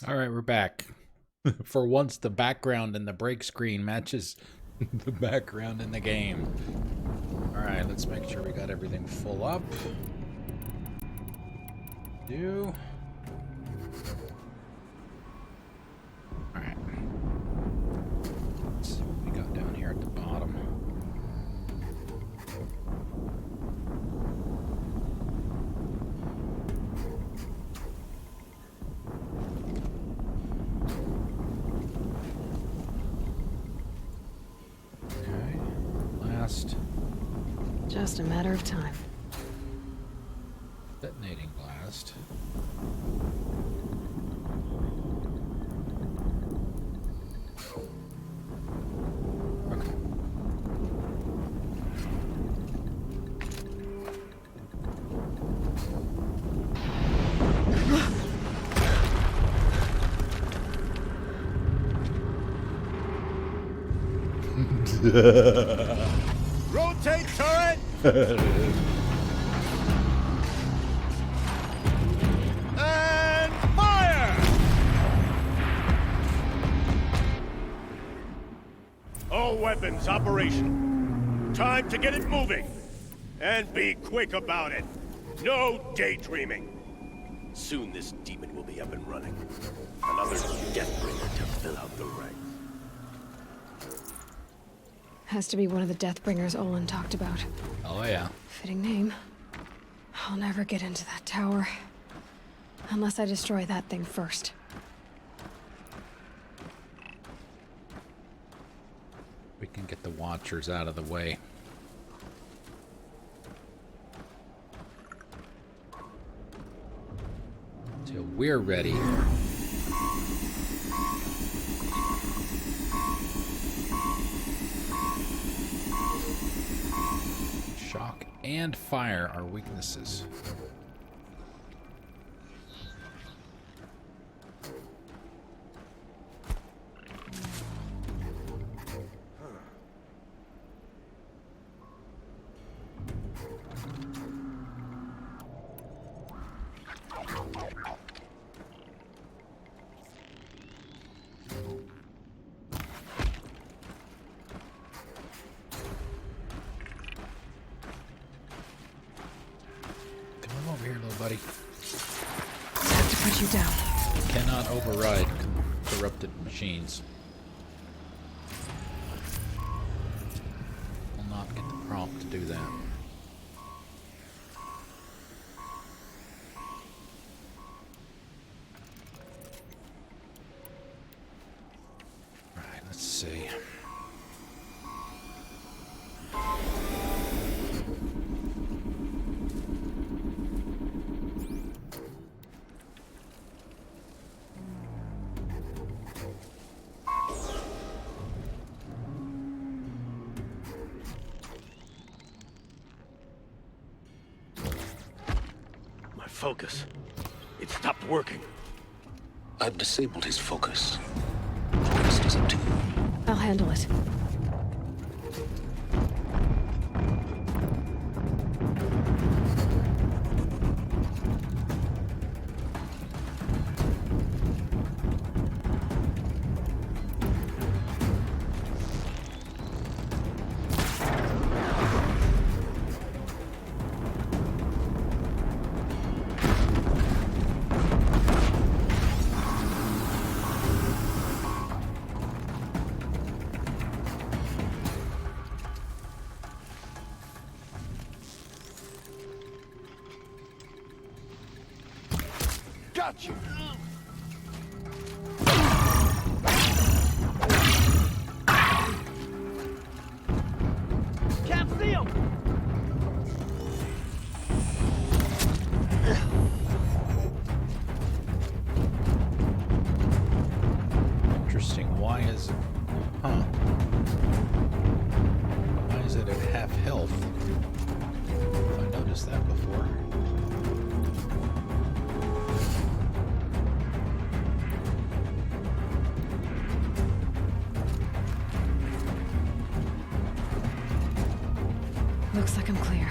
Speaker 1: Alright, we're back. For once, the background in the break screen matches the background in the game. Alright, let's make sure we got everything full up. Do. Alright. Let's see what we got down here at the bottom. Okay. Last.
Speaker 2: Just a matter of time.
Speaker 1: Detonating blast. Okay.
Speaker 22: Rotate turret! And fire! All weapons operational. Time to get it moving. And be quick about it. No daydreaming. Soon this demon will be up and running. Another Deathbringer to fill out the ranks.
Speaker 2: Has to be one of the Deathbringers Olin talked about.
Speaker 1: Oh, yeah.
Speaker 2: Fitting name. I'll never get into that tower. Unless I destroy that thing first.
Speaker 1: We can get the Watchers out of the way. Till we're ready. Shock and fire are weaknesses. Over here, little buddy.
Speaker 2: Have to put you down.
Speaker 1: You cannot override corrupted machines. Will not get the prompt to do that. Alright, let's see.
Speaker 22: Focus. It stopped working.
Speaker 10: I've disabled his focus. What else does it do?
Speaker 2: I'll handle it.
Speaker 22: Got you! Can't see him!
Speaker 1: Interesting. Why is it... Huh. Why is it at half health? I noticed that before.
Speaker 2: Looks like I'm clear.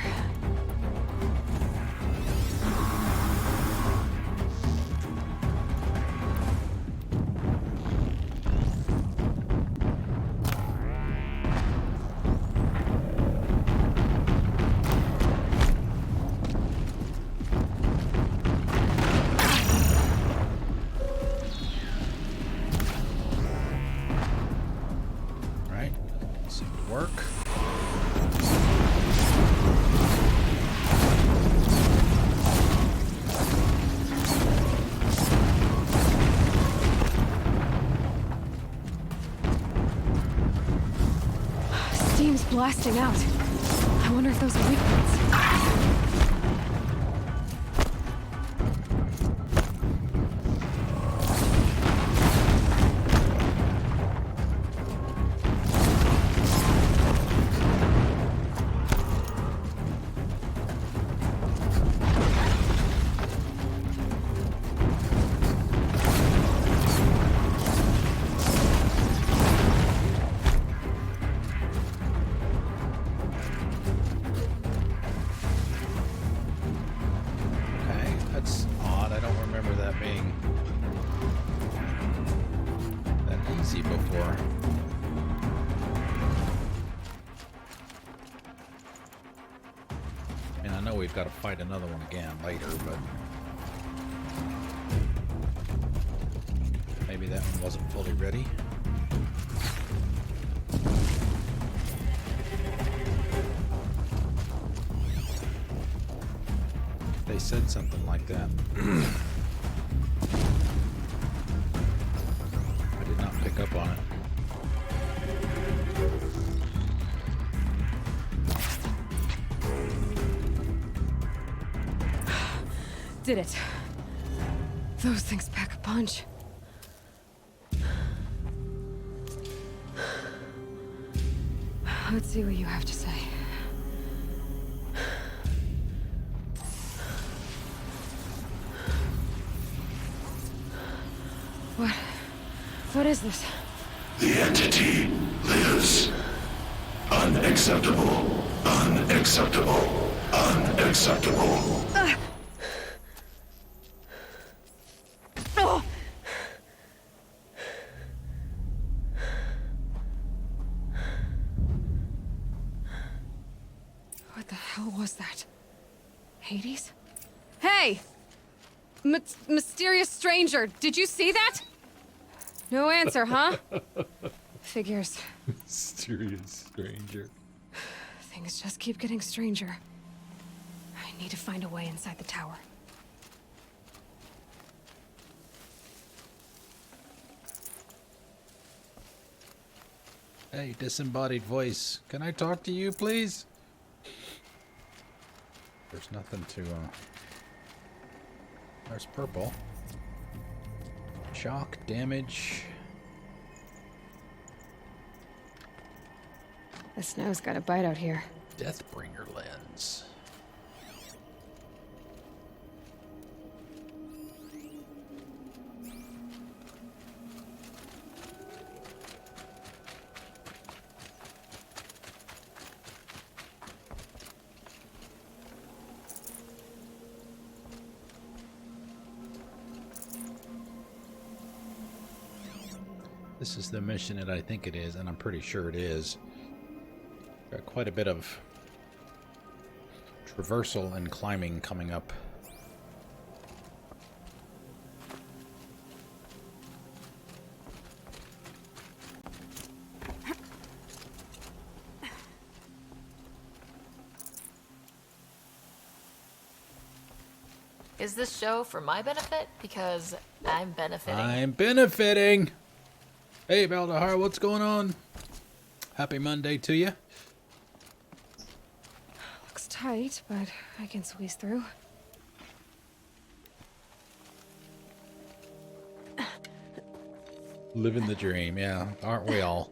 Speaker 2: blasting out. I wonder if those are weak points.
Speaker 1: Got to fight another one again later, but maybe that one wasn't fully ready. They said something like that. I did not pick up on it.
Speaker 2: Did it. Those things pack a punch. Let's see what you have to say. What is this?
Speaker 10: The entity lives. Unacceptable. Unacceptable. Unacceptable.
Speaker 2: What the hell was that? Hades? Hey! Mysterious stranger, did you see that? No answer, huh? Figures.
Speaker 1: Mysterious stranger.
Speaker 2: Things just keep getting stranger. I need to find a way inside the tower.
Speaker 1: Hey, disembodied voice. Can I talk to you, please? There's nothing to, There's purple. Shock, damage.
Speaker 2: The snow's got a bite out here.
Speaker 1: Deathbringer lens. This is the mission that I think it is, and I'm pretty sure it is. Got quite a bit of traversal and climbing coming up.
Speaker 4: Is this show for my benefit? Because I'm benefiting.
Speaker 1: I'm benefiting! Hey, Baldahar, what's going on? Happy Monday to you.
Speaker 2: Looks tight, but I can squeeze through.
Speaker 1: Living the dream, yeah. Aren't we all?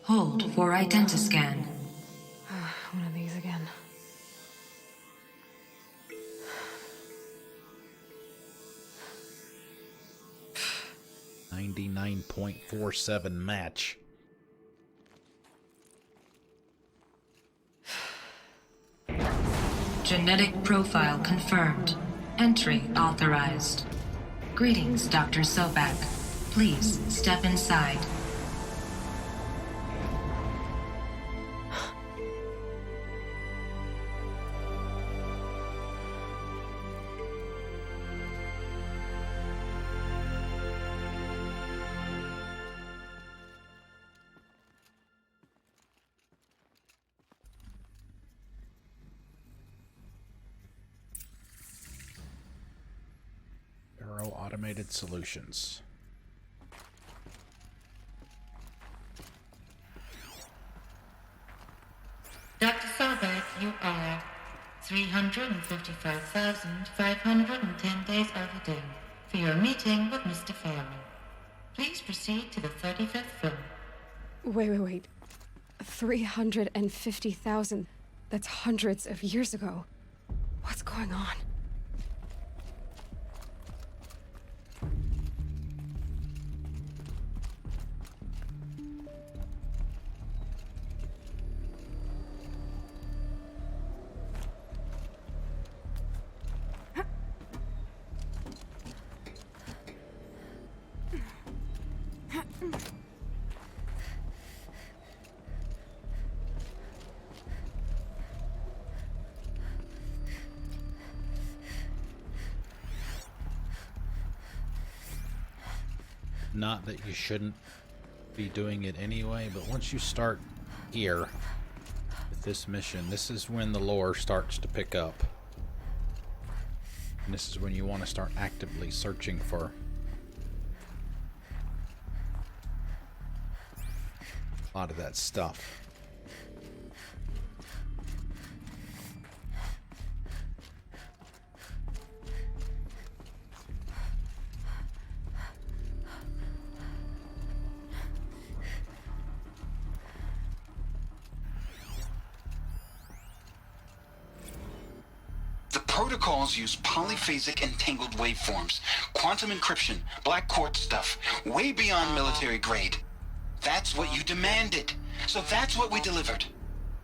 Speaker 6: Hold for identiscan.
Speaker 2: One of these again.
Speaker 1: .47 match.
Speaker 6: Genetic profile confirmed. Entry authorized. Greetings, Dr. Sobak. Please step inside.
Speaker 1: Automated Solutions.
Speaker 14: Dr. Sobek, you are 355,510 days overdue for your meeting with Mr. Farrell. Please proceed to the 35th floor.
Speaker 2: Wait. 350,000. That's hundreds of years ago. What's going on?
Speaker 1: Not that you shouldn't be doing it anyway, but once you start here with this mission, this is when the lore starts to pick up. And this is when you want to start actively searching for a lot of that stuff.
Speaker 10: Protocols use polyphasic entangled waveforms, quantum encryption, black quartz stuff, way beyond military grade. That's what you demanded, so that's what we delivered.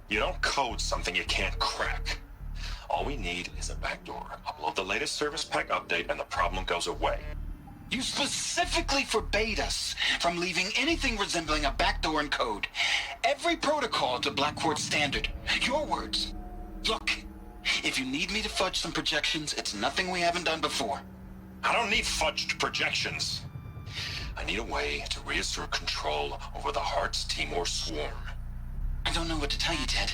Speaker 19: You don't code something you can't crack. All we need is a backdoor. Upload the latest service pack update and the problem goes away.
Speaker 10: You specifically forbade us from leaving anything resembling a backdoor in code. Every protocol to black quartz standard. Your words. Look. If you need me to fudge some projections, it's nothing we haven't done before.
Speaker 19: I don't need fudged projections. I need a way to reassert control over the Heart's Timor swarm.
Speaker 10: I don't know what to tell you, Ted.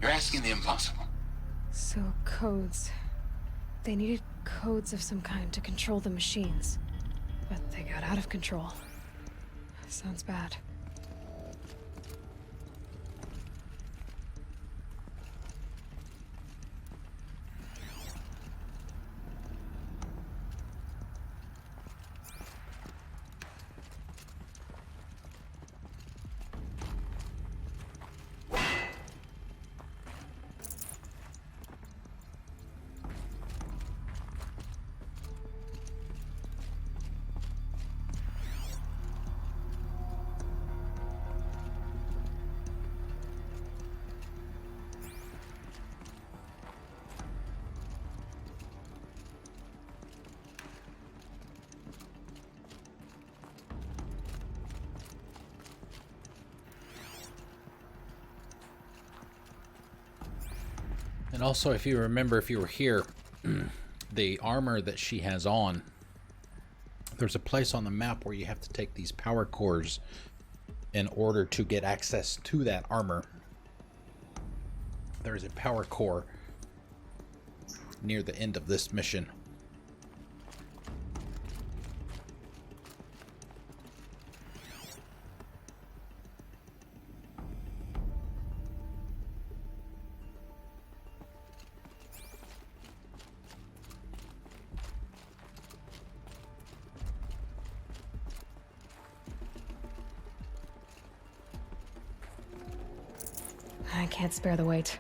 Speaker 10: You're asking the impossible.
Speaker 2: So, codes. They needed codes of some kind to control the machines. But they got out of control. Sounds bad.
Speaker 1: And also, if you remember, if you were here, the armor that she has on, there's a place on the map where you have to take these power cores in order to get access to that armor. There's a power core near the end of this mission.
Speaker 2: I can't spare the weight.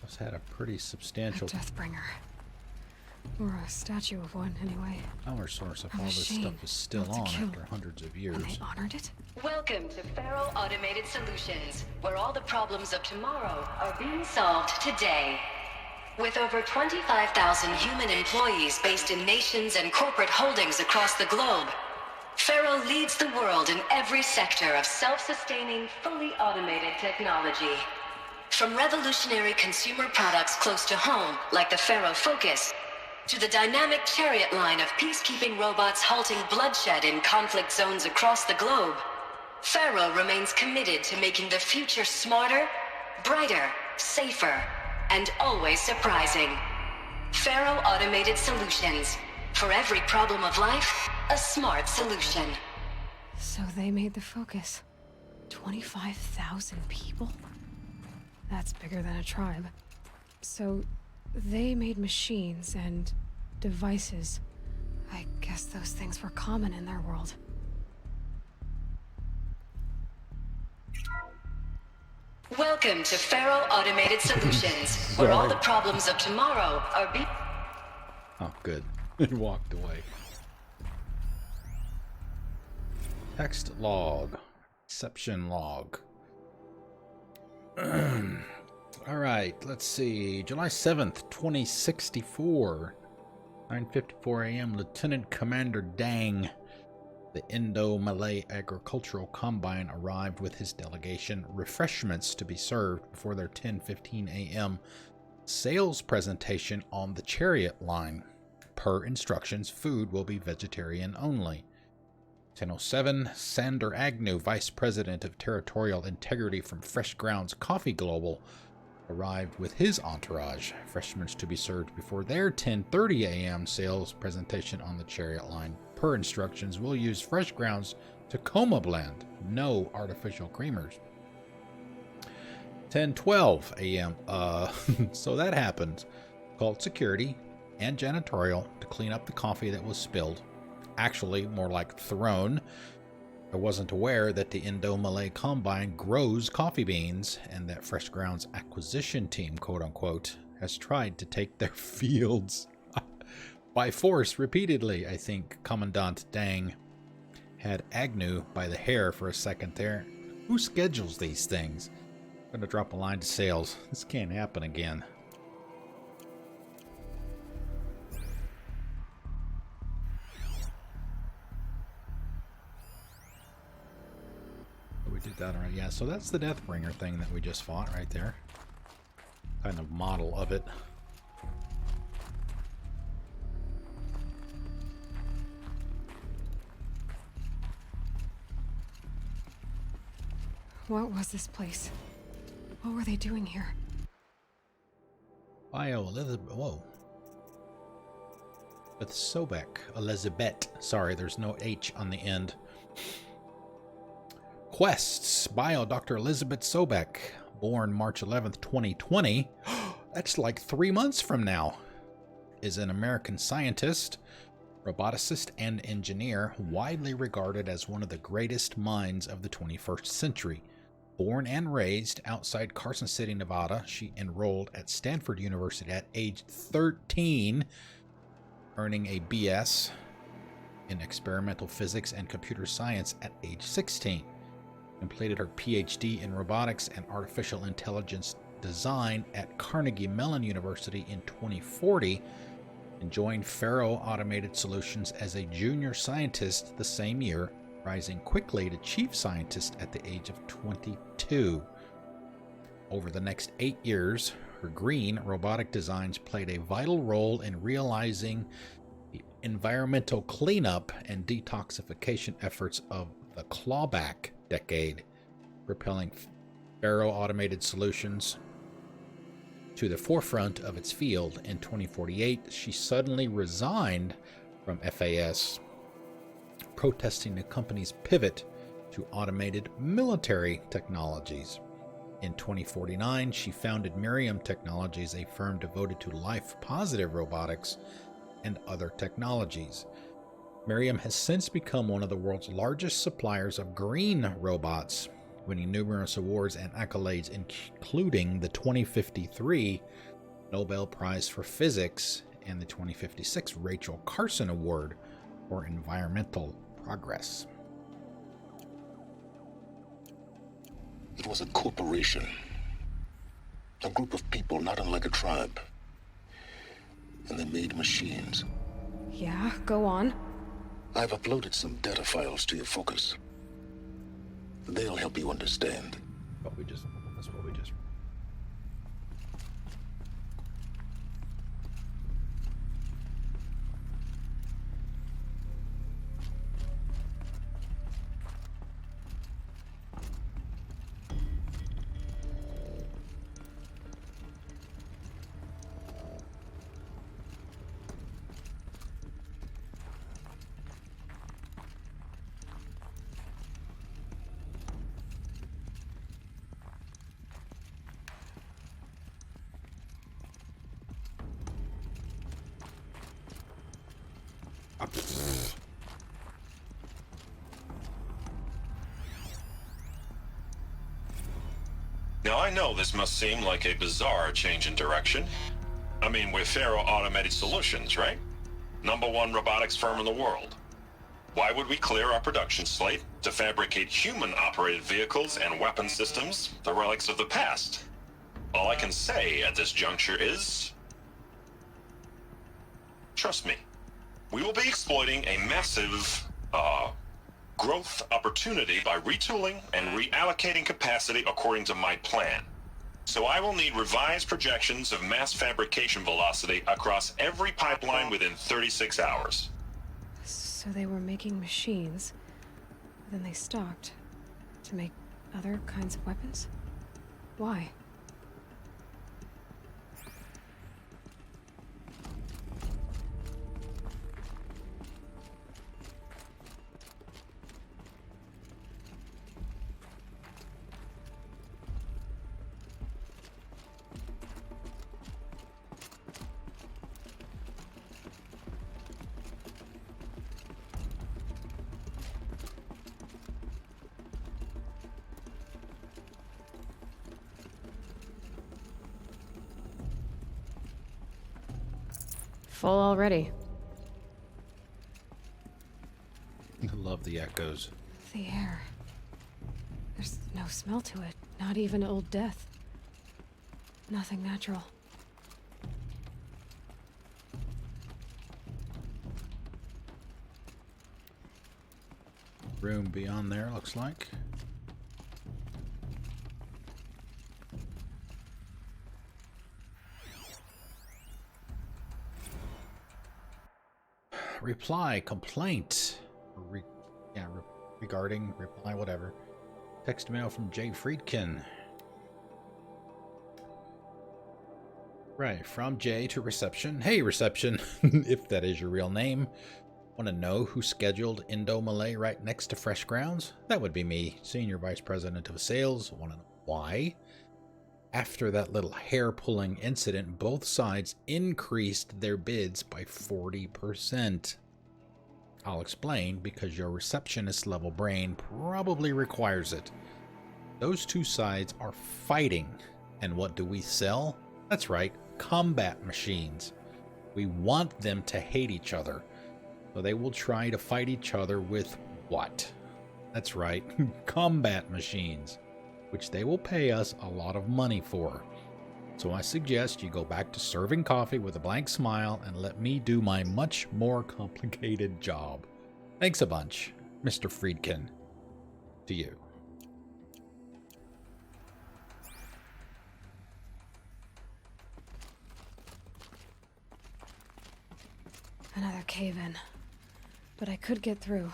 Speaker 1: This had a pretty substantial
Speaker 2: Deathbringer. Or a statue of one, anyway.
Speaker 1: power source if all this stuff is still on after hundreds of years.
Speaker 2: And they honored it?
Speaker 6: Welcome to Faro Automated Solutions, where all the problems of tomorrow are being solved today. With over 25,000 human employees based in nations and corporate holdings across the globe, Pharaoh leads the world in every sector of self-sustaining, fully automated technology. From revolutionary consumer products close to home, like the Pharaoh Focus, to the dynamic chariot line of peacekeeping robots halting bloodshed in conflict zones across the globe, Pharaoh remains committed to making the future smarter, brighter, safer, and always surprising. Pharaoh Automated Solutions. For every problem of life, a smart solution.
Speaker 2: So they made the Focus. 25,000 people? That's bigger than a tribe. So they made machines and devices. I guess those things were common in their world.
Speaker 6: Welcome to Pharaoh Automated Solutions, where all the problems of tomorrow are being...
Speaker 1: Oh, good. It walked away. Text log. Exception log. Alright, let's see. July 7th, 2064. 9:54 a.m. Lieutenant Commander Dang, the Indo-Malay Agricultural Combine, arrived with his delegation. Refreshments to be served before their 10:15 a.m. sales presentation on the chariot line. Per instructions, food will be vegetarian only. 10:07, Sander Agnew, Vice President of Territorial Integrity from Fresh Grounds Coffee Global, arrived with his entourage. Refreshments to be served before their 10:30 a.m. sales presentation on the chariot line. Per instructions, we'll use Fresh Grounds Tacoma blend. No artificial creamers. 10:12 a.m. So that happened. Called security and janitorial to clean up the coffee that was spilled. Actually, more like thrown. I wasn't aware that the Indo-Malay Combine grows coffee beans and that Fresh Grounds acquisition team, quote-unquote, has tried to take their fields by force repeatedly. I think Commandant Dang had Agnew by the hair for a second there. Who schedules these things? I'm going to drop a line to sales. This can't happen again. We did that already. Yeah, so that's the Deathbringer thing that we just fought right there. Kind of model of it.
Speaker 2: What was this place? What were they doing here?
Speaker 1: Bio Elizabeth. Whoa. With Sobek. Elizabeth. Sorry, there's no H on the end. Quests. Bio Dr. Elizabeth Sobek. Born March 11th, 2020. That's like 3 months from now. Is an American scientist, roboticist, and engineer, widely regarded as one of the greatest minds of the 21st century. Born and raised outside Carson City, Nevada, she enrolled at Stanford University at age 13, earning a BS in experimental physics and computer science at age 16. Completed her PhD in robotics and artificial intelligence design at Carnegie Mellon University in 2040, and joined Pharaoh Automated Solutions as a junior scientist the same year, rising quickly to chief scientist at the age of 22. Over the next 8 years, her green robotic designs played a vital role in realizing the environmental cleanup and detoxification efforts of the clawback decade, propelling Pharaoh Automated Solutions to the forefront of its field. In 2048, she suddenly resigned from FAS, protesting the company's pivot to automated military technologies. In 2049, she founded Miriam Technologies, a firm devoted to life-positive robotics and other technologies. Miriam has since become one of the world's largest suppliers of green robots, winning numerous awards and accolades, including the 2053 Nobel Prize for Physics and the 2056 Rachel Carson Award for Environmental Progress.
Speaker 10: It was a corporation. A group of people not unlike a tribe. And they made machines.
Speaker 2: Yeah, go on.
Speaker 10: I've uploaded some data files to your focus. They'll help you understand.
Speaker 1: That's what we just.
Speaker 19: Now I know this must seem like a bizarre change in direction. I mean, we're Faro Automated Solutions, right? #1 robotics firm in the world. Why would we clear our production slate to fabricate human-operated vehicles and weapon systems, the relics of the past? All I can say at this juncture is... trust me. We will be exploiting a massive, growth opportunity by retooling and reallocating capacity according to my plan. So I will need revised projections of mass fabrication velocity across every pipeline within 36 hours.
Speaker 2: So they were making machines, then they stopped to make other kinds of weapons? Why? Full already.
Speaker 1: I love the echoes.
Speaker 2: The air. There's no smell to it. Not even old death. Nothing natural.
Speaker 1: Room beyond there, looks like. Reply, complaint. Regarding, reply, whatever. Text mail from Jay Friedkin. Right, from Jay to reception. Hey, reception, if that is your real name. Want to know who scheduled Indo Malay right next to Fresh Grounds? That would be me, Senior Vice President of Sales. Want to know why? After that little hair-pulling incident, both sides increased their bids by 40%. I'll explain, because your receptionist-level brain probably requires it. Those two sides are fighting, and what do we sell? That's right, combat machines. We want them to hate each other, so they will try to fight each other with what? That's right, combat machines, which they will pay us a lot of money for. So I suggest you go back to serving coffee with a blank smile and let me do my much more complicated job. Thanks a bunch, Mr. Friedkin. To you.
Speaker 2: Another cave-in. But I could get through.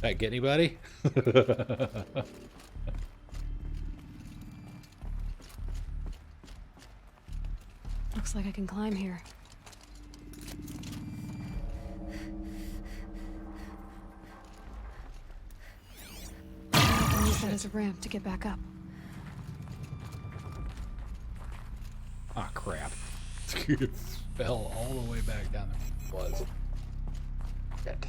Speaker 1: That get anybody?
Speaker 2: Looks like I can climb here. I can use that as a ramp to get back up.
Speaker 1: Ah, crap. It fell all the way back down there. It was. Shit.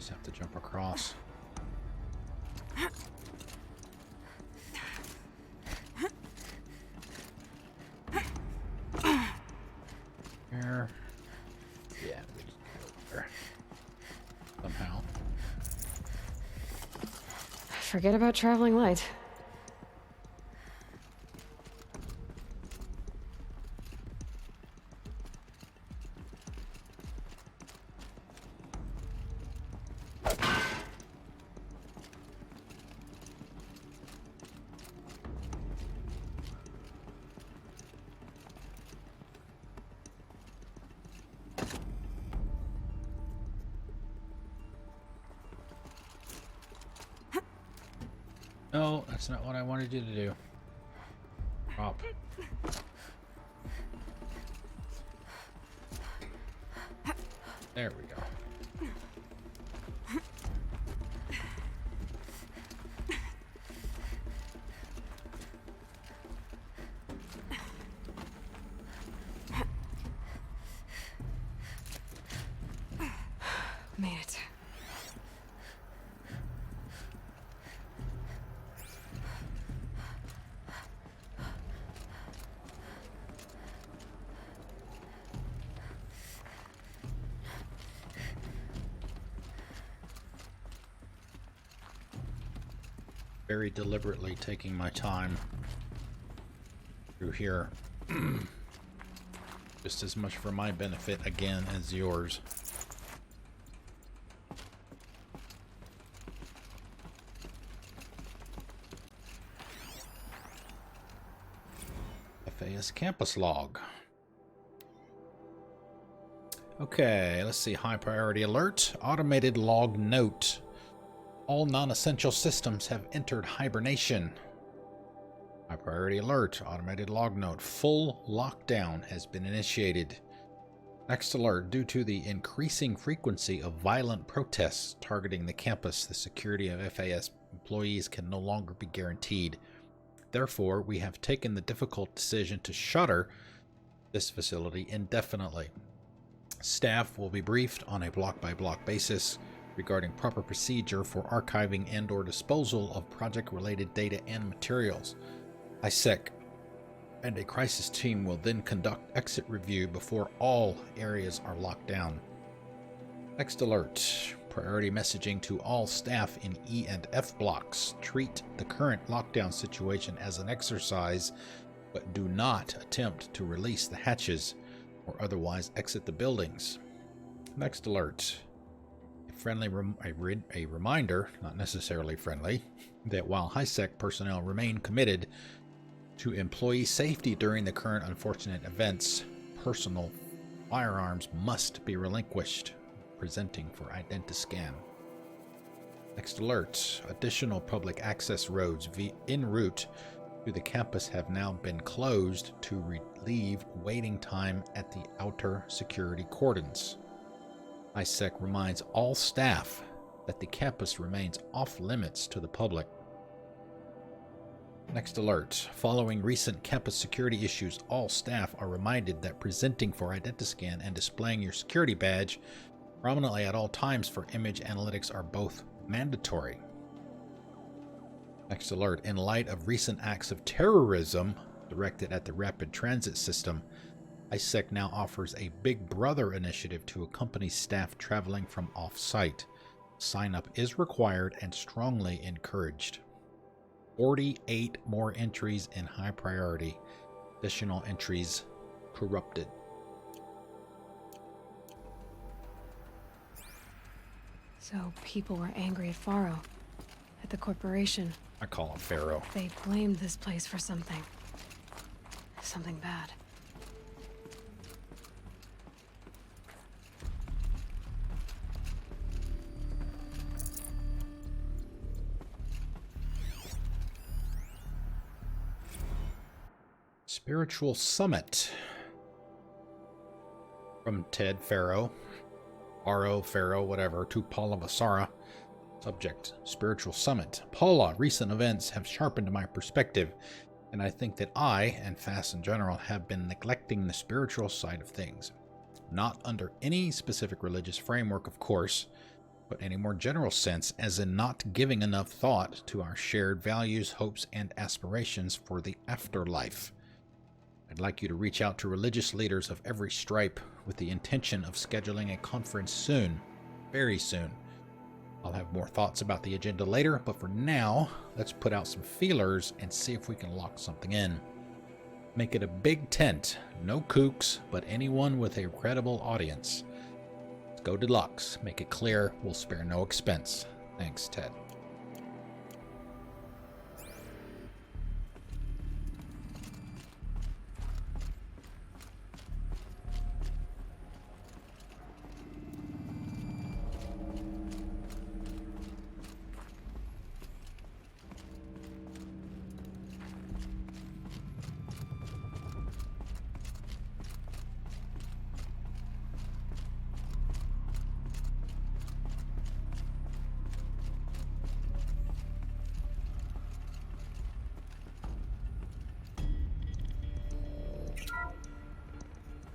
Speaker 1: Just have to jump across. Here. Yeah, we just go there. Somehow.
Speaker 2: Forget about traveling light.
Speaker 1: No, that's not what I wanted you to do. Drop. There we go.
Speaker 2: Made it.
Speaker 1: Very deliberately taking my time through here. Just as much for my benefit again as yours. FAS campus log. Okay, let's see. High priority alert. Automated log note. All non-essential systems have entered hibernation. High priority alert. Automated log note. Full lockdown has been initiated. Next alert. Due to the increasing frequency of violent protests targeting the campus, the security of FAS employees can no longer be guaranteed. Therefore, we have taken the difficult decision to shutter this facility indefinitely. Staff will be briefed on a block-by-block basis regarding proper procedure for archiving and/or disposal of project-related data and materials. ISEC and a crisis team will then conduct exit review before all areas are locked down. Next alert. Priority messaging to all staff in E and F blocks. Treat the current lockdown situation as an exercise, but do not attempt to release the hatches or otherwise exit the buildings. Next alert. A reminder, not necessarily friendly, that while HiSec personnel remain committed to employee safety during the current unfortunate events, personal firearms must be relinquished. Presenting for Identiscan. Next alert. Additional public access roads en route to the campus have now been closed to relieve waiting time at the outer security cordons. ISEC reminds all staff that the campus remains off limits to the public. Next alert. Following recent campus security issues, all staff are reminded that presenting for Identiscan and displaying your security badge prominently at all times for image analytics are both mandatory. Next alert. In light of recent acts of terrorism directed at the rapid transit system, ISEC now offers a Big Brother initiative to accompany staff traveling from off-site. Sign-up is required and strongly encouraged. 48 more entries in high priority. Additional entries corrupted.
Speaker 2: So people were angry at Faro, at the corporation.
Speaker 1: I call him Pharaoh.
Speaker 2: They blamed this place for something. Something bad.
Speaker 1: Spiritual Summit. From Ted Pharaoh. Pharaoh, whatever, to Paula Vasara. Subject, Spiritual Summit. Paula, recent events have sharpened my perspective, and I think that I, and FAS in general, have been neglecting the spiritual side of things. Not under any specific religious framework, of course, but in a more general sense, as in not giving enough thought to our shared values, hopes, and aspirations for the afterlife. I'd like you to reach out to religious leaders of every stripe with the intention of scheduling a conference soon, very soon. I'll have more thoughts about the agenda later, but for now, let's put out some feelers and see if we can lock something in. Make it a big tent, no kooks, but anyone with a credible audience. Let's go deluxe, make it clear we'll spare no expense. Thanks, Ted.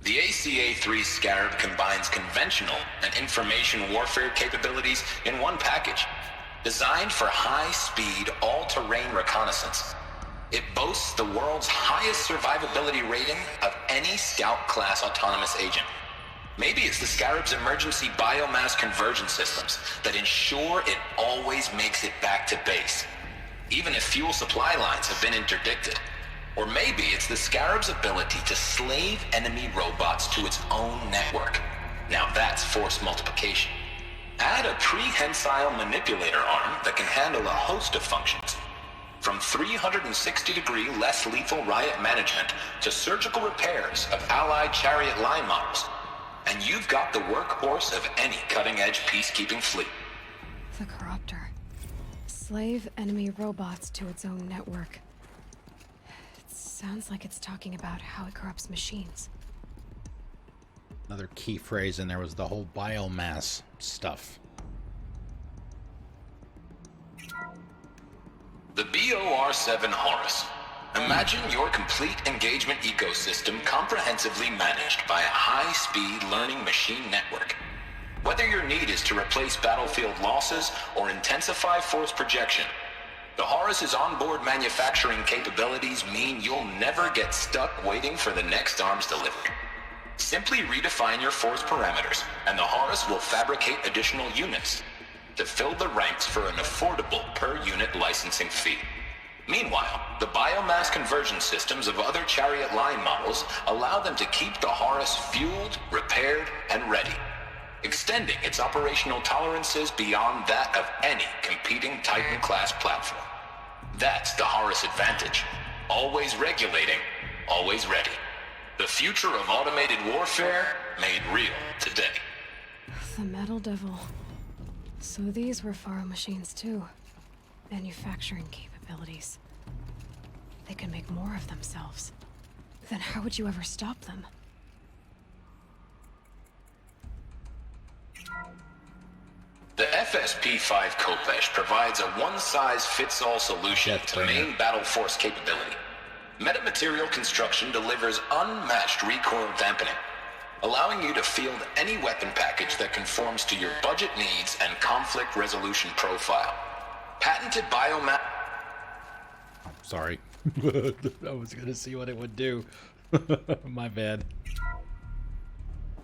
Speaker 10: The ACA-3 Scarab combines conventional and information warfare capabilities in one package. Designed for high-speed, all-terrain reconnaissance, it boasts the world's highest survivability rating of any Scout-class autonomous agent. Maybe it's the Scarab's emergency biomass conversion systems that ensure it always makes it back to base, even if fuel supply lines have been interdicted. Or maybe it's the Scarab's ability to slave enemy robots to its own network. Now that's force multiplication. Add a prehensile manipulator arm that can handle a host of functions, from 360-degree less lethal riot management to surgical repairs of allied chariot line models, and you've got the workhorse of any cutting-edge peacekeeping fleet.
Speaker 2: The Corruptor. Slave enemy robots to its own network. Sounds like it's talking about how it corrupts machines.
Speaker 1: Another key phrase in there was the whole biomass stuff.
Speaker 10: The BOR-7 Horus. Imagine your complete engagement ecosystem comprehensively managed by a high-speed learning machine network. Whether your need is to replace battlefield losses or intensify force projection, the Horus's onboard manufacturing capabilities mean you'll never get stuck waiting for the next arms delivery. Simply redefine your force parameters, and the Horus will fabricate additional units to fill the ranks for an affordable per-unit licensing fee. Meanwhile, the biomass conversion systems of other chariot line models allow them to keep the Horus fueled, repaired, and ready, extending its operational tolerances beyond that of any competing Titan-class platform. That's the Horus advantage. Always regulating, always ready. The future of automated warfare made real today.
Speaker 2: The Metal Devil. So these were Faro machines too. Manufacturing capabilities. They can make more of themselves. Then how would you ever stop them?
Speaker 10: The FSP-5 Kopesh provides a one-size-fits-all solution to main battle force capability. Metamaterial construction delivers unmatched recoil dampening, allowing you to field any weapon package that conforms to your budget needs and conflict resolution profile. Patented biomass...
Speaker 1: Sorry. I was going to see what it would do. My bad.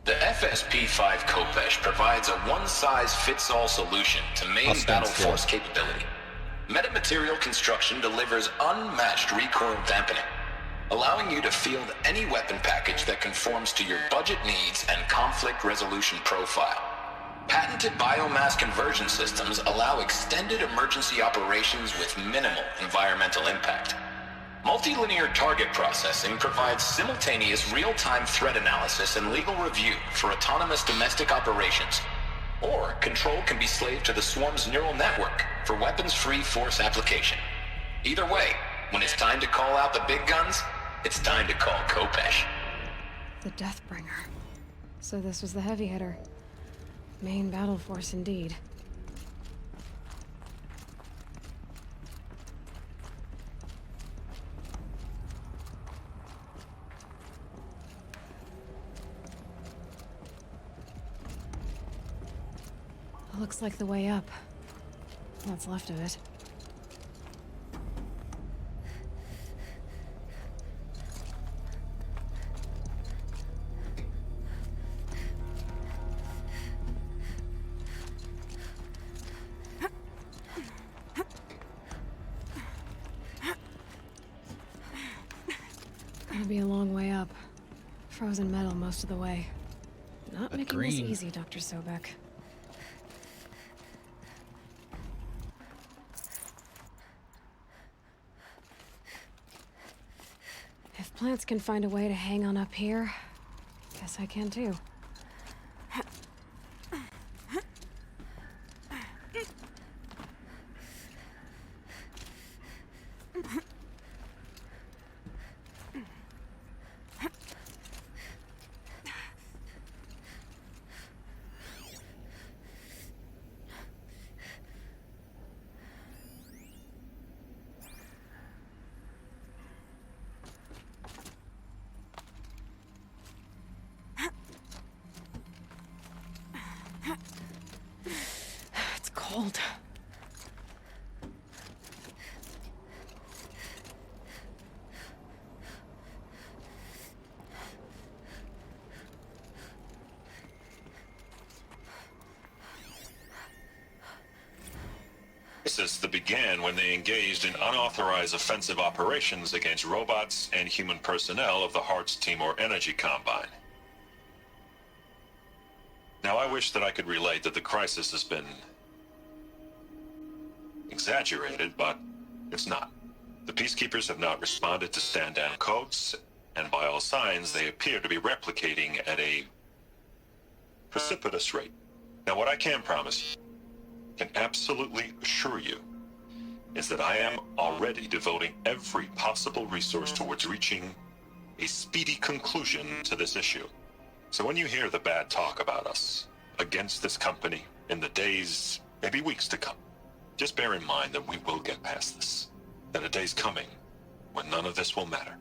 Speaker 10: The FSP-5 Kopesh provides a one-size-fits-all solution to main battle force capability. Metamaterial construction delivers unmatched recoil dampening, allowing you to field any weapon package that conforms to your budget needs and conflict resolution profile. Patented biomass conversion systems allow extended emergency operations with minimal environmental impact. Multilinear target processing provides simultaneous real-time threat analysis and legal review for autonomous domestic operations. Or control can be slaved to the swarm's neural network for weapons-free force application. Either way, when it's time to call out the big guns, it's time to call Kopesh.
Speaker 2: The Deathbringer. So this was the heavy hitter. Main battle force indeed. Looks like the way up. What's left of it. Gonna be a long way up. Frozen metal most of the way. Not making this easy, Dr. Sobek. If plants can find a way to hang on up here, guess I can too. It's cold.
Speaker 19: Crisis that began when they engaged in unauthorized offensive operations against robots and human personnel of the Hearts Timor Energy Combine. Now, I wish that I could relate that the crisis has been exaggerated, but it's not. The Peacekeepers have not responded to stand-down codes, and by all signs, they appear to be replicating at a precipitous rate. Now, what I can promise you, can absolutely assure you, is that I am already devoting every possible resource towards reaching a speedy conclusion to this issue. So when you hear the bad talk about us against this company in the days, maybe weeks to come, just bear in mind that we will get past this. That a day's coming when none of this will matter.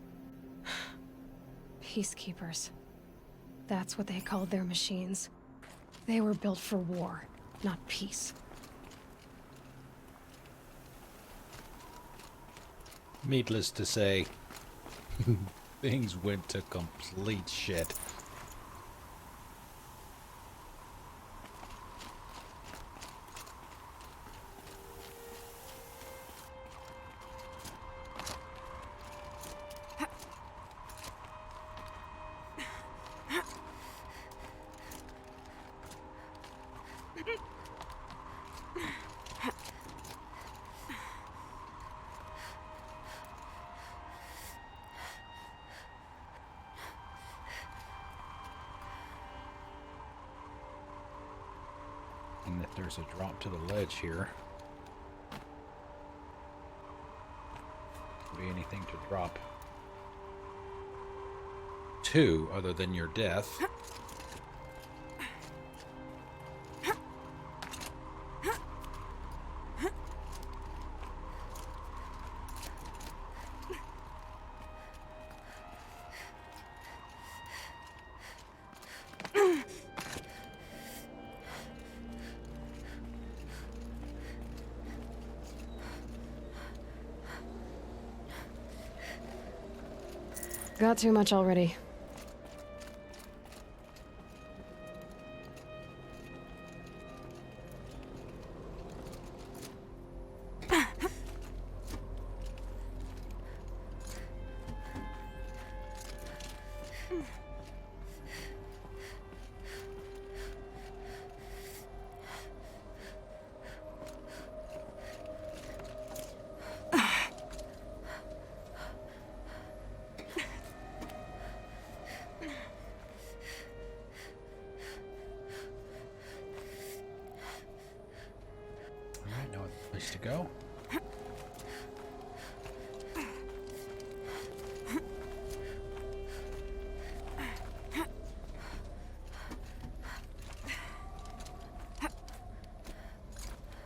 Speaker 2: Peacekeepers. That's what they called their machines. They were built for war, not peace.
Speaker 1: Needless to say, things went to complete shit. And if there's a drop to the ledge here, be anything to drop to other than your death.
Speaker 2: Got too much already. Place to go.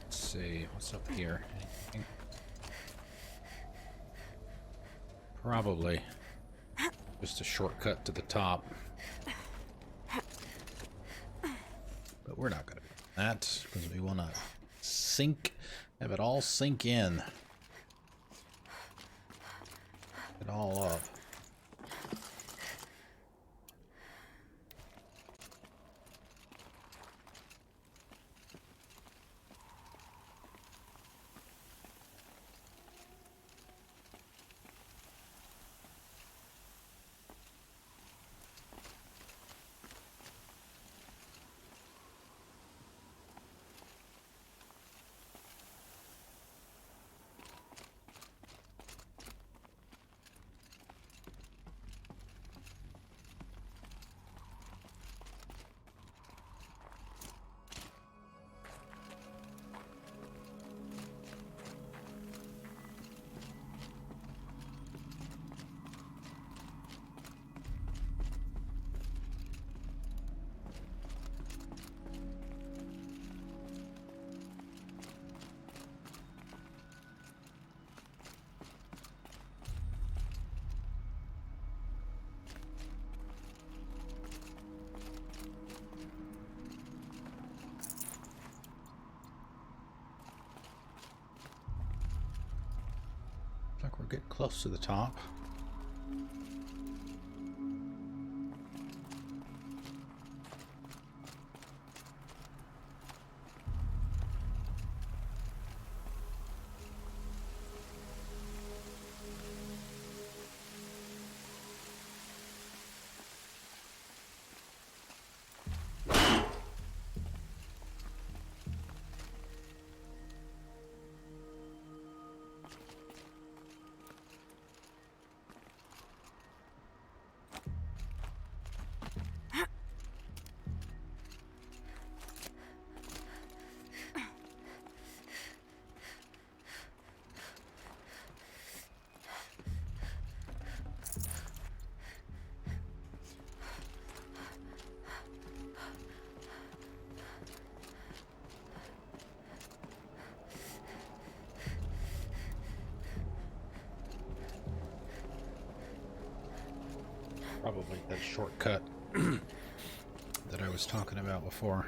Speaker 2: Let's see what's up here. Anything? Probably just a shortcut to the top, but we're not gonna do
Speaker 1: that because we want to have it all sink in. It all up. Looks like we're getting close to the top. Probably that shortcut that I was talking about before.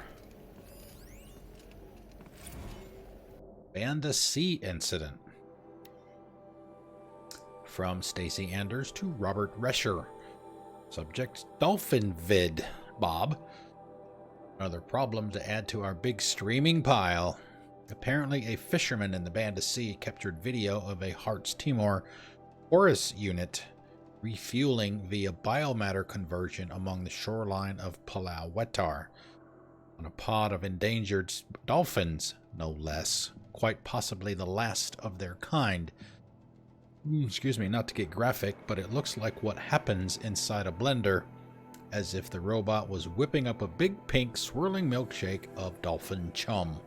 Speaker 1: Banda C incident. From Stacy Anders to Robert Rescher. Subject Dolphin Vid. Bob. Another problem to add to our big streaming pile. Apparently a fisherman in the Banda C captured video of a Hearts Timor Horus unit refueling via biomatter conversion among the shoreline of Palau Wetar on a pod of endangered dolphins, no less, quite possibly the last of their kind. Excuse me, not to get graphic, but it looks like what happens inside a blender, as if the robot was whipping up a big pink swirling milkshake of dolphin chum.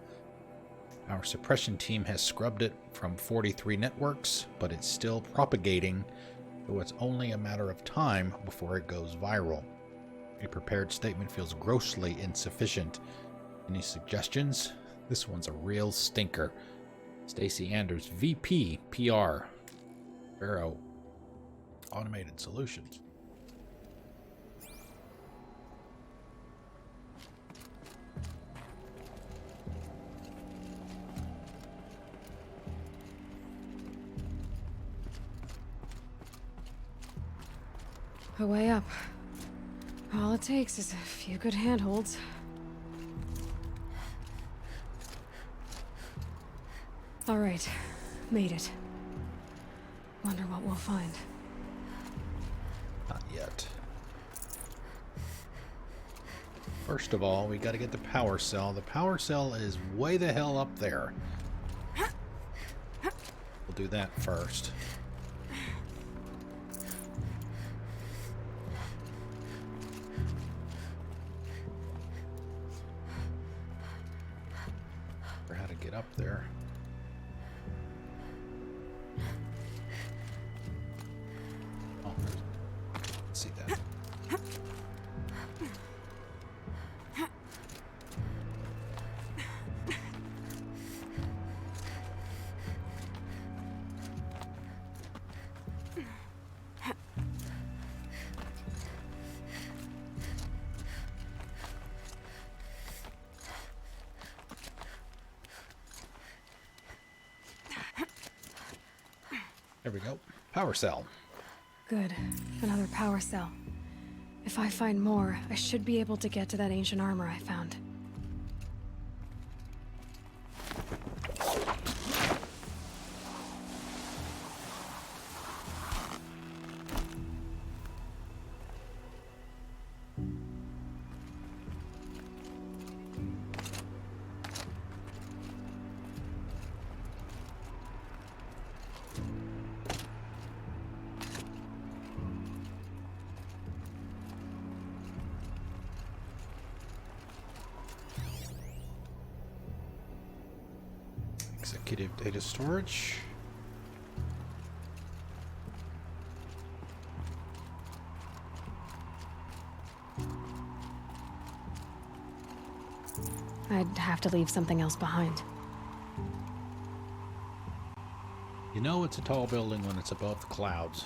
Speaker 1: Our suppression team has scrubbed it from 43 networks, but it's still propagating, though it's only a matter of time before it goes viral. A prepared statement feels grossly insufficient. Any suggestions? This one's a real stinker. Stacy Anders, VP, PR, Faro Automated Solutions.
Speaker 2: A way up. All it takes is a few good handholds. All right, made it. Wonder what we'll find.
Speaker 1: Not yet. First of all, we got to get the power cell. The power cell is way the hell up there. We'll do that first. How to get up there. Oh, let's see that. There we go. Power cell.
Speaker 2: Good. Another power cell. If I find more, I should be able to get to that ancient armor I found.
Speaker 1: Executive data storage.
Speaker 2: I'd have to leave something else behind.
Speaker 1: You know it's a tall building when it's above the clouds.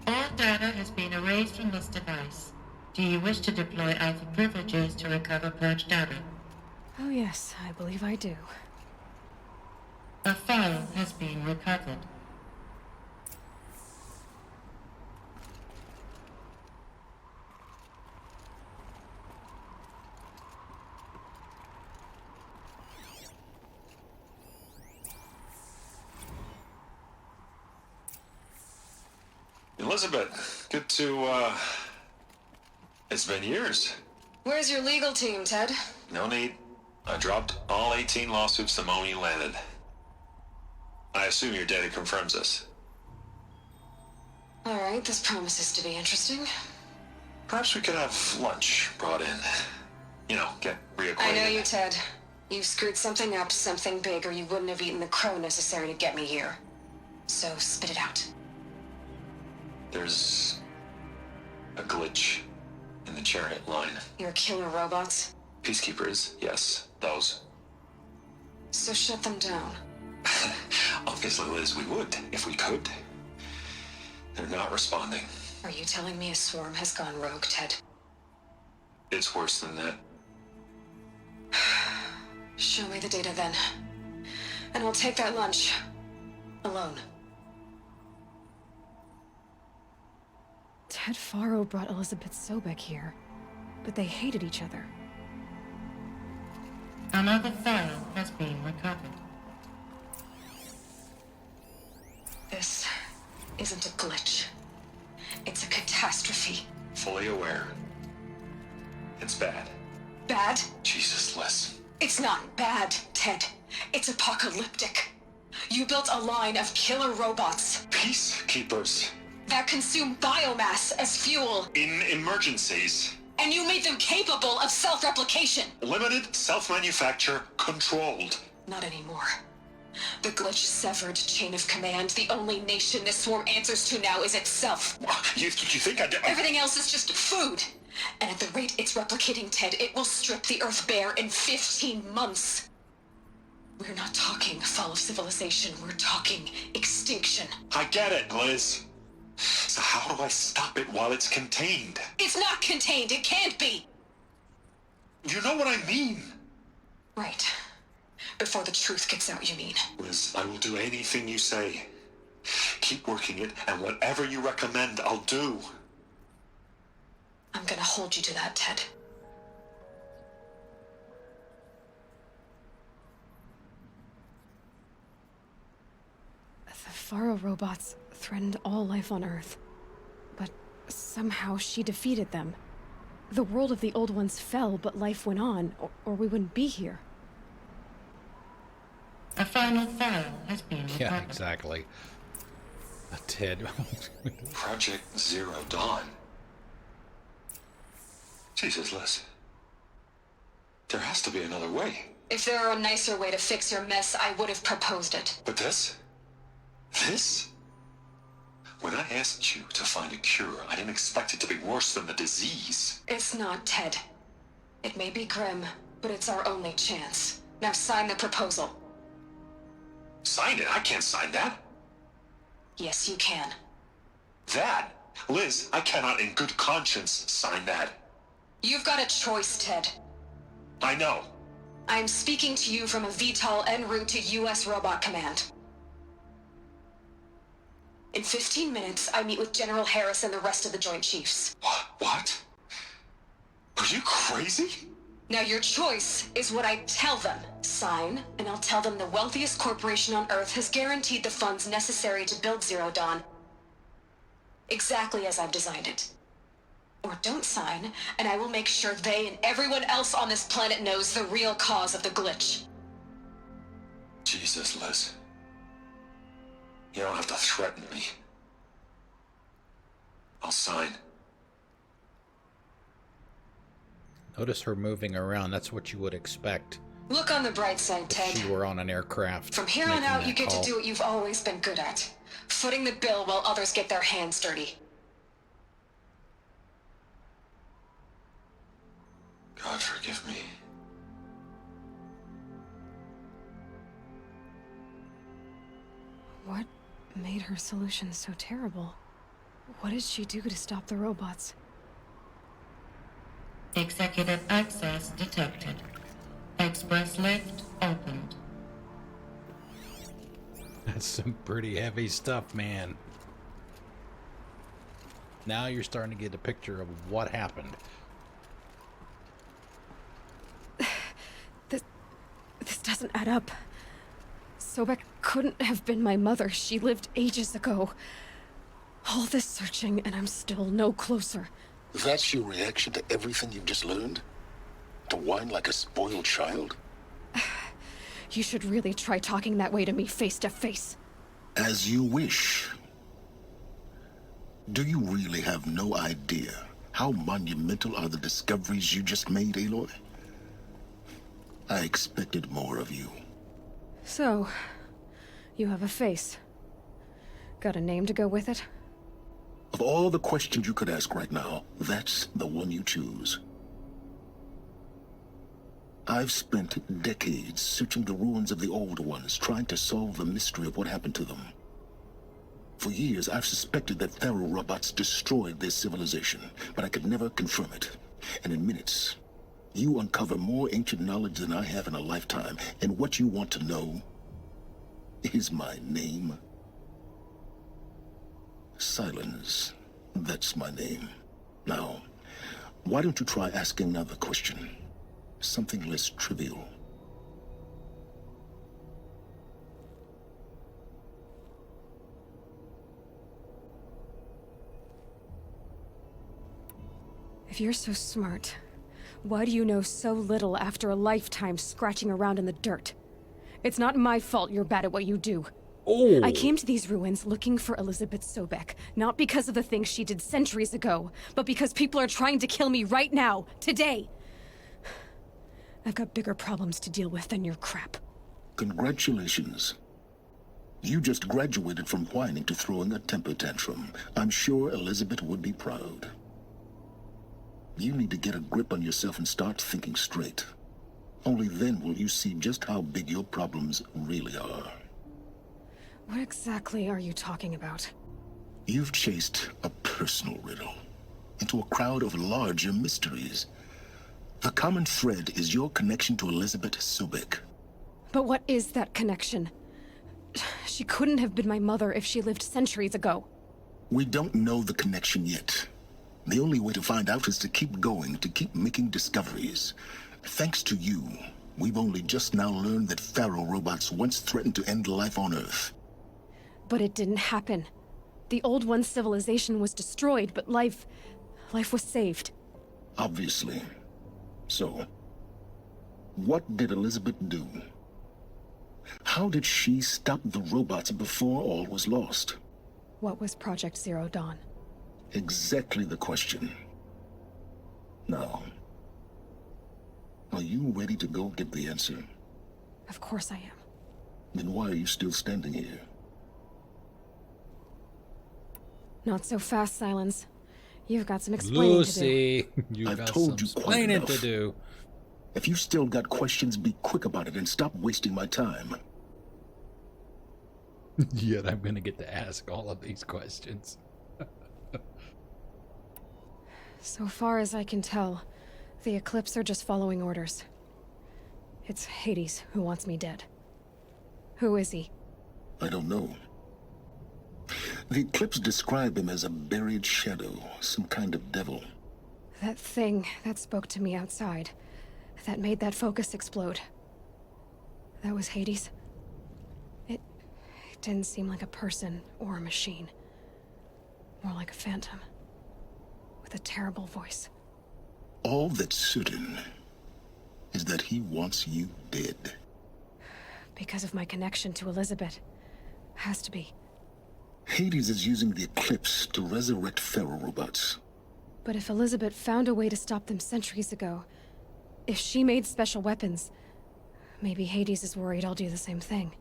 Speaker 14: All data has been erased from this device. Do you wish to deploy Alpha privileges to recover purged data?
Speaker 2: Oh yes, I believe I do.
Speaker 14: A file has been recovered.
Speaker 19: Elizabeth, good to, it's been years.
Speaker 6: Where's your legal team, Ted?
Speaker 19: No need. I dropped all 18 lawsuits the moment you landed. I assume your data confirms this.
Speaker 6: All right, this promises to be interesting.
Speaker 19: Perhaps we could have lunch brought in. You know, get reacquainted.
Speaker 6: I know you, Ted. You've screwed something up, something big, or you wouldn't have eaten the crow necessary to get me here. So spit it out.
Speaker 19: There's a glitch in the chariot line.
Speaker 6: Your killer robots?
Speaker 19: Peacekeepers, yes, those.
Speaker 6: So shut them down.
Speaker 19: Obviously, Liz, we would, if we could. They're not responding.
Speaker 6: Are you telling me a swarm has gone rogue, Ted?
Speaker 19: It's worse than that.
Speaker 6: Show me the data then. And I'll take that lunch. Alone.
Speaker 2: Ted Faro brought Elizabeth Sobek here, but they hated each other.
Speaker 14: Another file has been recovered.
Speaker 6: This isn't a glitch. It's a catastrophe.
Speaker 19: Fully aware. It's bad.
Speaker 6: Bad?
Speaker 19: Jesus, Liz.
Speaker 6: It's not bad, Ted. It's apocalyptic. You built a line of killer robots.
Speaker 19: Peacekeepers.
Speaker 6: That consume biomass as fuel.
Speaker 19: In emergencies.
Speaker 6: And you made them capable of self-replication.
Speaker 19: Limited, self-manufacture, controlled.
Speaker 6: Not anymore. The glitch severed chain of command. The only nation this swarm answers to now is itself.
Speaker 19: You think I...
Speaker 6: Everything else is just food. And at the rate it's replicating, Ted, it will strip the Earth bare in 15 months. We're not talking fall of civilization. We're talking extinction.
Speaker 19: I get it, Liz. So how do I stop it while it's contained?
Speaker 6: It's not contained. It can't be.
Speaker 19: You know what I mean.
Speaker 6: Right. Before the truth gets out, you mean?
Speaker 19: Liz, I will do anything you say. Keep working it, and whatever you recommend, I'll do.
Speaker 6: I'm gonna hold you to that, Ted.
Speaker 2: The Faro robots threatened all life on Earth, but somehow she defeated them. The world of the old ones fell, but life went on, or we wouldn't be here.
Speaker 14: A final file has been recovered.
Speaker 1: Yeah, exactly. Ted.
Speaker 19: Project Zero Dawn. Jesus, Liz. There has to be another way.
Speaker 6: If there were a nicer way to fix your mess, I would have proposed it.
Speaker 19: But this? This? When I asked you to find a cure, I didn't expect it to be worse than the disease.
Speaker 6: It's not, Ted. It may be grim, but it's our only chance. Now sign the proposal.
Speaker 19: Sign it? I can't sign that.
Speaker 6: Yes, you can.
Speaker 19: That? Liz, I cannot in good conscience sign that.
Speaker 6: You've got a choice, Ted.
Speaker 19: I know.
Speaker 6: I'm speaking to you from a VTOL en route to U.S. Robot Command. In 15 minutes, I meet with General Harris and the rest of the Joint Chiefs.
Speaker 10: What? Are you crazy?
Speaker 6: Now your choice is what I tell them. Sign, and I'll tell them the wealthiest corporation on Earth has guaranteed the funds necessary to build Zero Dawn exactly as I've designed it. Or don't sign, and I will make sure they and everyone else on this planet knows the real cause of the glitch.
Speaker 10: Jesus, Liz. You don't have to threaten me. I'll sign.
Speaker 1: Notice her moving around. That's what you would expect
Speaker 6: Look on the bright side, Ted.
Speaker 1: if you were on an aircraft.
Speaker 6: From here on
Speaker 1: making
Speaker 6: out,
Speaker 1: that
Speaker 6: you get
Speaker 1: call.
Speaker 6: to do what you've always been good at. Footing the bill while others get their hands dirty.
Speaker 10: God forgive me.
Speaker 2: What made her solution so terrible? What did she do to stop the robots?
Speaker 14: Executive access detected. Express lift opened.
Speaker 1: That's some pretty heavy stuff, man. Now you're starting to get a picture of what happened.
Speaker 2: This doesn't add up. Sobek couldn't have been my mother. She lived ages ago. All this searching, and I'm still no closer.
Speaker 17: That's your reaction to everything you've just learned? To whine like a spoiled child?
Speaker 2: You should really try talking that way to me face to face.
Speaker 17: As you wish. Do you really have no idea how monumental are the discoveries you just made, Aloy? I expected more of you.
Speaker 2: So, you have a face. Got a name to go with it?
Speaker 17: Of all the questions you could ask right now, that's the one you choose. I've spent decades searching the ruins of the old ones, trying to solve the mystery of what happened to them. For years, I've suspected that Pharaoh robots destroyed their civilization, but I could never confirm it. And in minutes, you uncover more ancient knowledge than I have in a lifetime, and what you want to know is my name. Silence. That's my name. Now, why don't you try asking another question? Something less trivial.
Speaker 2: If you're so smart, why do you know so little after a lifetime scratching around in the dirt? It's not my fault you're bad at what you do.
Speaker 1: Oh.
Speaker 2: I came to these ruins looking for Elizabeth Sobek, not because of the things she did centuries ago, but because people are trying to kill me right now, today. I've got bigger problems to deal with than your crap.
Speaker 17: Congratulations. You just graduated from whining to throwing a temper tantrum. I'm sure Elizabeth would be proud. You need to get a grip on yourself and start thinking straight. Only then will you see just how big your problems really are.
Speaker 2: What exactly are you talking about?
Speaker 17: You've chased a personal riddle into a crowd of larger mysteries. The common thread is your connection to Elizabeth Sobek.
Speaker 2: But what is that connection? She couldn't have been my mother if she lived centuries ago.
Speaker 17: We don't know the connection yet. The only way to find out is to keep going, to keep making discoveries. Thanks to you, we've only just now learned that Pharaoh robots once threatened to end life on Earth.
Speaker 2: But it didn't happen. The Old One's civilization was destroyed, but life was saved.
Speaker 17: Obviously. So, what did Elizabeth do? How did she stop the robots before all was lost?
Speaker 2: What was Project Zero Dawn?
Speaker 17: Exactly the question. Now, are you ready to go get the answer?
Speaker 2: Of course I am.
Speaker 17: Then why are you still standing here?
Speaker 2: Not so fast, Silence. You've got some explaining to do.
Speaker 1: Lucy, you've
Speaker 17: I've
Speaker 1: got
Speaker 17: told
Speaker 1: some
Speaker 17: you quite
Speaker 1: explaining
Speaker 17: enough.
Speaker 1: to do.
Speaker 17: If you've still got questions, be quick about it and stop wasting my time.
Speaker 1: Yet I'm gonna get to ask all of these questions.
Speaker 2: So far as I can tell, the Eclipse are just following orders. It's Hades who wants me dead. Who is he?
Speaker 17: I don't know. The Eclipse describe him as a buried shadow, some kind of devil.
Speaker 2: That thing that spoke to me outside. That made that focus explode. That was Hades? It didn't seem like a person or a machine. More like a phantom. With a terrible voice.
Speaker 17: All that's certain is that he wants you dead.
Speaker 2: Because of my connection to Elizabeth. Has to be.
Speaker 17: Hades is using the Eclipse to resurrect Pharaoh robots.
Speaker 2: But if Elizabeth found a way to stop them centuries ago, if she made special weapons, maybe Hades is worried I'll do the same thing.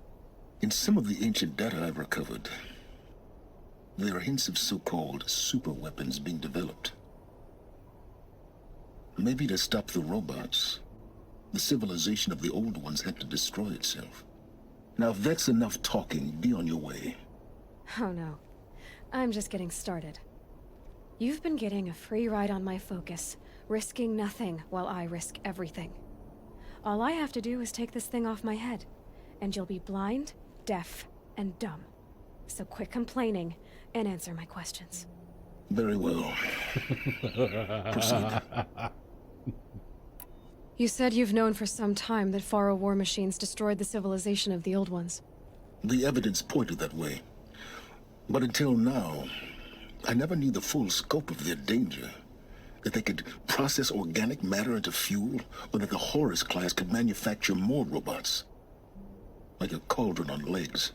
Speaker 17: In some of the ancient data I've recovered, there are hints of so-called super weapons being developed. Maybe to stop the robots, the civilization of the old ones had to destroy itself. Now, if that's enough talking, be on your way.
Speaker 2: Oh no. I'm just getting started. You've been getting a free ride on my focus, risking nothing while I risk everything. All I have to do is take this thing off my head, and you'll be blind, deaf, and dumb. So quit complaining and answer my questions.
Speaker 17: Very well. Proceed.
Speaker 2: You said you've known for some time that Pharaoh war machines destroyed the civilization of the old ones.
Speaker 17: The evidence pointed that way. But until now, I never knew the full scope of their danger. That they could process organic matter into fuel, or that the Horus class could manufacture more robots. Like a cauldron on legs.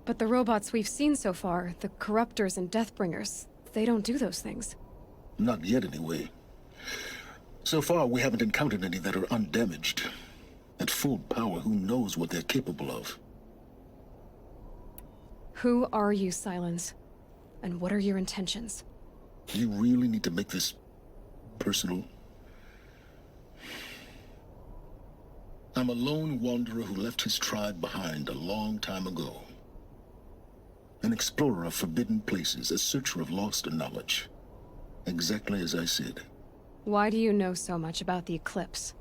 Speaker 2: But the robots we've seen so far, the Corruptors and Deathbringers, they don't do those things.
Speaker 17: Not yet, anyway. So far, we haven't encountered any that are undamaged. At full power, who knows what they're capable of?
Speaker 2: Who are you, Silence? And what are your intentions?
Speaker 17: You really need to make this personal? I'm a lone wanderer who left his tribe behind a long time ago. An explorer of forbidden places, a searcher of lost knowledge. Exactly as I said.
Speaker 2: Why do you know so much about the Eclipse?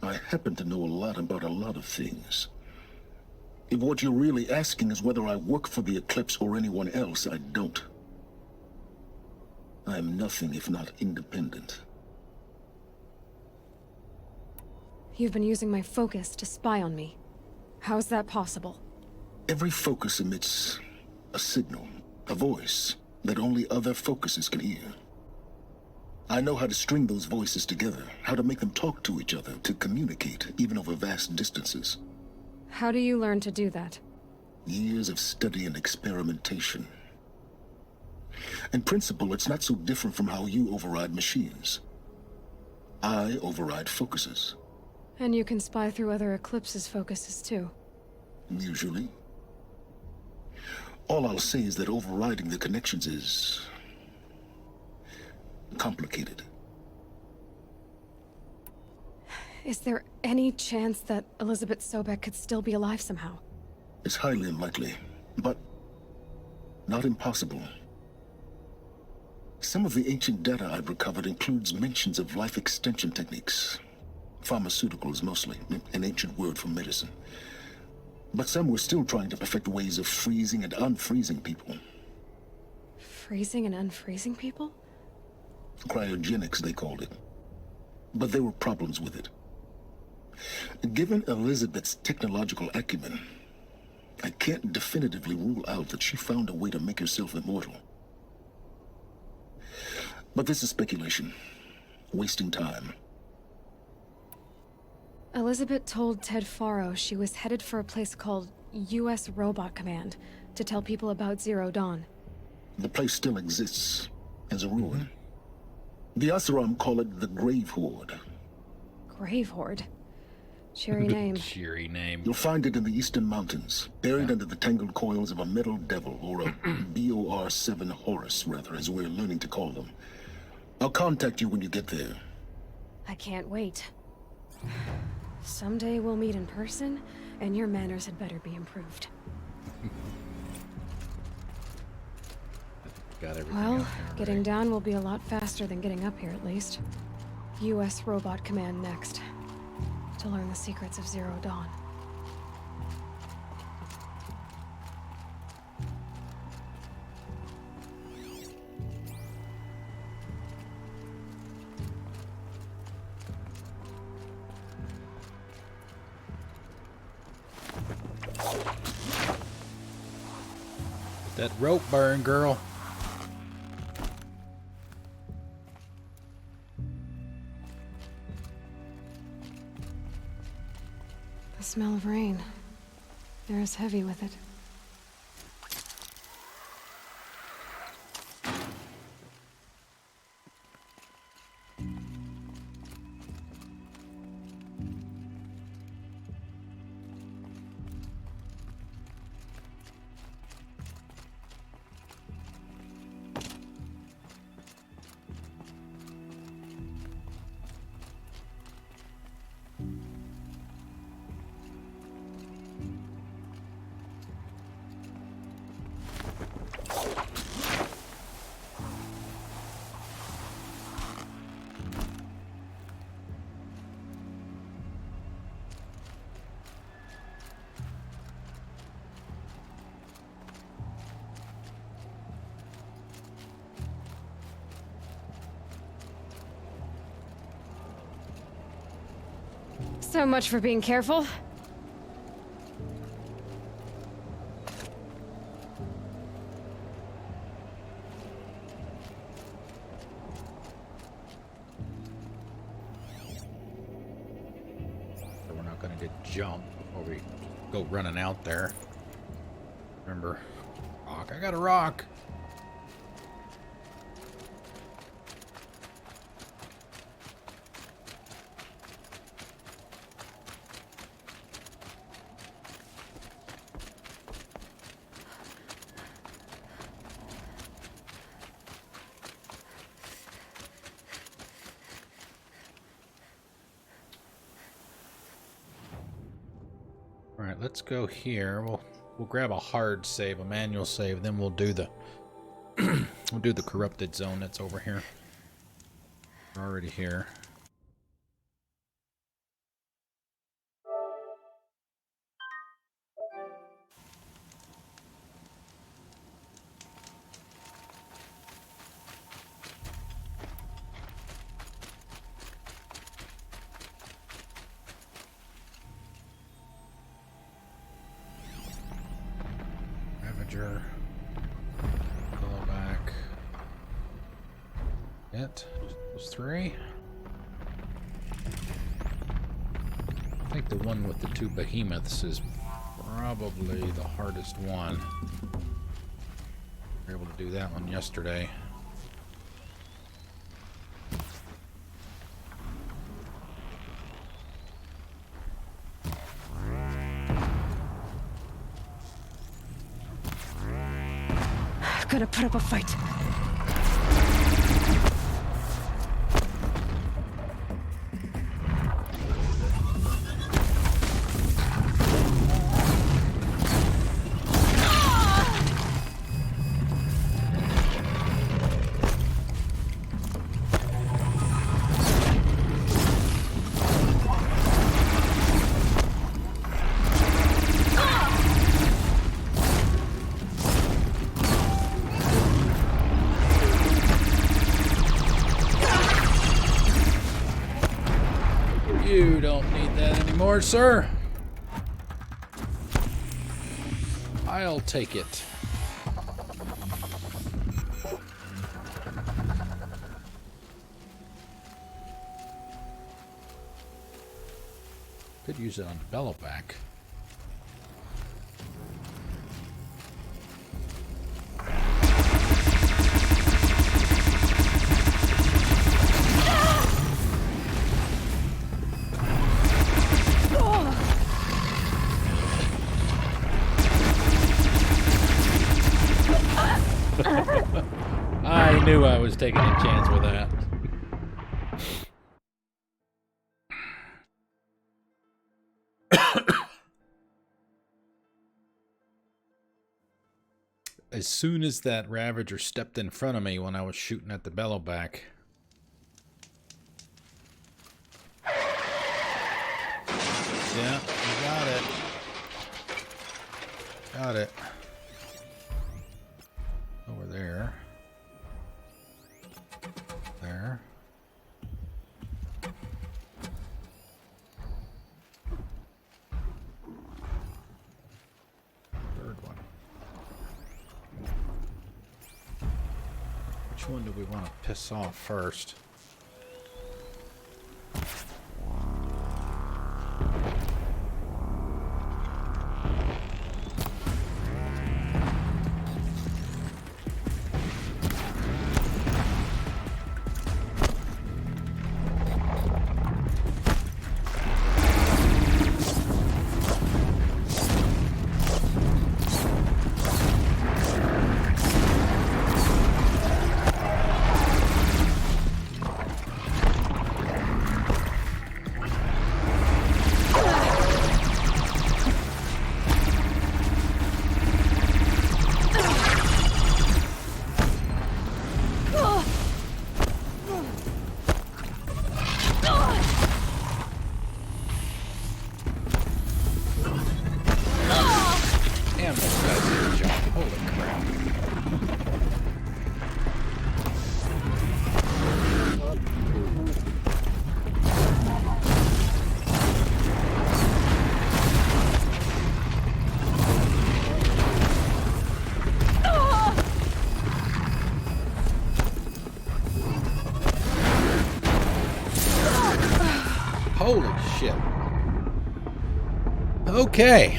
Speaker 17: I happen to know a lot about a lot of things. If what you're really asking is whether I work for the Eclipse or anyone else, I don't. I am nothing if not independent.
Speaker 2: You've been using my focus to spy on me. How's that possible?
Speaker 17: Every focus emits a signal, a voice, that only other focuses can hear. I know how to string those voices together, how to make them talk to each other, to communicate, even over vast distances.
Speaker 2: How do you learn to do that?
Speaker 17: Years of study and experimentation. In principle, it's not so different from how you override machines. I override focuses.
Speaker 2: And you can spy through other Eclipse's focuses too.
Speaker 17: Usually. All I'll say is that overriding the connections is complicated.
Speaker 2: Is there any chance that Elizabeth Sobek could still be alive somehow?
Speaker 17: It's highly unlikely, but not impossible. Some of the ancient data I've recovered includes mentions of life extension techniques. Pharmaceuticals, mostly, an ancient word for medicine. But some were still trying to perfect ways of freezing and unfreezing people.
Speaker 2: Freezing and unfreezing people?
Speaker 17: Cryogenics, they called it. But there were problems with it. Given Elizabeth's technological acumen, I can't definitively rule out that she found a way to make herself immortal. But this is speculation. Wasting time.
Speaker 2: Elizabeth told Ted Faro she was headed for a place called U.S. Robot Command to tell people about Zero Dawn.
Speaker 17: The place still exists, as a ruin. The Asaram call it the Grave Horde.
Speaker 2: Grave Horde? Cheery name.
Speaker 1: Cheery name.
Speaker 17: You'll find it in the Eastern Mountains, buried under the tangled coils of a metal devil, or a BOR-7 Horus, rather, as we're learning to call them. I'll contact you when you get there.
Speaker 2: I can't wait. Someday we'll meet in person, and your manners had better be improved.
Speaker 1: Got everything
Speaker 2: Well,
Speaker 1: out there,
Speaker 2: getting
Speaker 1: right?
Speaker 2: down will be a lot faster than getting up here, at least. U.S. Robot Command next. to learn the secrets of Zero Dawn.
Speaker 1: That rope burn, girl.
Speaker 2: The smell of rain. Air is heavy with it. So much for being careful.
Speaker 1: We're not gonna get jumped before we go running out there. Remember, rock. I got a rock. All right, let's go here. We'll grab a hard save, a manual save, then we'll do the we'll do the corrupted zone that's over here. We're already here. Ravager. Pull back. It. Those three. I think the one with the two behemoths is probably the hardest one. We were able to do that one yesterday.
Speaker 2: Gotta put up a fight.
Speaker 1: You don't need that anymore, sir. I'll take it. Could use it on the Bellowback. I knew I was taking a chance with that. As soon as that Ravager stepped in front of me when I was shooting at the Bellowback. Yeah, you got it. Got it. Over there. There. Third one. Which one do we want to piss off first? Holy shit. Okay.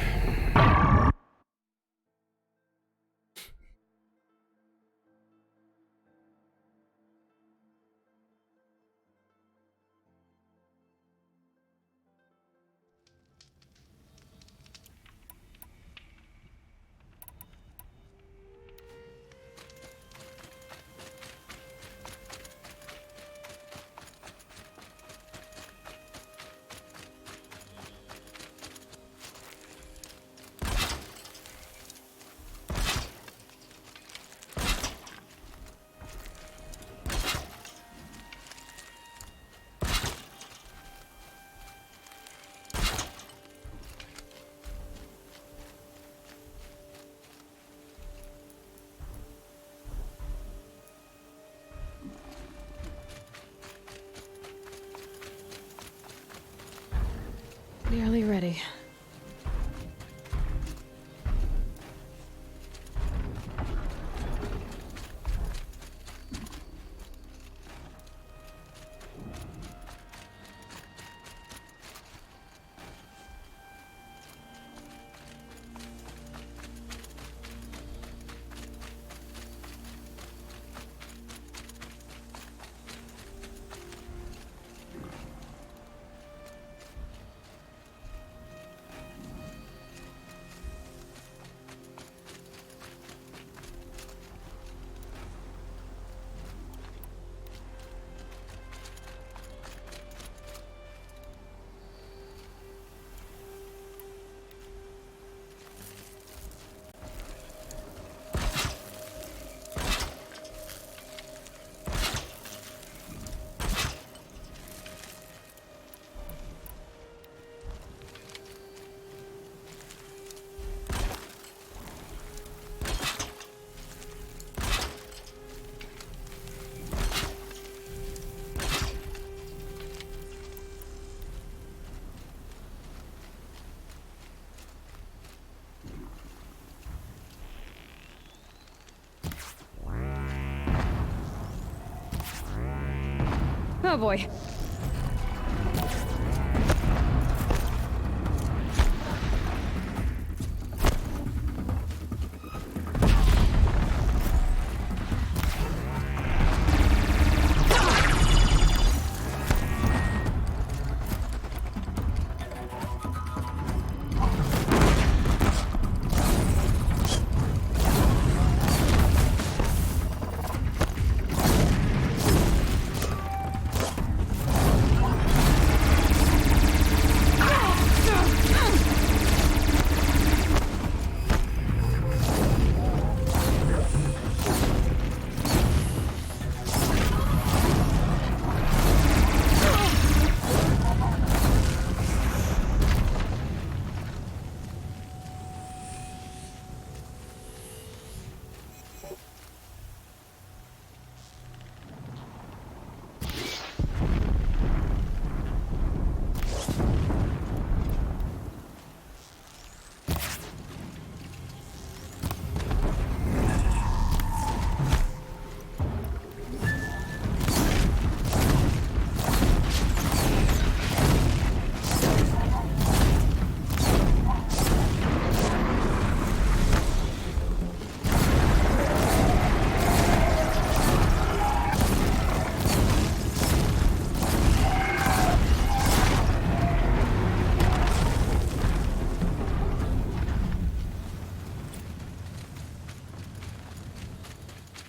Speaker 2: Nearly ready. Oh boy.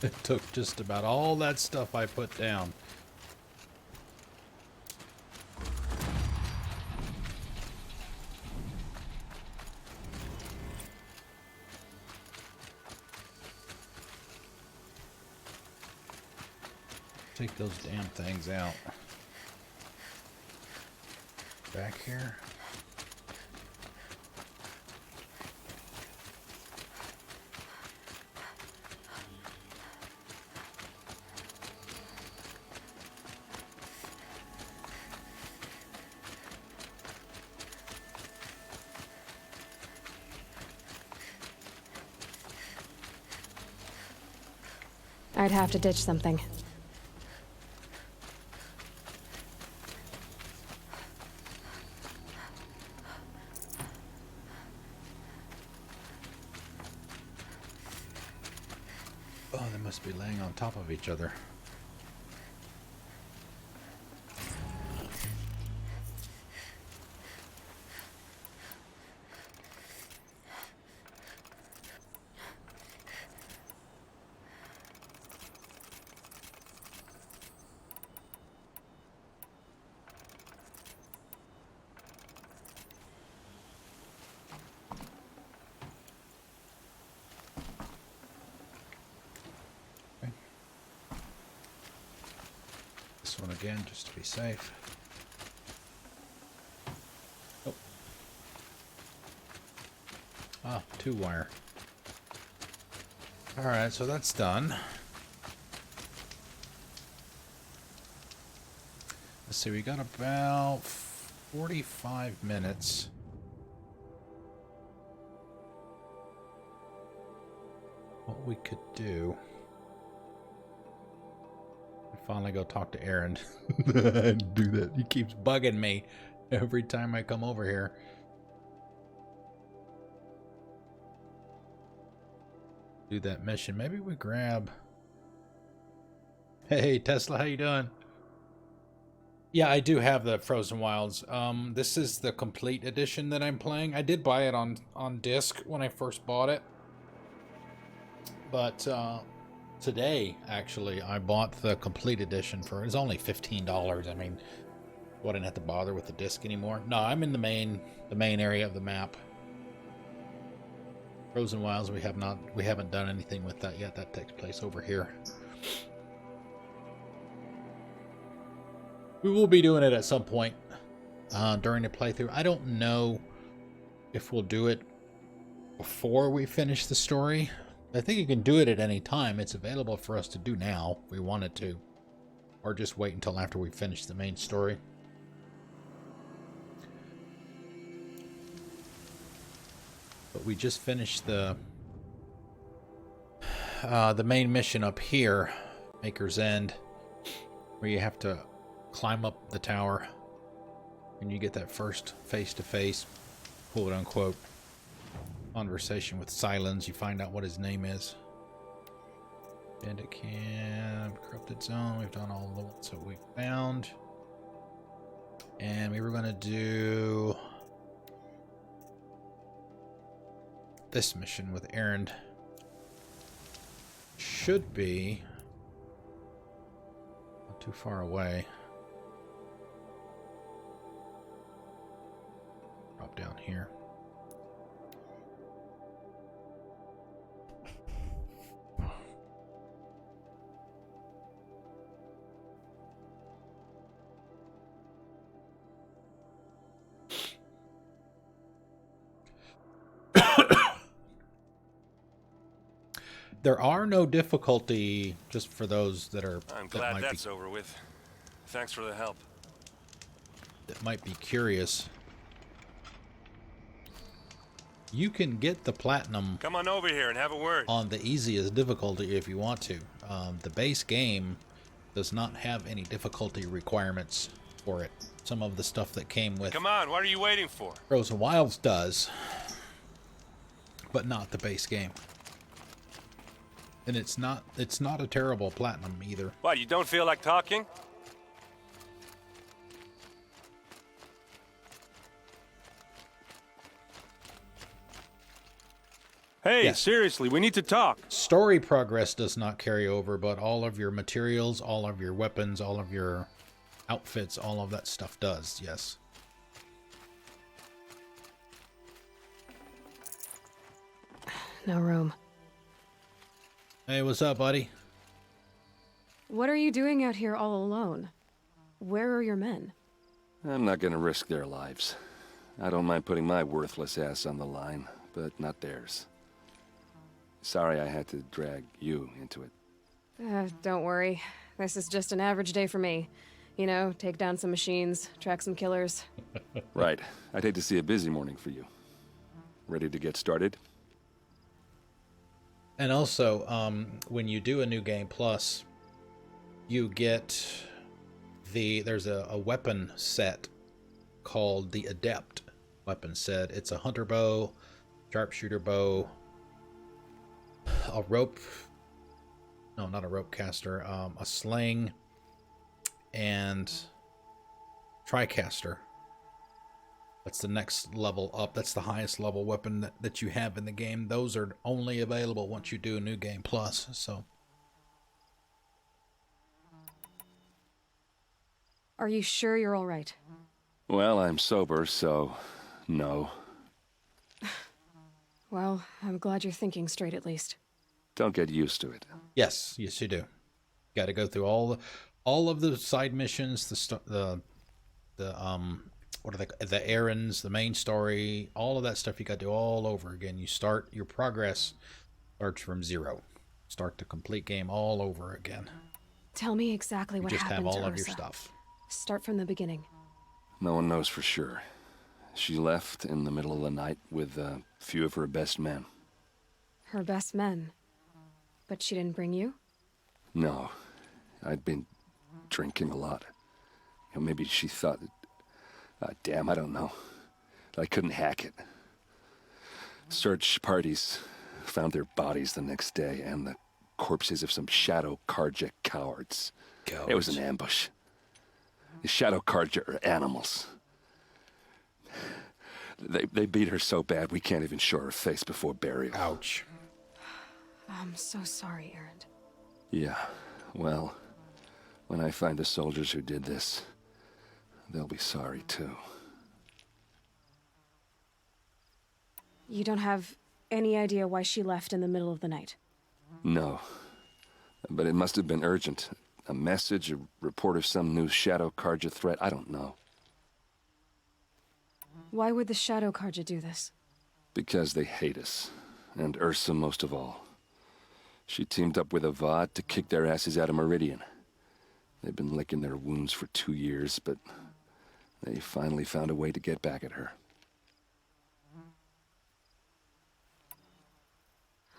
Speaker 1: It took just about all that stuff I put down. Take those damn things out. Back here.
Speaker 2: I'd have to ditch something.
Speaker 1: Oh, they must be laying on top of each other. This one again, just to be safe. Oh. Ah, 2-wire. Alright, so that's done. Let's see, we got about 45 minutes. What we could do... finally go talk to Aaron. Do that. He keeps bugging me every time I come over here. Do that mission. Maybe we grab... Hey, Tesla, how you doing? Yeah, I do have the Frozen Wilds. This is the complete edition that I'm playing. I did buy it on disc when I first bought it. But, today, actually, I bought the complete edition for it's only $15. I mean, wouldn't have to bother with the disc anymore. No, I'm in the main area of the map. Frozen Wilds, we haven't done anything with that yet. That takes place over here. We will be doing it at some point during the playthrough. I don't know if we'll do it before we finish the story. I think you can do it at any time. It's available for us to do now if we wanted to. Or just wait until after we finish the main story. But we just finished the main mission up here, Maker's End, where you have to climb up the tower and you get that first face-to-face, quote-unquote, conversation with Silence. You find out what his name is. Bandit camp, corrupted zone. We've done all the ones that we've found. And we were going to do this mission with Aaron. Should be not too far away. Drop down here. There are no difficulty, just for those that are.
Speaker 7: I'm glad that's over with. Thanks for the help.
Speaker 1: That might be curious. You can get the platinum.
Speaker 7: Come on over here and have a word.
Speaker 1: On the easiest difficulty if you want to. The base game does not have any difficulty requirements for it. Some of the stuff that came with.
Speaker 7: Come on, what are you waiting for?
Speaker 1: Frozen Wilds does, but not the base game. And it's not a terrible platinum either.
Speaker 7: What, you don't feel like talking? Hey,
Speaker 1: Yes.
Speaker 7: seriously, we need to talk.
Speaker 1: Story progress does not carry over, but all of your materials, all of your weapons, all of your outfits, all of that stuff does, yes.
Speaker 2: No room.
Speaker 1: Hey, what's up, buddy?
Speaker 2: What are you doing out here all alone? Where are your men?
Speaker 12: I'm not gonna risk their lives. I don't mind putting my worthless ass on the line, but not theirs. Sorry I had to drag you into it.
Speaker 2: Don't worry. This is just an average day for me. You know, take down some machines, track some killers.
Speaker 12: Right. I'd hate to see a busy morning for you. Ready to get started?
Speaker 1: And also, when you do a New Game Plus, you get there's a weapon set called the Adept weapon set. It's a hunter bow, sharpshooter bow, a rope, no, not a rope caster, a sling, and tricaster. That's the next level up. That's the highest level weapon that you have in the game. Those are only available once you do a New Game Plus, so.
Speaker 2: Are you sure you're all right?
Speaker 12: Well, I'm sober, so no.
Speaker 2: Well, I'm glad you're thinking straight at least.
Speaker 12: Don't get used to it.
Speaker 1: Yes, yes you do. Got to go through all of the side missions, the what are the errands, the main story, all of that stuff you got to do all over again. You start your progress starts from zero. Start the complete game all over again.
Speaker 2: Tell me exactly what happened to
Speaker 1: You just have all
Speaker 2: Ursa.
Speaker 1: of your stuff.
Speaker 2: Start from the beginning.
Speaker 12: No one knows for sure. She left in the middle of the night with a few of her best men.
Speaker 2: Her best men. But she didn't bring you?
Speaker 12: No. I'd been drinking a lot. You know, maybe she thought that... damn, I don't know. I couldn't hack it. Search parties found their bodies the next day and the corpses of some Shadow Karja cowards. It was an ambush. The Shadow Karja are animals. They beat her so bad we can't even show her face before burial.
Speaker 1: Ouch.
Speaker 2: I'm so sorry, Erend.
Speaker 12: Yeah, well, when I find the soldiers who did this, they'll be sorry too.
Speaker 2: You don't have any idea why she left in the middle of the night?
Speaker 12: No, but it must have been urgent. A message, a report of some new Shadow Karja threat, I don't know.
Speaker 2: Why would the Shadow Karja do this?
Speaker 12: Because they hate us, and Ursa most of all. She teamed up with Avad to kick their asses out of Meridian. They've been licking their wounds for 2 years, but they finally found a way to get back at her.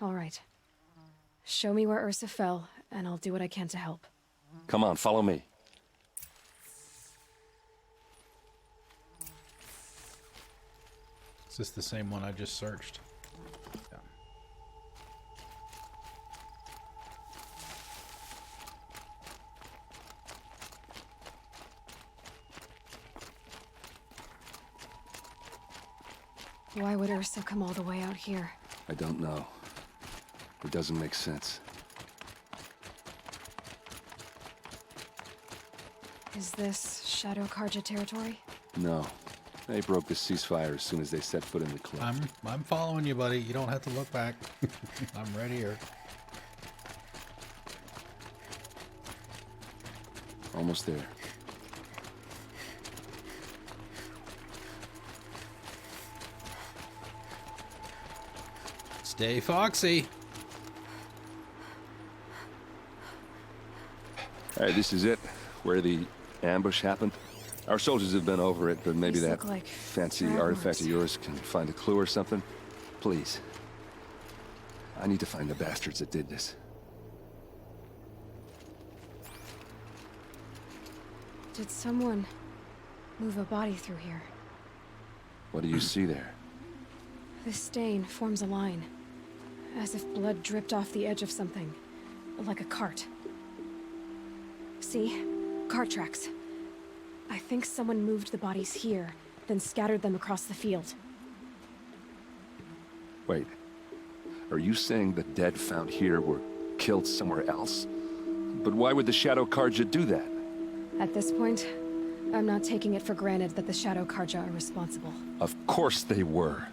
Speaker 2: All right. Show me where Ursa fell, and I'll do what I can to help.
Speaker 12: Come on, follow me.
Speaker 1: Is this the same one I just searched? Yeah.
Speaker 2: Why would Ursa come all the way out here?
Speaker 12: I don't know. It doesn't make sense.
Speaker 2: Is this Shadow Karja territory?
Speaker 12: No. They broke the ceasefire as soon as they set foot in the cliff.
Speaker 1: I'm following you, buddy. You don't have to look back. I'm right here.
Speaker 12: Almost there.
Speaker 1: Stay foxy.
Speaker 12: All right, this is it. Where the ambush happened. Our soldiers have been over it, but maybe
Speaker 2: These
Speaker 12: that
Speaker 2: look like
Speaker 12: fancy
Speaker 2: fragments.
Speaker 12: artifact of yours can find a clue or something. Please. I need to find the bastards that did this.
Speaker 2: Did someone move a body through here?
Speaker 12: What do you see there?
Speaker 2: This stain forms a line, as if blood dripped off the edge of something, like a cart. See? Cart tracks. I think someone moved the bodies here, then scattered them across the field.
Speaker 12: Wait. Are you saying the dead found here were killed somewhere else? But why would the Shadow Karja do that?
Speaker 2: At this point, I'm not taking it for granted that the Shadow Karja are responsible.
Speaker 12: Of course they were.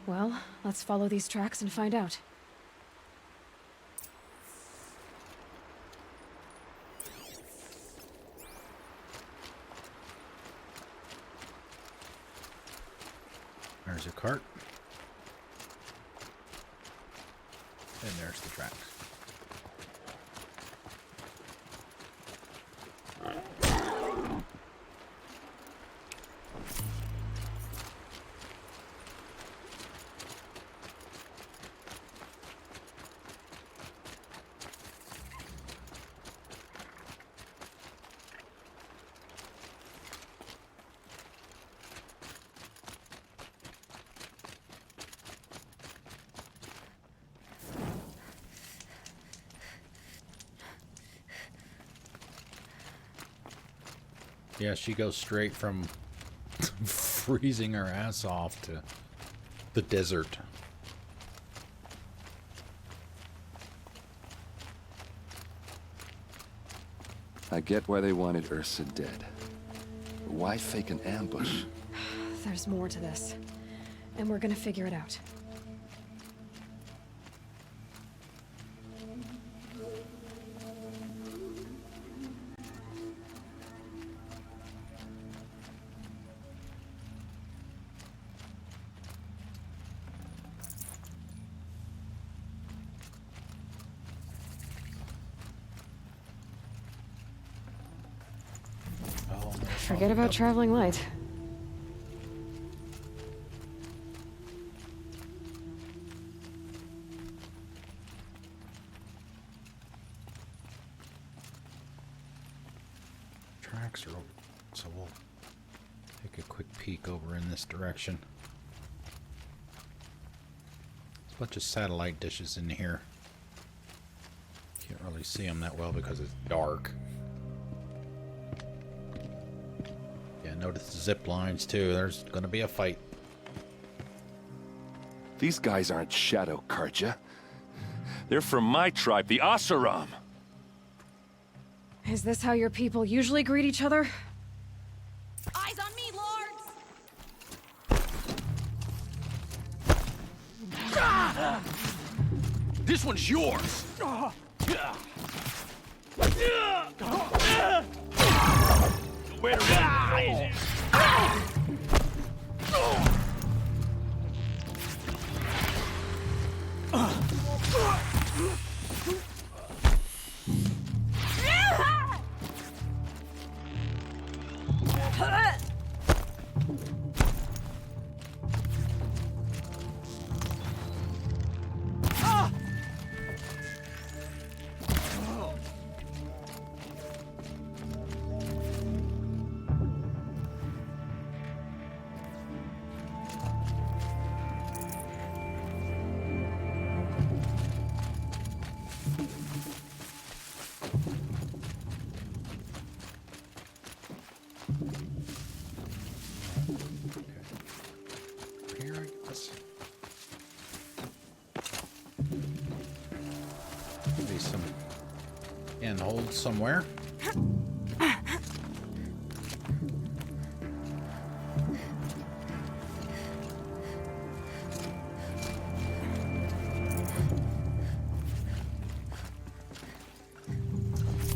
Speaker 2: Well, let's follow these tracks and find out.
Speaker 1: There's a cart. And there's the tracks. Yeah, she goes straight from freezing her ass off to the desert.
Speaker 12: I get why they wanted Ursa dead. But why fake an ambush?
Speaker 2: There's more to this, and we're gonna figure it out. Forget about traveling light.
Speaker 1: Tracks are open, so we'll take a quick peek over in this direction. There's a bunch of satellite dishes in here. Can't really see them that well because it's dark. Notice the zip lines too. There's gonna be a fight.
Speaker 12: These guys aren't Shadow Karja. They're from my tribe, the Asaram.
Speaker 2: Is this how your people usually greet each other?
Speaker 23: Eyes on me, lords!
Speaker 16: This one's yours! Where to
Speaker 1: Hold somewhere. I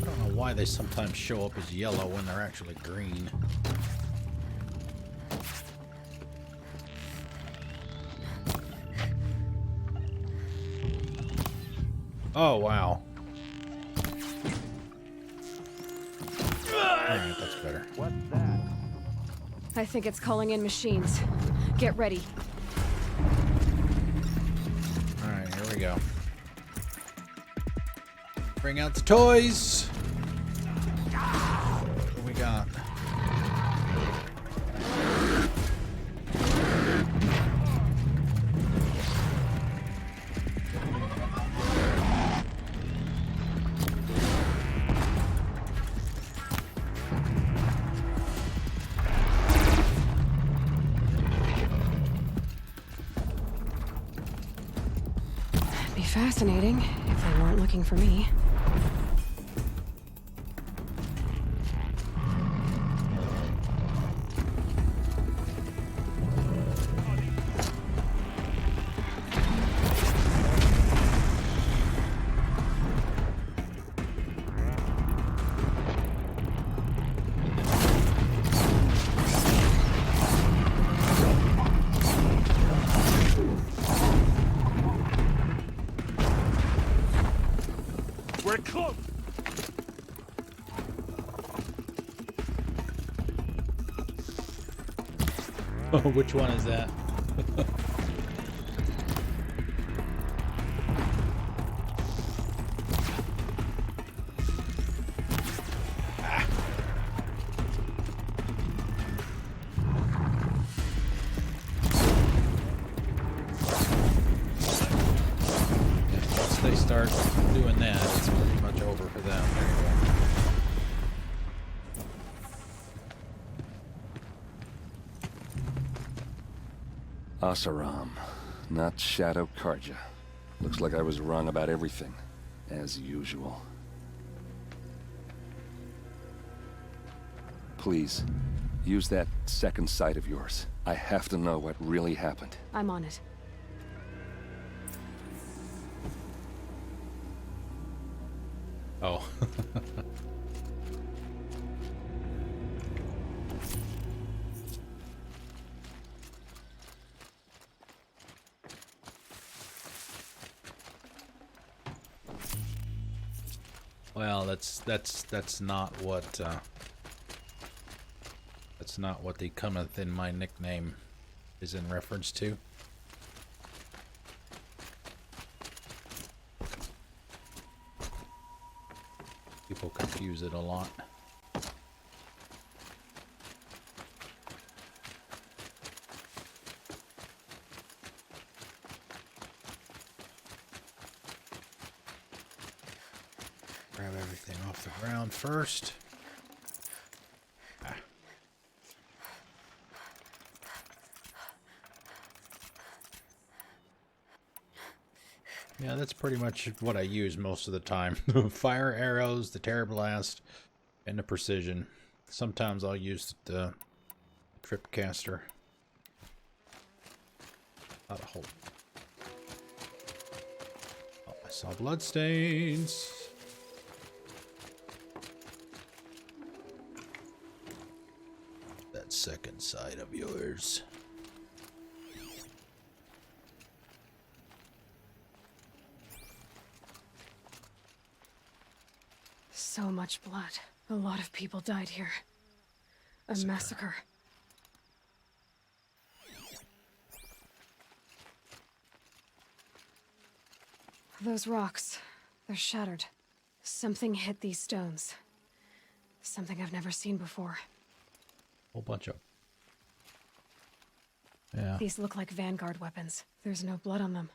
Speaker 1: don't know why they sometimes show up as yellow when they're actually green. Oh, wow. Alright, that's better.
Speaker 15: What's that?
Speaker 2: I think it's calling in machines. Get ready.
Speaker 1: Alright, here we go. Bring out the toys! What do we got?
Speaker 2: fascinating, if they weren't looking for me.
Speaker 22: We're close!
Speaker 1: Oh, which one is that? Once they start doing that, it's pretty much over for them.
Speaker 12: Asaram, not Shadow Karja. Looks like I was wrong about everything, as usual. Please, use that second sight of yours. I have to know what really happened.
Speaker 2: I'm on it.
Speaker 1: Oh. Well, that's not what the cometh in my nickname is in reference to. People confuse it a lot. Grab everything off the ground first. Ah. Yeah, that's pretty much what I use most of the time. Fire arrows, the Terror Blast, and the Precision. Sometimes I'll use the Tripcaster. Not a whole. Oh, I saw bloodstains. That second side of yours.
Speaker 2: So much blood. A lot of people died here. A massacre. Those rocks, they're shattered. Something hit these stones. Something I've never seen before.
Speaker 1: Whole bunch of. Yeah.
Speaker 2: These look like Vanguard weapons. There's no blood on them.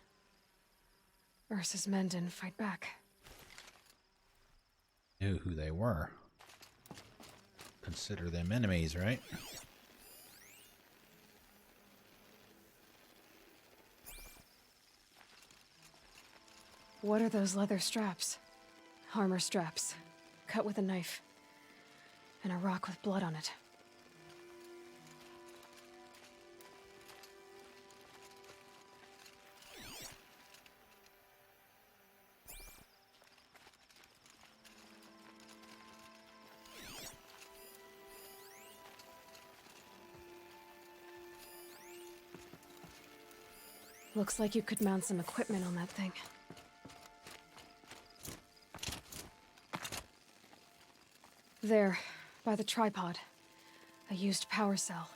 Speaker 2: Ursa's men didn't fight back.
Speaker 1: Knew who they were. Consider them enemies, right?
Speaker 2: What are those leather straps? Armor straps, cut with a knife, and a rock with blood on it. Looks like you could mount some equipment on that thing. There, by the tripod. A used power cell.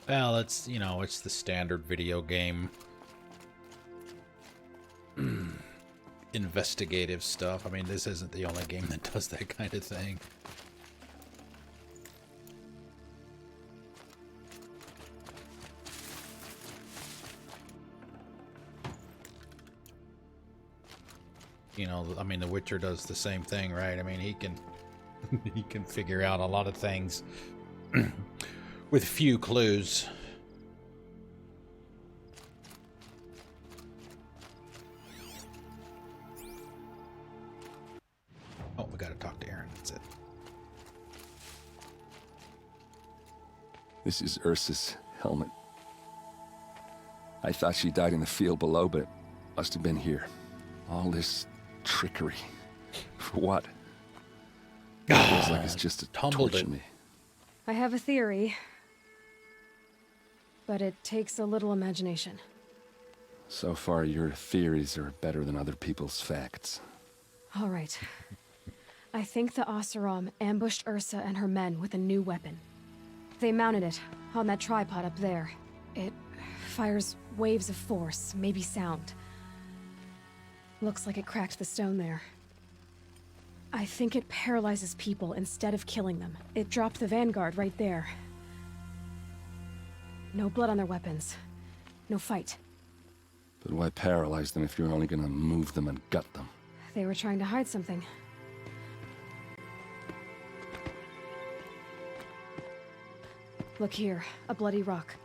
Speaker 1: Well, it's, you know, it's the standard video game investigative stuff. I mean, this isn't the only game that does that kind of thing. You know, I mean, The Witcher does the same thing, right? I mean, he can he can figure out a lot of things with few clues. Oh, we gotta talk to Aaron. That's it.
Speaker 12: This is Ursa's helmet. I thought she died in the field below, but it must have been here. All this trickery. For what? It feels like it's just to torture me.
Speaker 2: I have a theory, but it takes a little imagination.
Speaker 12: So far, your theories are better than other people's facts.
Speaker 2: All right. I think the Oseram ambushed Ursa and her men with a new weapon. They mounted it on that tripod up there. It fires waves of force, maybe sound. Looks like it cracked the stone there. I think it paralyzes people instead of killing them. It dropped the vanguard right there. No blood on their weapons. No fight.
Speaker 12: But why paralyze them if you're only gonna move them and gut them?
Speaker 2: They were trying to hide something. Look here, a bloody rock.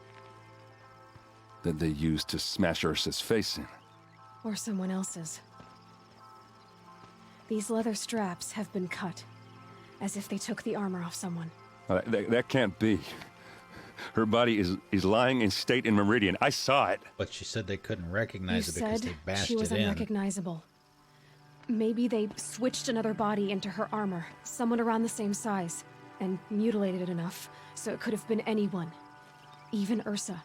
Speaker 12: That they used to smash Ursa's face in.
Speaker 2: Or someone else's. These leather straps have been cut, as if they took the armor off someone.
Speaker 12: That can't be. Her body is lying in state in Meridian. I saw it.
Speaker 1: But she said they couldn't recognize it because they bashed
Speaker 2: she was
Speaker 1: it in.
Speaker 2: unrecognizable. Maybe they switched another body into her armor, someone around the same size, and mutilated it enough so it could have been anyone, even Ursa.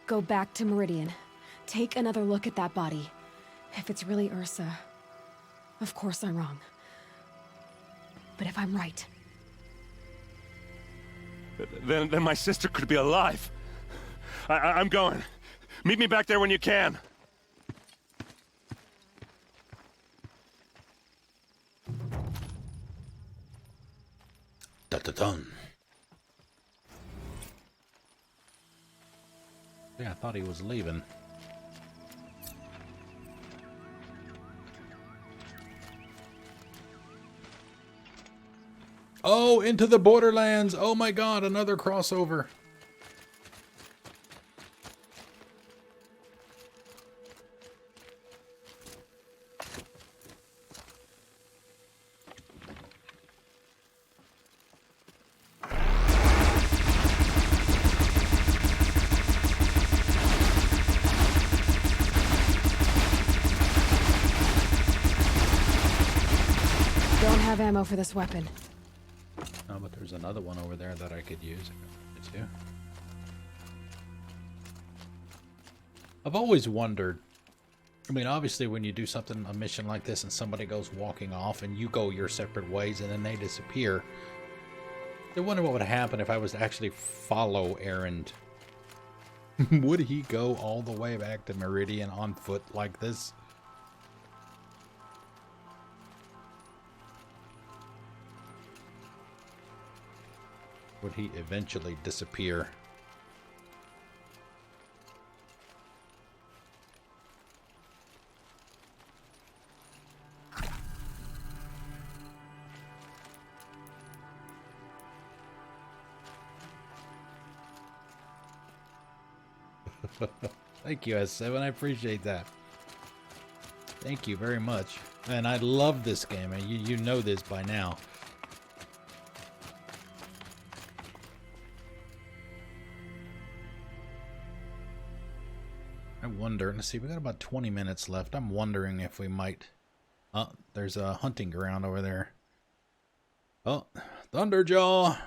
Speaker 2: Go back to Meridian. Take another look at that body. If it's really Ursa, of course I'm wrong. But if I'm right...
Speaker 12: Then my sister could be alive. I'm going. Meet me back there when you can.
Speaker 1: Dun-dun-dun. Yeah, I thought he was leaving. Oh, Into the Borderlands! Oh my god, another crossover.
Speaker 2: Don't have ammo for this weapon.
Speaker 1: Oh, but there's another one over there that I could use if I wanted to. I've always wondered, I mean, obviously when you do something, a mission like this, and somebody goes walking off and you go your separate ways and then they disappear, I wonder what would happen if I was to actually follow Aaron. Would he go all the way back to Meridian on foot like this? Would he eventually disappear? Thank you, S7. I appreciate that. Thank you very much. And I love this game. And you know this by now. I wonder, let's see, we got about 20 minutes left. I'm wondering if we might... Oh, there's a hunting ground over there. Oh, Thunderjaw!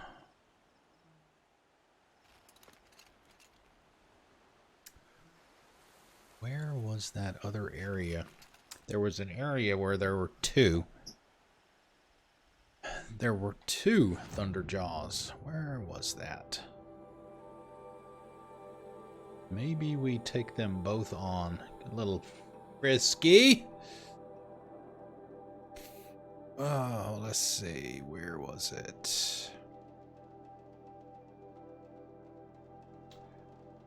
Speaker 1: Where was that other area? There was an area where there were two. There were two Thunderjaws. Where was that? Maybe we take them both on. A little risky. Oh, let's see. Where was it?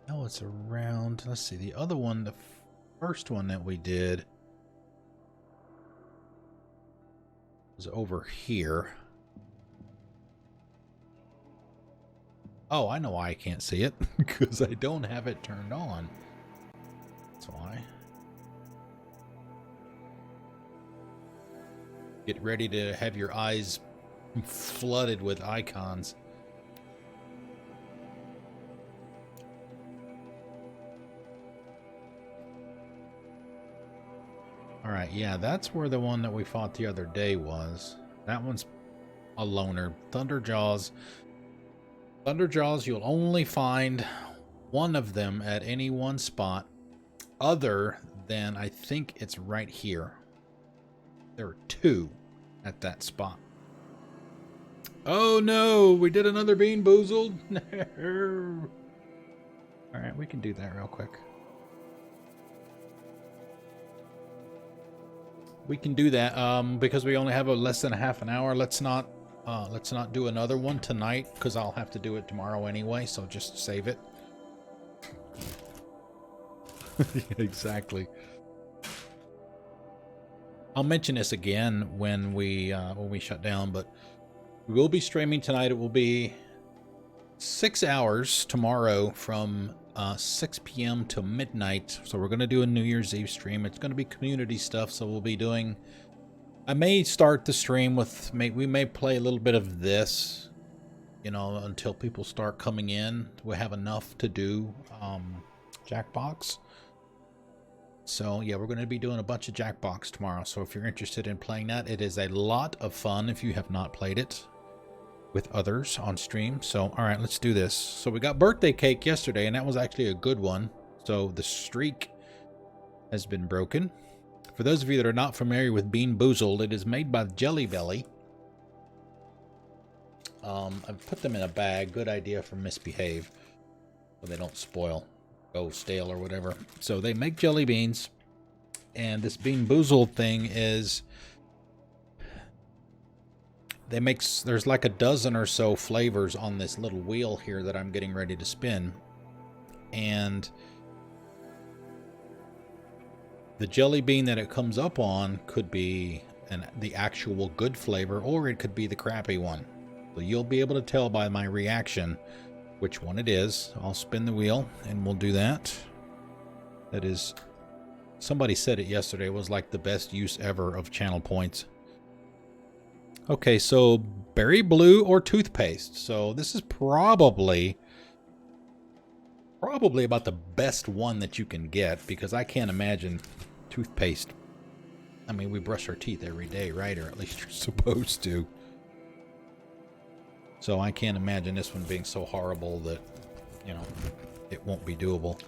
Speaker 1: No, it's around. Let's see. The other one, first one that we did was over here. Oh, I know why I can't see it. Because I don't have it turned on. That's why. Get ready to have your eyes flooded with icons. Alright, yeah, that's where the one that we fought the other day was. That one's a loner. Thunderjaws. Thunderjaws, you'll only find one of them at any one spot, other than I think it's right here. There are two at that spot. Oh no, we did another Bean Boozled. No. Alright, we can do that real quick. We can do that because we only have less than a half an hour. Let's not do another one tonight because I'll have to do it tomorrow anyway, so just save it. Exactly. I'll mention this again when we shut down, but we will be streaming tonight. It will be 6 hours tomorrow from 6 p.m. to midnight. So we're going to do a New Year's Eve stream. It's going to be community stuff, so we'll be doing... I may start the stream with... we may play a little bit of this, you know, until people start coming in. We have enough to do Jackbox. So, yeah, we're going to be doing a bunch of Jackbox tomorrow. So if you're interested in playing that, it is a lot of fun if you have not played it with others on stream. So, all right, let's do this. So we got birthday cake yesterday, and that was actually a good one. So the streak has been broken. For those of you that are not familiar with Bean Boozled, it is made by Jelly Belly. I've put them in a bag. Good idea for Misbehave, so they don't spoil, go stale or whatever. So they make jelly beans, and this Bean Boozled thing is... there's like a dozen or so flavors on this little wheel here that I'm getting ready to spin. And the jelly bean that it comes up on could be the actual good flavor, or it could be the crappy one. So you'll be able to tell by my reaction which one it is. I'll spin the wheel and we'll do that. That is, somebody said it yesterday, it was like the best use ever of channel points. Okay, so berry blue or toothpaste. So this is probably about the best one that you can get, because I can't imagine toothpaste. I mean, we brush our teeth every day, right? Or at least you're supposed to. So I can't imagine this one being so horrible that, you know, it won't be doable.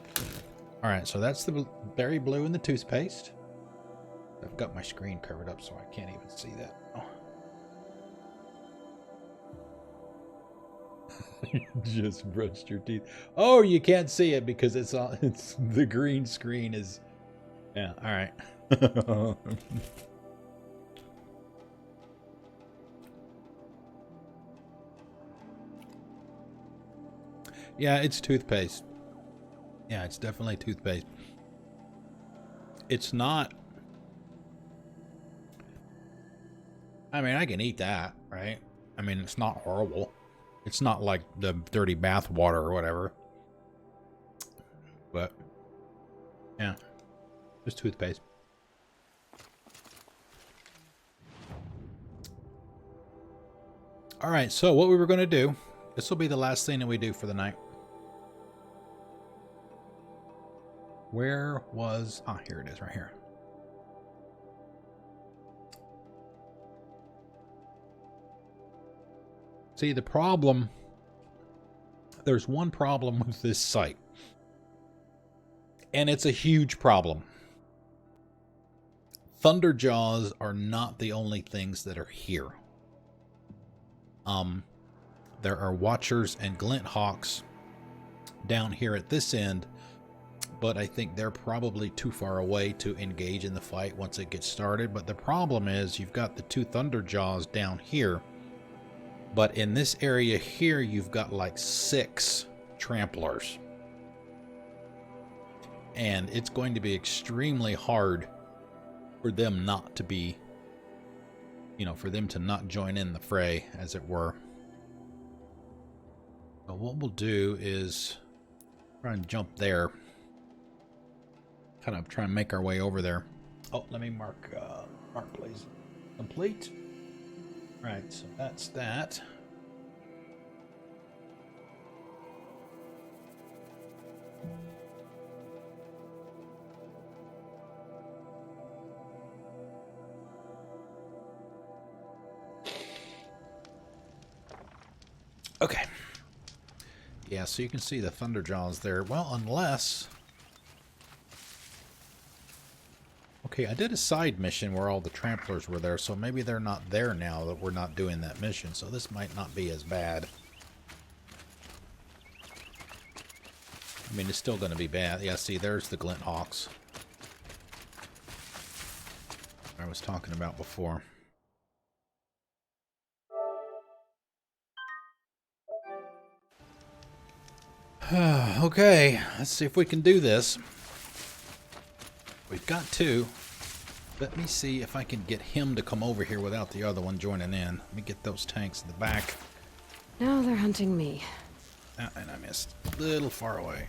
Speaker 1: All right, so that's the berry blue and the toothpaste. I've got my screen covered up so I can't even see that. Oh. Just brushed your teeth. Oh, you can't see it because it's the green screen is... Yeah, all right. Yeah, it's toothpaste. Yeah, it's definitely toothpaste. It's not... I mean, I can eat that, right? I mean, it's not horrible. It's not like the dirty bath water or whatever. But, yeah. Just toothpaste. Alright, so what we were going to do, this will be the last thing that we do for the night. Where was... Ah, here it is, right here. See, the problem... There's one problem with this site. And it's a huge problem. Thunderjaws are not the only things that are here. There are Watchers and Glint Hawks down here at this end, but I think they're probably too far away to engage in the fight once it gets started. But the problem is you've got the two Thunderjaws down here, but in this area here you've got like 6 tramplers. and it's going to be extremely hard for them not to be, you know, for them to not join in the fray, as it were. So what we'll do is try and jump there. Kind of try and make our way over there. Oh, let me mark please. Complete. Right, so that's that. Okay. Yeah, so you can see the Thunderjaws there. Well, unless... Okay, I did a side mission where all the tramplers were there, so maybe they're not there now that we're not doing that mission, so this might not be as bad. I mean, it's still going to be bad. Yeah, see, there's the Glint Hawks I was talking about before. Okay, let's see if we can do this. We've got two. Let me see if I can get him to come over here without the other one joining in. Let me get those tanks in the back.
Speaker 2: Now they're hunting me.
Speaker 1: And I missed. A little far away.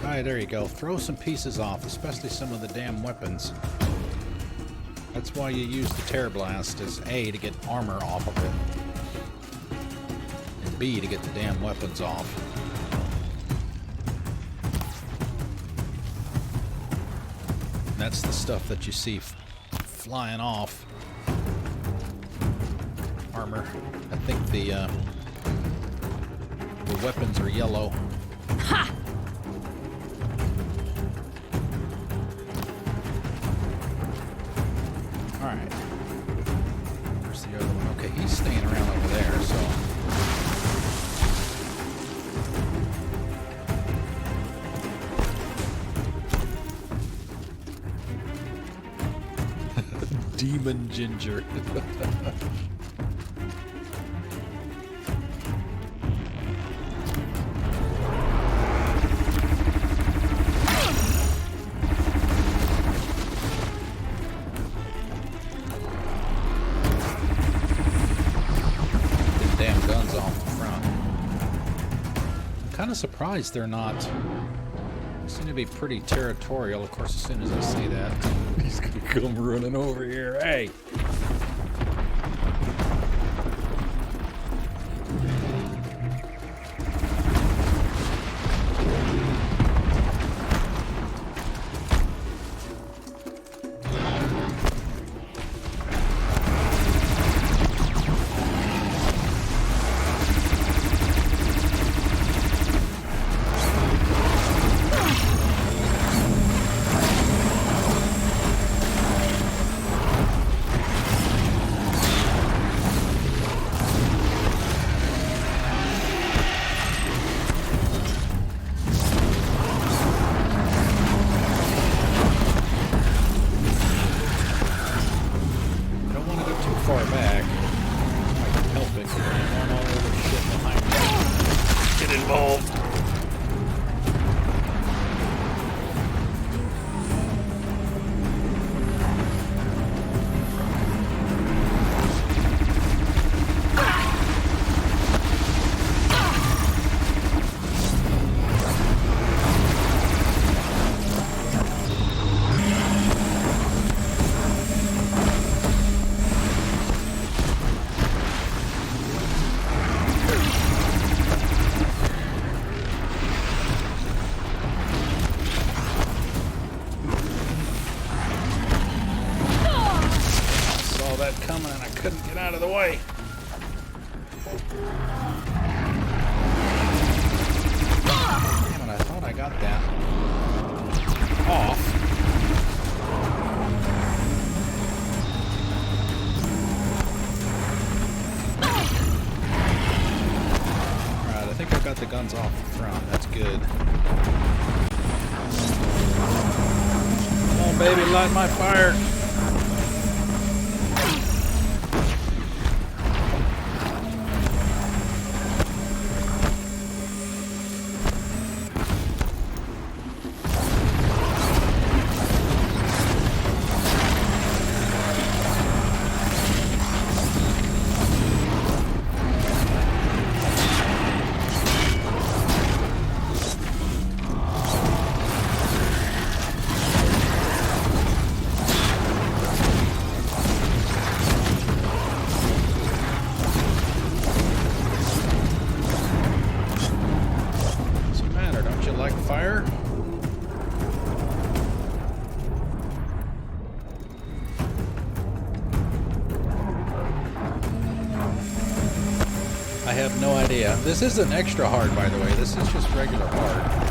Speaker 1: Alright, there you go. Throw some pieces off, especially some of the damn weapons. That's why you use the Tear Blast, is A, to get armor off of it, and B, to get the damn weapons off. And that's the stuff that you see flying off. Armor. I think the weapons are yellow. Ha! Alright. Where's the other one? Okay, he's staying around over there, so... Demon Ginger. Surprised they're not. They seem to be pretty territorial. Of course, as soon as I say that, he's gonna come running over here. Hey! that coming and I couldn't get out of the way. Damn it, I thought I got that off. Alright, I think I've got the guns off the front. That's good. Come on, baby, light my fire. I have no idea. This isn't extra hard, by the way. This is just regular hard.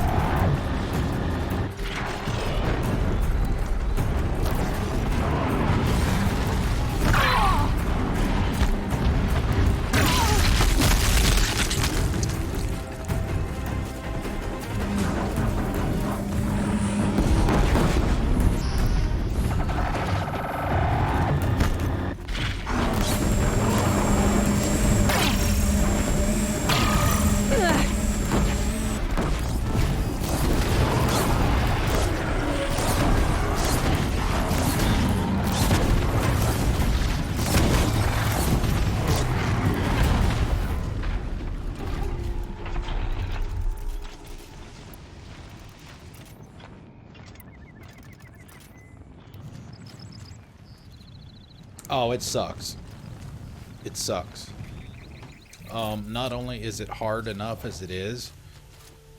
Speaker 1: Oh, it sucks. It sucks. Not only is it hard enough as it is,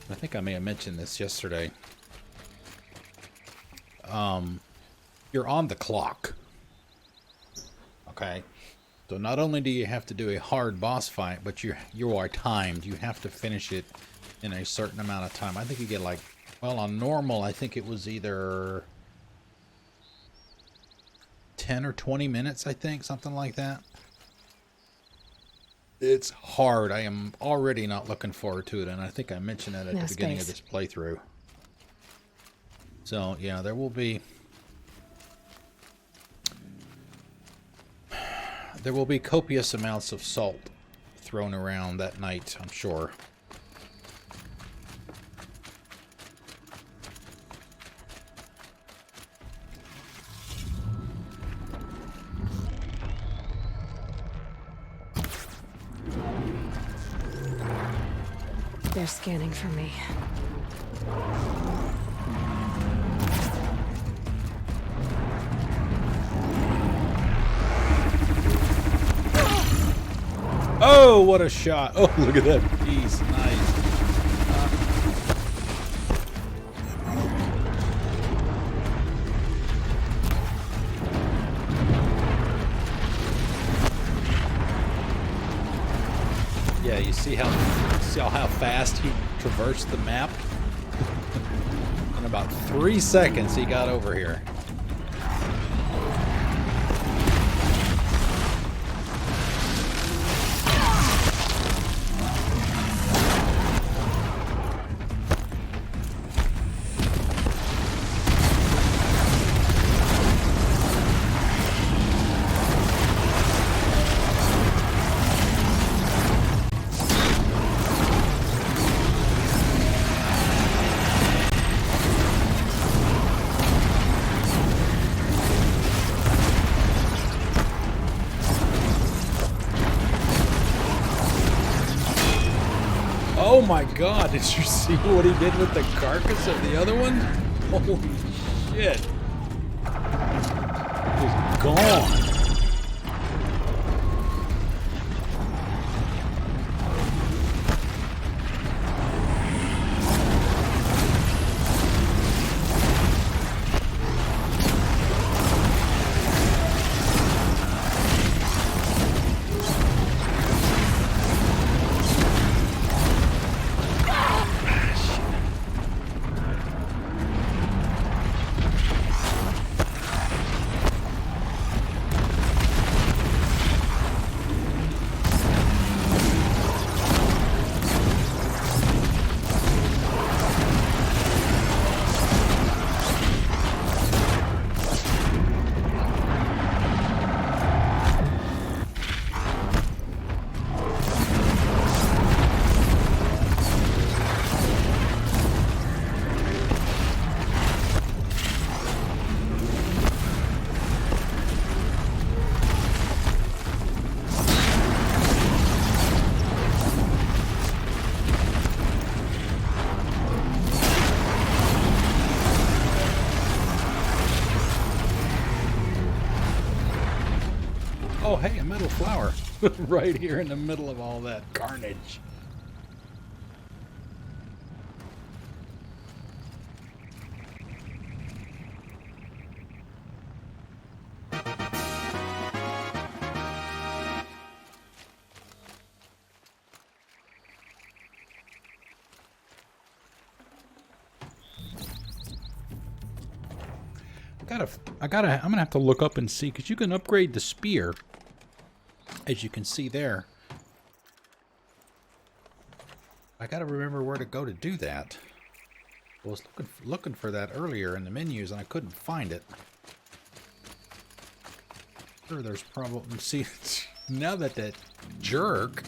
Speaker 1: I think I may have mentioned this yesterday. You're on the clock. Okay? So not only do you have to do a hard boss fight, but you are timed. You have to finish it in a certain amount of time. I think you get like, well, on normal, I think it was either 10 or 20 minutes, I think, something like that. It's hard. I am already not looking forward to it, and I think I mentioned that at the beginning of this playthrough. So, yeah, there will be copious amounts of salt thrown around that night, I'm sure.
Speaker 2: They're scanning for me.
Speaker 1: Oh, what a shot. Oh, look at that piece. Nice. Yeah, you see how fast he traversed the map? In about 3 seconds he got over here. Oh my god, did you see what he did with the carcass of the other one? Holy shit. It was gone. Oh, hey, a metal flower. Right here in the middle of all that carnage. I'm gonna have to look up and see, because you can upgrade the spear, as you can see there. I gotta remember where to go to do that. I was looking for that earlier in the menus and I couldn't find it. Sure, there's probably, see, now that jerk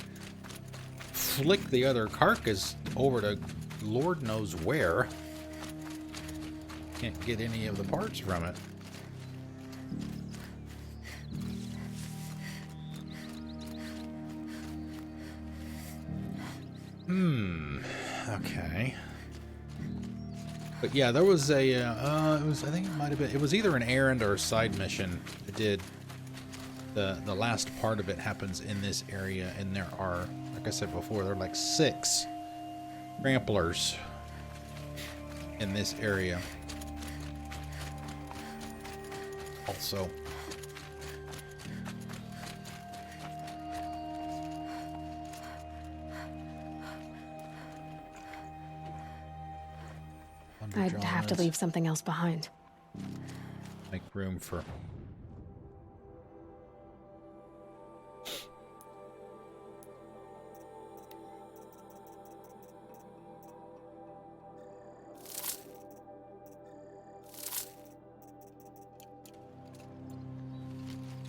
Speaker 1: flicked the other carcass over to Lord knows where. Can't get any of the parts from it. Okay. But yeah, there was a, I think it might have been, it was either an errand or a side mission. It did, the last part of it happens in this area, and there are, like I said before, there are like 6 tramplers in this area. Also.
Speaker 2: I'd have to leave something else behind.
Speaker 1: Make room for...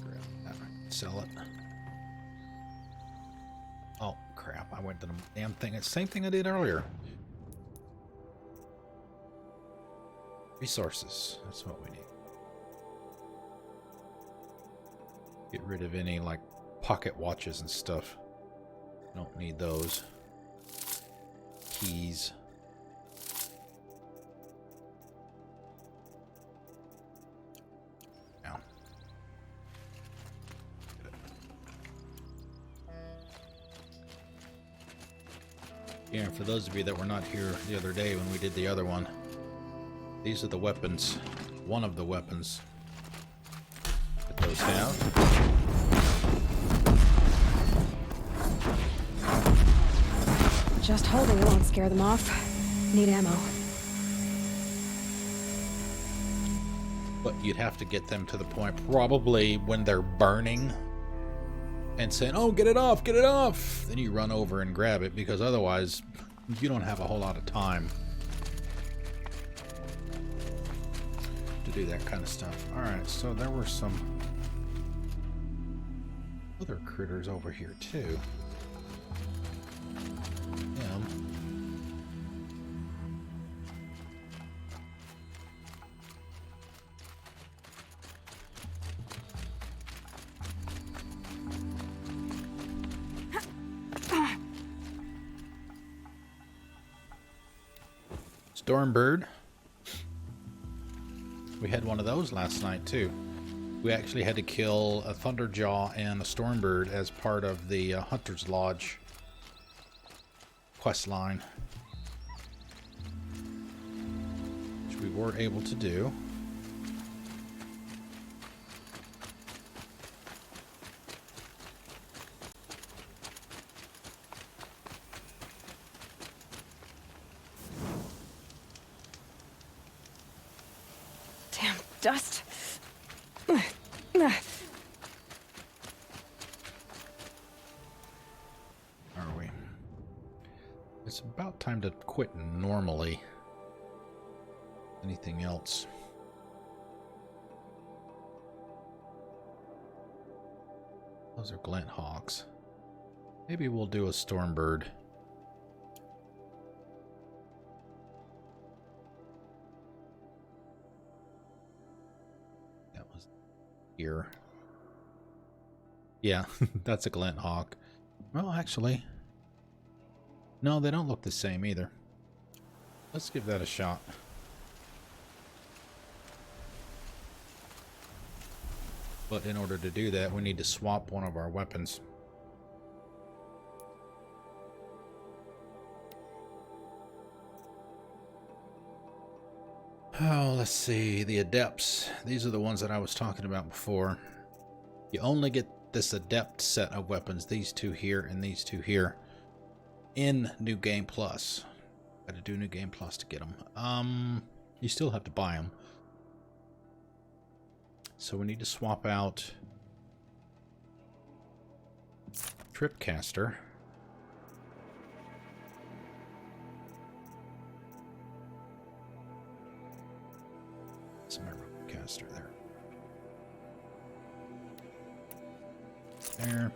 Speaker 1: Grab that. Sell it. Oh, crap. I went to the damn thing. It's the same thing I did earlier. Resources. That's what we need. Get rid of any, like, pocket watches and stuff. Don't need those. Keys. Now. Yeah, and for those of you that were not here the other day when we did the other one, these are the weapons. One of the weapons that those have.
Speaker 2: Just holding it won't scare them off. Need ammo.
Speaker 1: But you'd have to get them to the point probably when they're burning and saying, oh, get it off, get it off. Then you run over and grab it, because otherwise you don't have a whole lot of time to do that kind of stuff. Alright, so there were some other critters over here too. Yeah. Stormbird. We had one of those last night too. We actually had to kill a Thunderjaw and a Stormbird as part of the Hunter's Lodge quest line, which we were able to do.
Speaker 2: Damn dust.
Speaker 1: Are we? It's about time to quit normally. Anything else? Those are glint hawks. Maybe we'll do a Stormbird. That was here. Yeah, that's a glint hawk. Well, actually, no, they don't look the same either. Let's give that a shot. But in order to do that, we need to swap one of our weapons. Oh, let's see. The Adepts. These are the ones that I was talking about before. You only get this Adept set of weapons, these two here and these two here, in New Game Plus. Got to do New Game Plus to get them. You still have to buy them. So we need to swap out Tripcaster. Some caster there. There.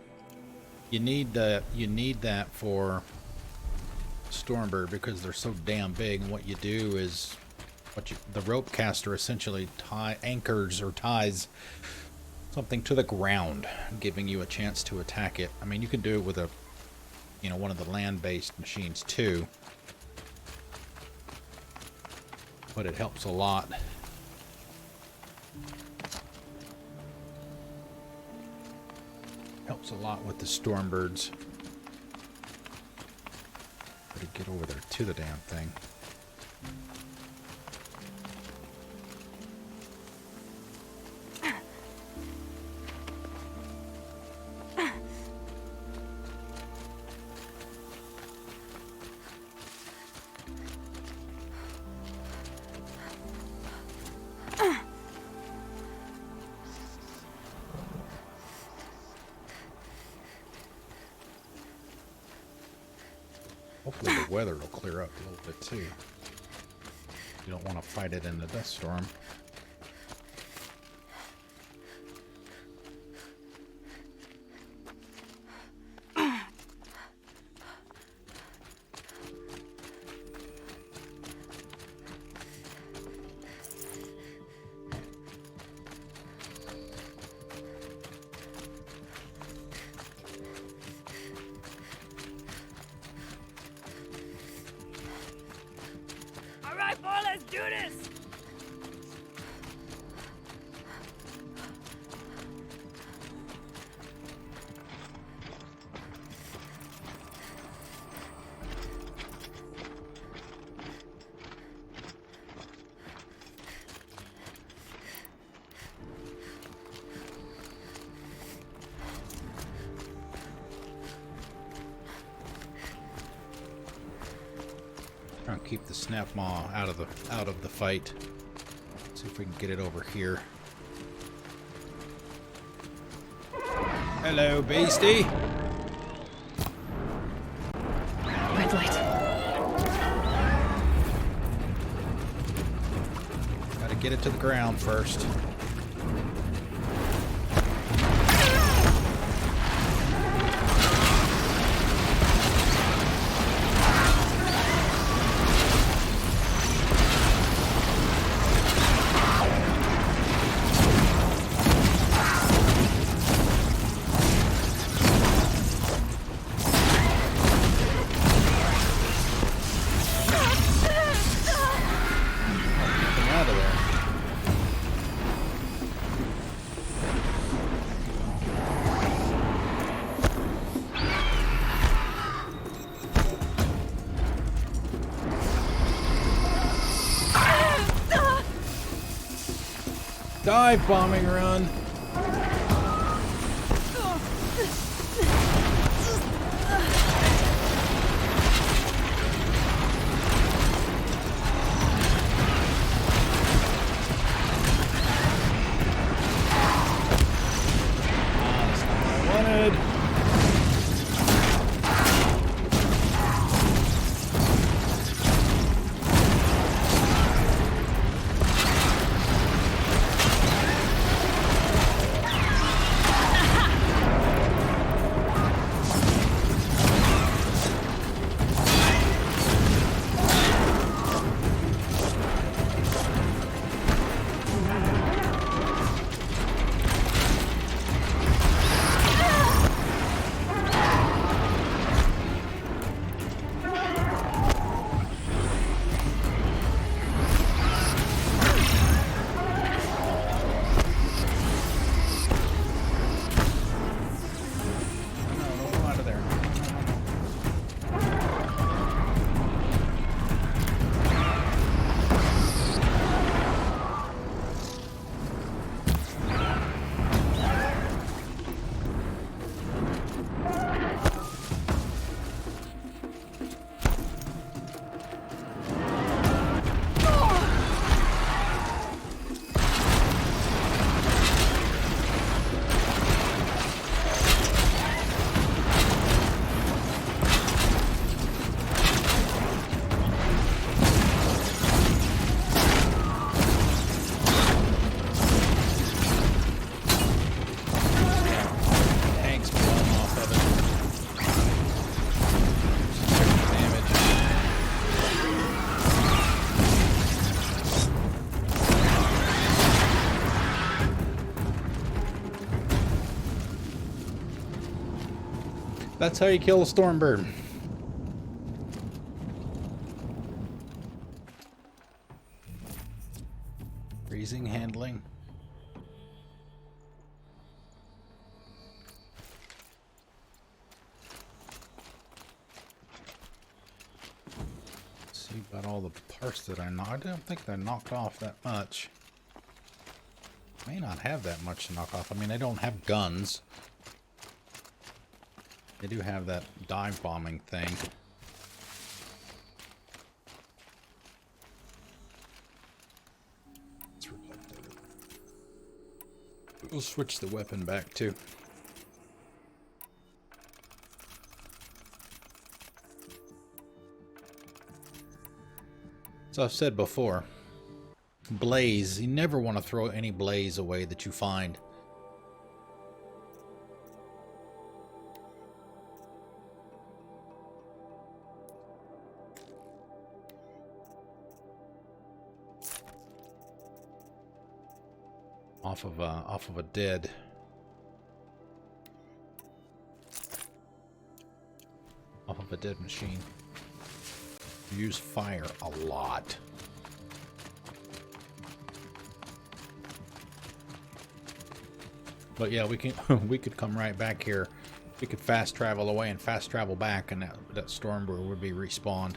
Speaker 1: You need that for Stormbird because they're so damn big, and what you do is the rope caster essentially anchors or ties something to the ground, giving you a chance to attack it. I mean, you can do it with one of the land-based machines too, but it helps a lot. Helps a lot with the Stormbirds. Better get over there to the damn thing. Hopefully the weather will clear up a little bit too. You don't want to fight it in the dust storm.
Speaker 16: Let's do this!
Speaker 1: Trying to keep the snap maw out of the fight. See if we can get it over here. Hello, beastie.
Speaker 2: Red light.
Speaker 1: Gotta get it to the ground first. Dive bombing run. That's not what I wanted. That's how you kill a Stormbird. Freezing handling. Let's see about all the parts that I knocked. I don't think I knocked off that much. May not have that much to knock off. I mean, they don't have guns. They do have that dive bombing thing. We'll switch the weapon back too. So I've said before, blaze, you never want to throw any blaze away that you find. Off of a dead machine. Use fire a lot. But yeah, we can we could come right back here. We could fast travel away and fast travel back, and that Stormbird would be respawned.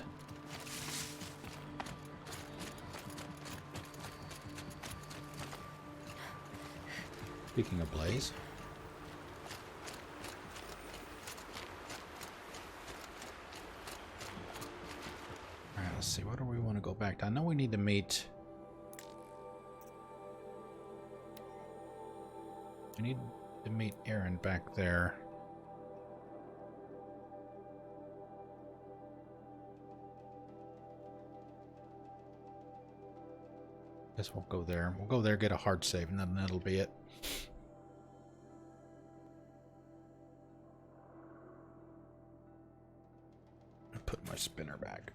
Speaker 1: Speaking of blaze. Alright, let's see. What do we want to go back to? I know we need to meet. I need to meet Aaron back there. Guess we'll go there. We'll go there, get a hard save, and then that'll be it. Put my spinner back.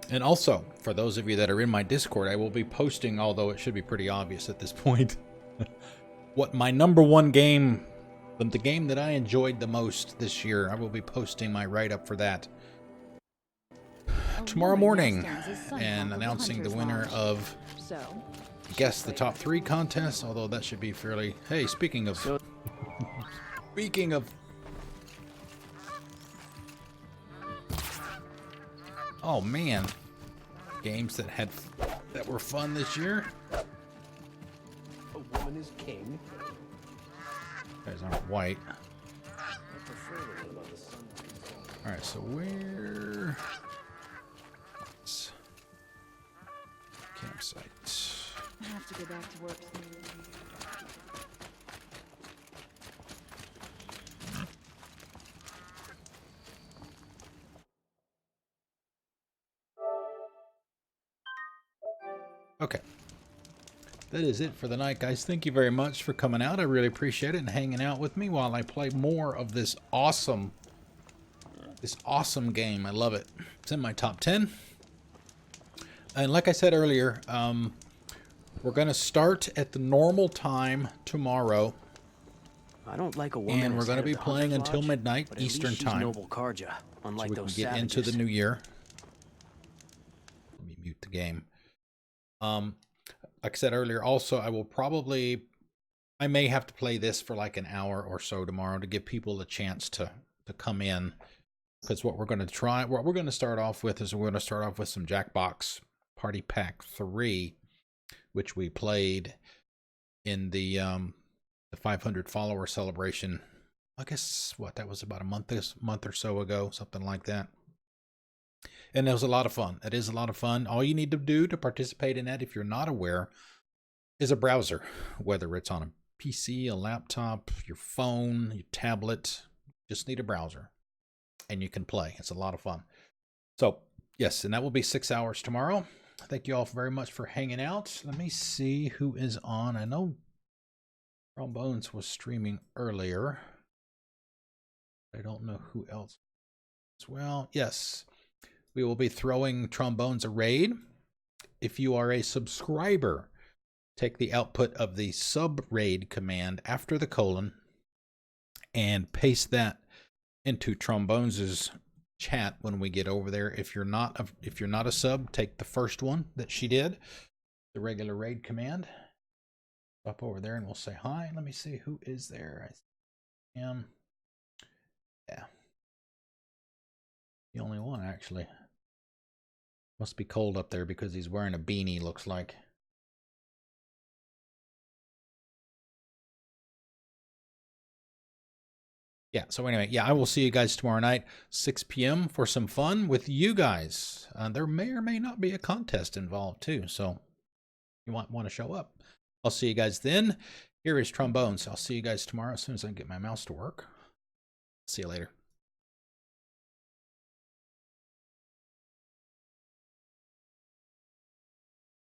Speaker 1: And also, for those of you that are in my Discord, I will be posting, although it should be pretty obvious at this point, what my #1 game, the game that I enjoyed the most this year. I will be posting my write-up for that tomorrow morning and announcing the winner of Guess the Top 3 contest, although that should be fairly... Hey, speaking of... Oh man, games that were fun this year.
Speaker 15: A woman is king.
Speaker 1: Guys aren't white. All right, so where? Campsite.
Speaker 5: I have to go back to work soon.
Speaker 1: Okay. That is it for the night, guys. Thank you very much for coming out. I really appreciate it and hanging out with me while I play more of this awesome game. I love it. It's in my top 10. And like I said earlier, we're going to start at the normal time tomorrow.
Speaker 18: I don't like a woman.
Speaker 1: And we're going to be playing until midnight Eastern time.
Speaker 18: Noble Karja, unlike
Speaker 1: so we can
Speaker 18: those
Speaker 1: get
Speaker 18: savages.
Speaker 1: into the new year. Let me mute the game. Like I said earlier, also I may have to play this for like an hour or so tomorrow to give people a chance to come in, because what we're going to start off with is we're going to start off with some Jackbox Party Pack 3, which we played in the 500 follower celebration. I guess that was about a month or so ago, something like that. And it was a lot of fun. It is a lot of fun. All you need to do to participate in that, if you're not aware, is a browser. Whether it's on a PC, a laptop, your phone, your tablet, just need a browser. And you can play. It's a lot of fun. So, yes, and that will be 6 hours tomorrow. Thank you all very much for hanging out. Let me see who is on. I know Bones was streaming earlier. I don't know who else as well. Yes, we will be throwing Trombones a raid. If you are a subscriber, take the output of the sub raid command after the colon and paste that into Trombones' chat when we get over there. If you're not a sub, take the first one that she did, the regular raid command. Up over there and we'll say hi. Let me see who is there. I am. Yeah. The only one, actually. Must be cold up there because he's wearing a beanie, looks like. Yeah, so anyway, yeah, I will see you guys tomorrow night, 6 p.m. for some fun with you guys. There may or may not be a contest involved, too, so you might want to show up. I'll see you guys then. Here is Trombones. I'll see you guys tomorrow as soon as I can get my mouse to work. See you later.